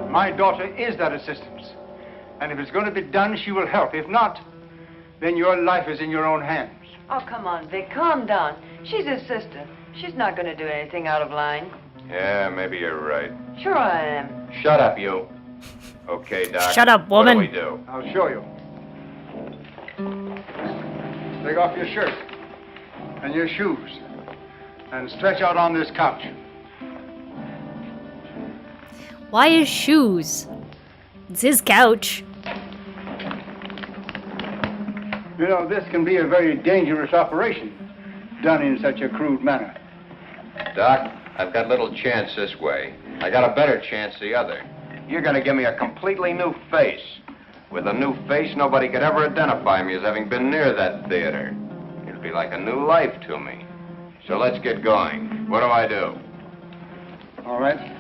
My daughter is that assistance. And if it's going to be done, she will help. If not, then your life is in your own hands. Oh, come on, Vic. Calm down. She's his sister. She's not going to do anything out of line. Yeah, maybe you're right. Sure I am. Shut up, you. Okay, Doc. Shut up, woman. What do we do? I'll show you. Take off your shirt and your shoes and stretch out on this couch. Why his shoes? It's his couch. You know, this can be a very dangerous operation, done in such a crude manner. Doc, I've got little chance this way. I got a better chance the other. You're gonna give me a completely new face. With a new face, nobody could ever identify me as having been near that theater. It'd be like a new life to me. So let's get going. What do I do? All right.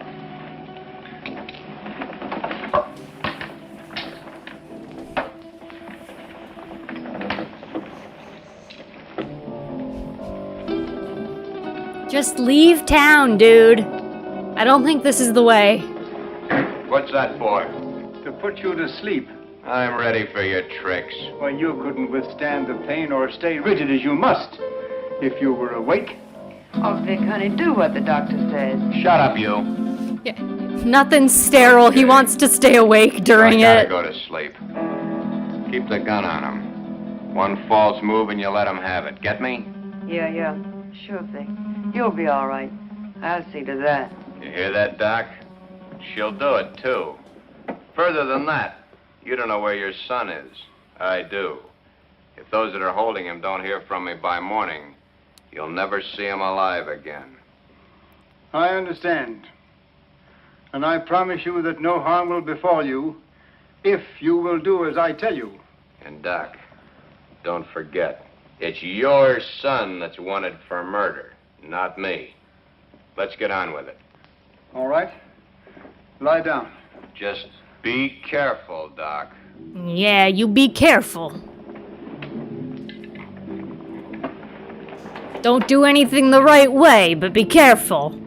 Just leave town, dude. I don't think this is the way. What's that for? To put you to sleep. I'm ready for your tricks. Well, you couldn't withstand the pain or stay rigid as you must if you were awake. Oh, Vic, honey, do what the doctor says. Shut up, you. Yeah. Nothing sterile. He wants to stay awake during I it. gotta go to sleep. Keep the gun on him. One false move and you let him have it. Get me? Yeah. Sure, Vic. You'll be all right. I'll see to that. You hear that, Doc? She'll do it, too. Further than that, you don't know where your son is. I do. If those that are holding him don't hear from me by morning, you'll never see him alive again. I understand. And I promise you that no harm will befall you if you will do as I tell you. And, Doc, don't forget, it's your son that's wanted for murder, not me. Let's get on with it. All right. Lie down. Just be careful, Doc. Yeah, you be careful. Don't do anything the right way, but be careful.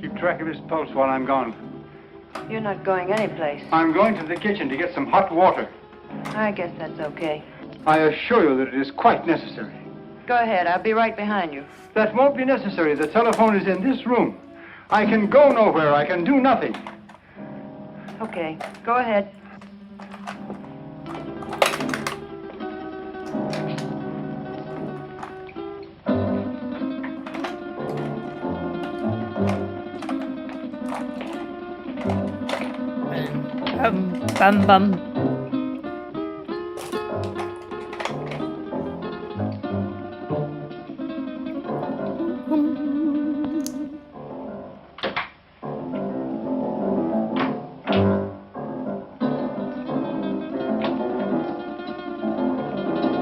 Keep track of his pulse while I'm gone. You're not going anyplace. I'm going to the kitchen to get some hot water. I guess that's okay. I assure you that it is quite necessary. Go ahead. I'll be right behind you. That won't be necessary. The telephone is in this room. I can go nowhere. I can do nothing. Okay. Go ahead. Bum bum.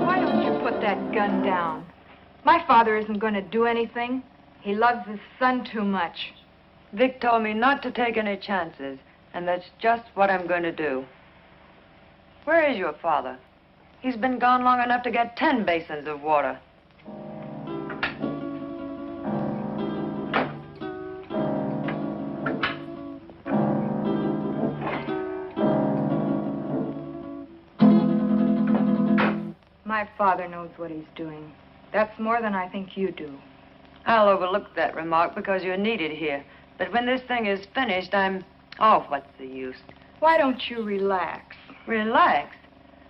Why don't you put that gun down? My father isn't going to do anything. He loves his son too much. Vic told me not to take any chances, and that's just what I'm going to do. Where is your father? He's been gone long enough to get 10 basins of water. My father knows what he's doing. That's more than I think you do. I'll overlook that remark because you're needed here. But when this thing is finished, Oh, what's the use? Why don't you relax? Relax?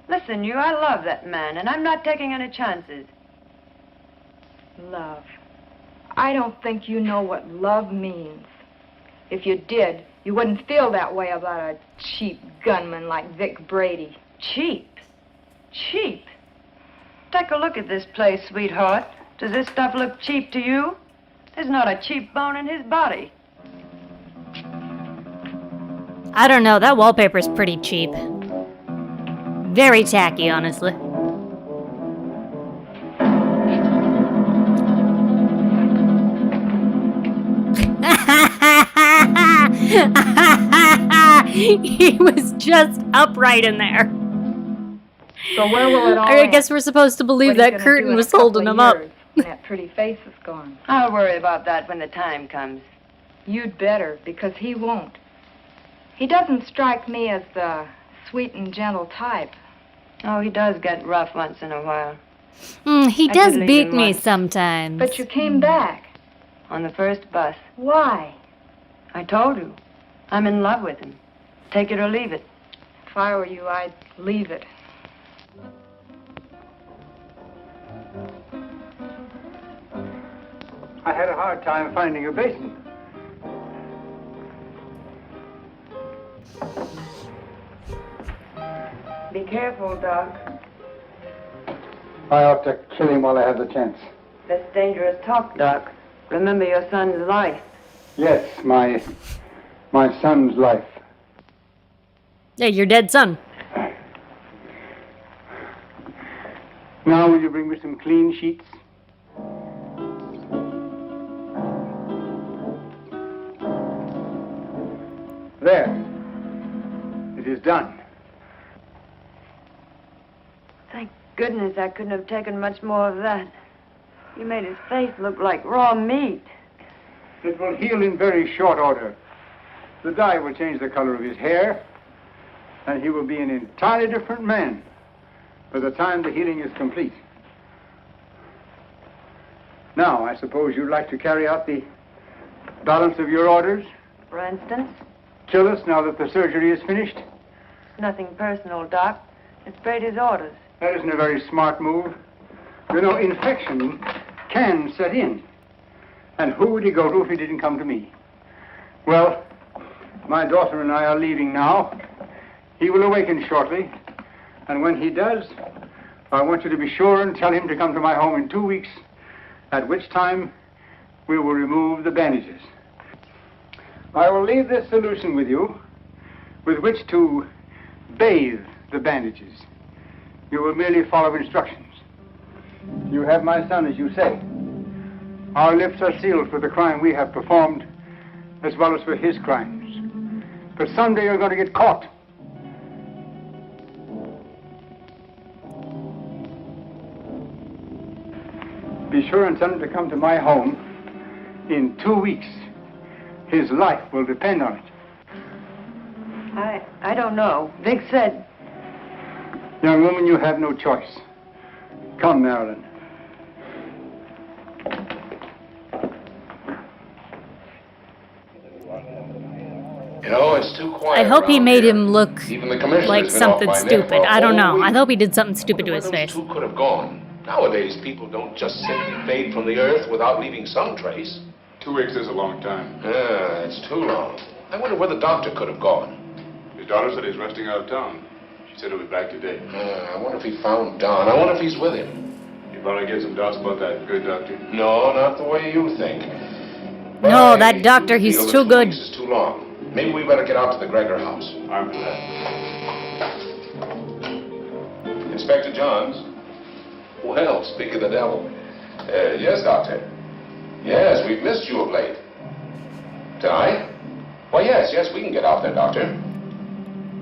Listen, I love that man, and I'm not taking any chances. Love. I don't think you know what love means. If you did, you wouldn't feel that way about a cheap gunman like Vic Brady. Cheap? Cheap? Take a look at this place, sweetheart. Does this stuff look cheap to you? There's not a cheap bone in his body. I don't know, that wallpaper's pretty cheap. Very tacky, honestly. He was just upright in there. So where will it all I end? guess we're supposed to believe What are you that gonna curtain do in was a couple holding of him up. years when that pretty face is gone? I'll worry about that when the time comes. You'd better, because he won't. He doesn't strike me as the sweet and gentle type. Oh, he does get rough once in a while. He I does could leave beat him me once. sometimes. But you came back. On the first bus. Why? I told you. I'm in love with him. Take it or leave it. If I were you, I'd leave it. I had a hard time finding a basin. Be careful, Doc. I ought to kill him while I have the chance. That's dangerous talk, Doc. Remember your son's life. Yes, my son's life. Yeah, your dead son. Now will you bring me some clean sheets? There. It is done. Thank goodness I couldn't have taken much more of that. You made his face look like raw meat. It will heal in very short order. The dye will change the color of his hair, and he will be an entirely different man by the time the healing is complete. Now, I suppose you'd like to carry out the balance of your orders? For instance, Kill us now that the surgery is finished? nothing personal, Doc. It's Brady's orders. That isn't a very smart move. You know, infection can set in. And who would he go to if he didn't come to me? Well, my daughter and I are leaving now. He will awaken shortly. And when he does, I want you to be sure and tell him to come to my home in 2 weeks, at which time we will remove the bandages. I will leave this solution with you, with which to bathe the bandages. You will merely follow instructions. You have my son, as you say. Our lips are sealed for the crime we have performed, as well as for his crimes. But someday you're going to get caught. Be sure and tell him to come to my home in 2 weeks. His life will depend on it. I don't know. Vic said... Young woman, you have no choice. Come, Marilyn. You know, it's too quiet. I hope he around made here. him look Even the commissioner's like been off something my neck stupid. for a I don't whole know. I week. hope he did something stupid to his Those face. two could have gone. Nowadays, people don't just simply fade from the earth without leaving some trace. 2 weeks is a long time. Yeah, it's too long. I wonder where the doctor could have gone. His daughter said he's resting out of town. She said he'll be back today. I wonder if he found Don. I wonder if he's with him. You probably get some doubts about that, good doctor. No, not the way you think. No, that doctor, he's feel too that 2 good. weeks is too long. Maybe we better get out to the Gregor house. I'm for that. Inspector Johns. Well, speak of the devil. Yes, doctor. Yes, we've missed you of late. Tonight? Why, yes, we can get out there, Doctor.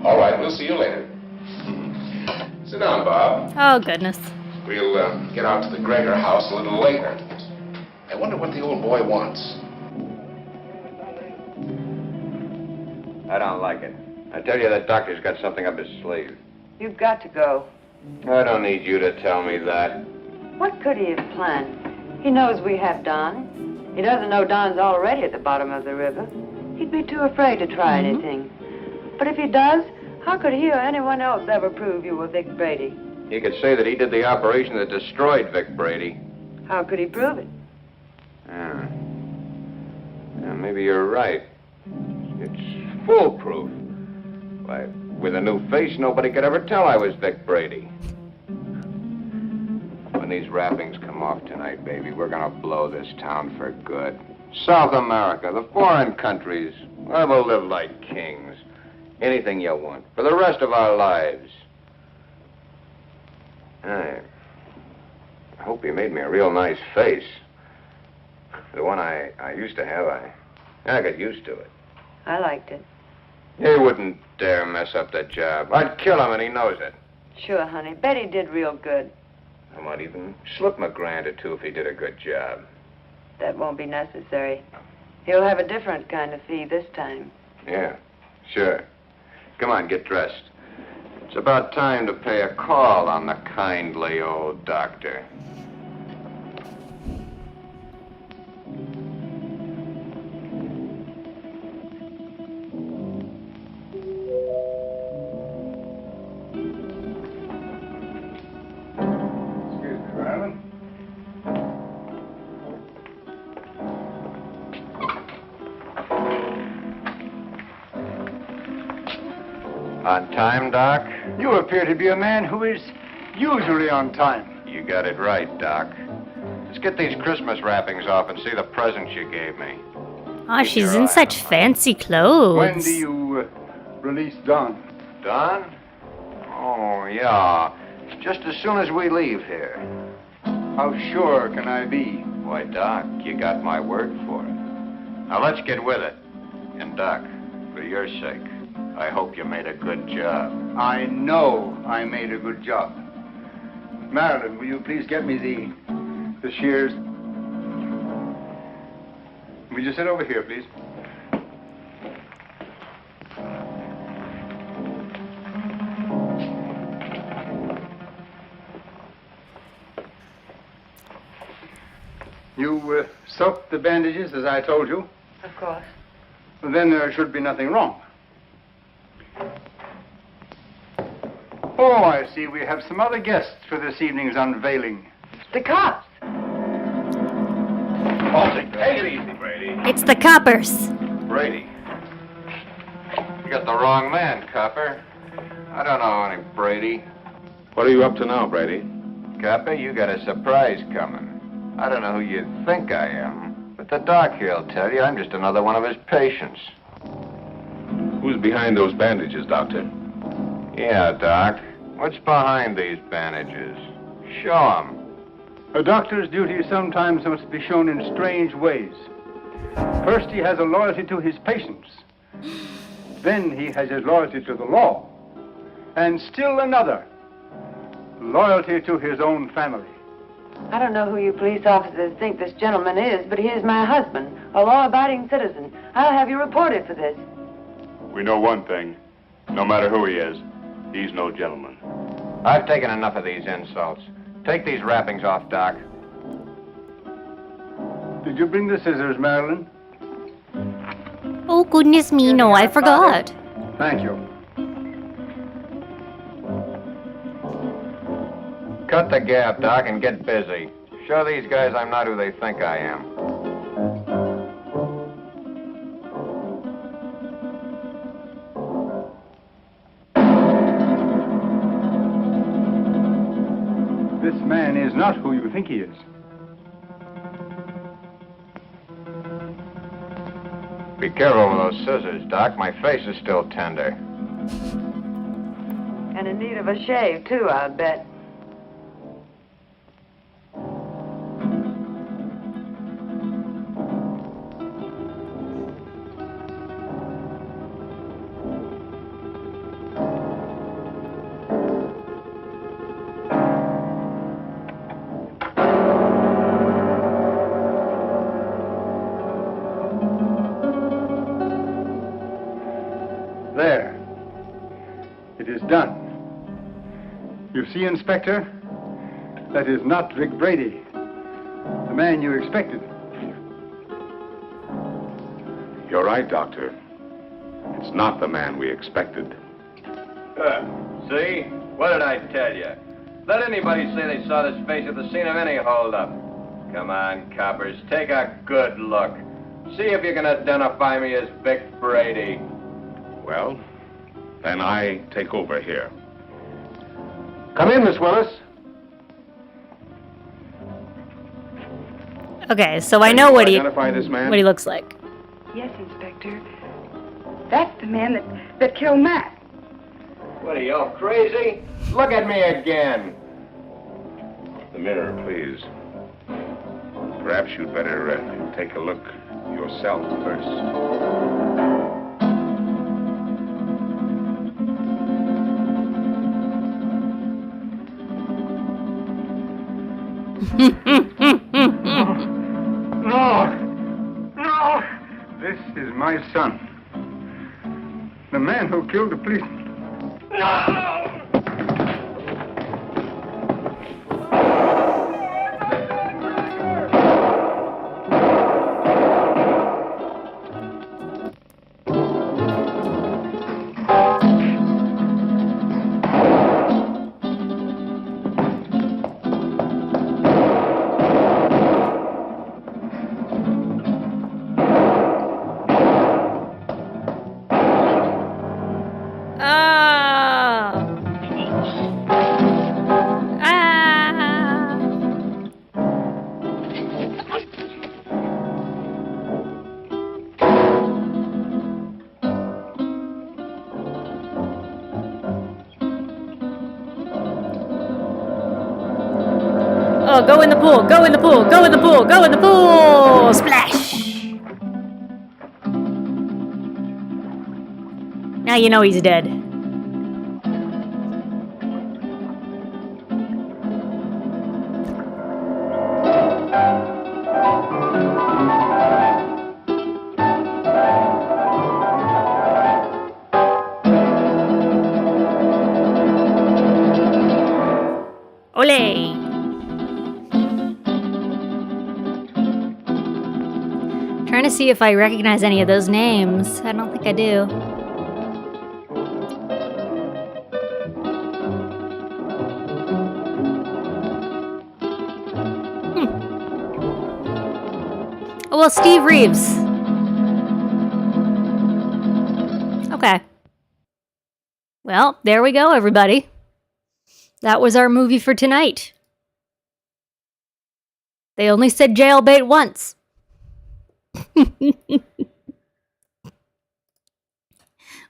All right, we'll see you later. Sit down, Bob. Oh, goodness. We'll get out to the Gregor house a little later. I wonder what the old boy wants. I don't like it. I tell you, that doctor's got something up his sleeve. You've got to go. I don't need you to tell me that. What could he have planned? He knows we have Don. He doesn't know Don's already at the bottom of the river. He'd be too afraid to try anything. But if he does, how could he or anyone else ever prove you were Vic Brady? He could say that he did the operation that destroyed Vic Brady. How could he prove it? Yeah, maybe you're right. It's foolproof. Why, with a new face, nobody could ever tell I was Vic Brady. When these wrappings come off tonight, baby, we're gonna blow this town for good. South America, the foreign countries, where we'll live like kings. Anything you want, for the rest of our lives. I hope you made me a real nice face. The one I used to have, I got used to it. I liked it. He wouldn't dare mess up the job. I'd kill him, and he knows it. Sure, honey. Betty did real good. I might even slip him a grand or two if he did a good job. That won't be necessary. He'll have a different kind of fee this time. Yeah, sure. Come on, get dressed. It's about time to pay a call on the kindly old doctor. Excuse me, Marilyn. On time, Doc? You appear to be a man who is usually on time. You got it right, Doc. Let's get these Christmas wrappings off and see the presents you gave me. Oh, she's in such fancy clothes. When do you release Don? Don? Oh, yeah. Just as soon as we leave here. How sure can I be? Why, Doc, you got my word for it. Now, let's get with it. And, Doc, for your sake, I hope you made a good job. I know I made a good job. Marilyn, will you please get me the shears? Will you sit over here, please? You soaked the bandages as I told you? Of course. Then there should be nothing wrong. Oh, I see. We have some other guests for this evening's unveiling. The cops. Halsey, take it easy, Brady. It's the coppers. Brady. You got the wrong man, Copper. I don't know any Brady. What are you up to now, Brady? Copper, you got a surprise coming. I don't know who you think I am, but the doc here'll tell you I'm just another one of his patients. Who's behind those bandages, Doctor? Yeah, Doc. What's behind these bandages? Show 'em. A doctor's duty sometimes must be shown in strange ways. First, he has a loyalty to his patients. Then he has his loyalty to the law. And still another, loyalty to his own family. I don't know who you police officers think this gentleman is, but he is my husband, a law-abiding citizen. I'll have you reported for this. We know one thing. No matter who he is, he's no gentleman. I've taken enough of these insults. Take these wrappings off, Doc. Did you bring the scissors, Marilyn? Oh, goodness me, no, I forgot. Thank you. Cut the gap, Doc, and get busy. Show these guys I'm not who they think I am. This man is not who you think he is. Be careful with those scissors, Doc. My face is still tender. And in need of a shave, too, I'll bet. You see, Inspector, that is not Vic Brady, the man you expected. You're right, Doctor. It's not the man we expected. See? What did I tell you? Let anybody say they saw this face at the scene of any holdup. Come on, coppers, take a good look. See if you can identify me as Vic Brady. Well, then I take over here. Come in, Miss Willis. Okay, so I know what Identify this man? what he looks like. Yes, Inspector. That's the man that killed Matt. What are you, all crazy? Look at me again. The mirror, please. Perhaps you'd better take a look yourself first. No! No! This is my son. The man who killed the policeman. No! Oh, go in the pool, go in the pool, go in the pool, go in the pool! Splash! Now you know he's dead. Ole! Trying to see if I recognize any of those names. I don't think I do. Oh, well, Steve Reeves. Okay. Well, there we go, everybody. That was our movie for tonight. They only said jailbait once.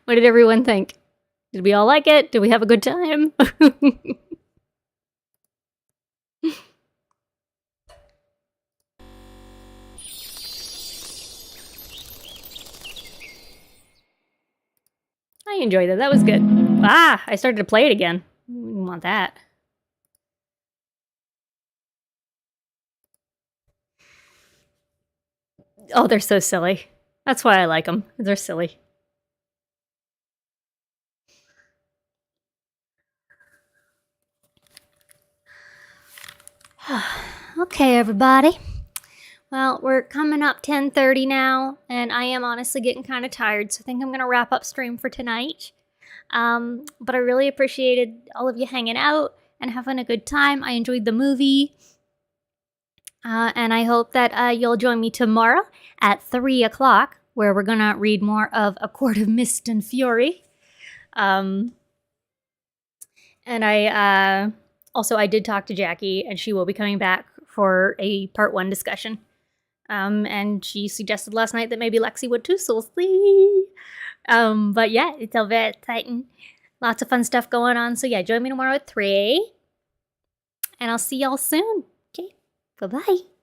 What did everyone think? Did we all like it? Did we have a good time? I enjoyed it. That was good. Ah, I started to play it again. We didn't want that. Oh, they're so silly. That's why I like them. They're silly. Okay, everybody. Well, we're coming up 10:30 now, and I am honestly getting kind of tired, so I think I'm going to wrap up stream for tonight. But I really appreciated all of you hanging out and having a good time. I enjoyed the movie. And I hope that you'll join me tomorrow at 3 o'clock, where we're going to read more of A Court of Mist and Fury. And I did talk to Jackie, and she will be coming back for a part 1 discussion. And she suggested last night that maybe Lexi would too, so we'll see. But yeah, it's all very exciting. Lots of fun stuff going on. So yeah, join me tomorrow at 3. And I'll see y'all soon. Okay, bye-bye.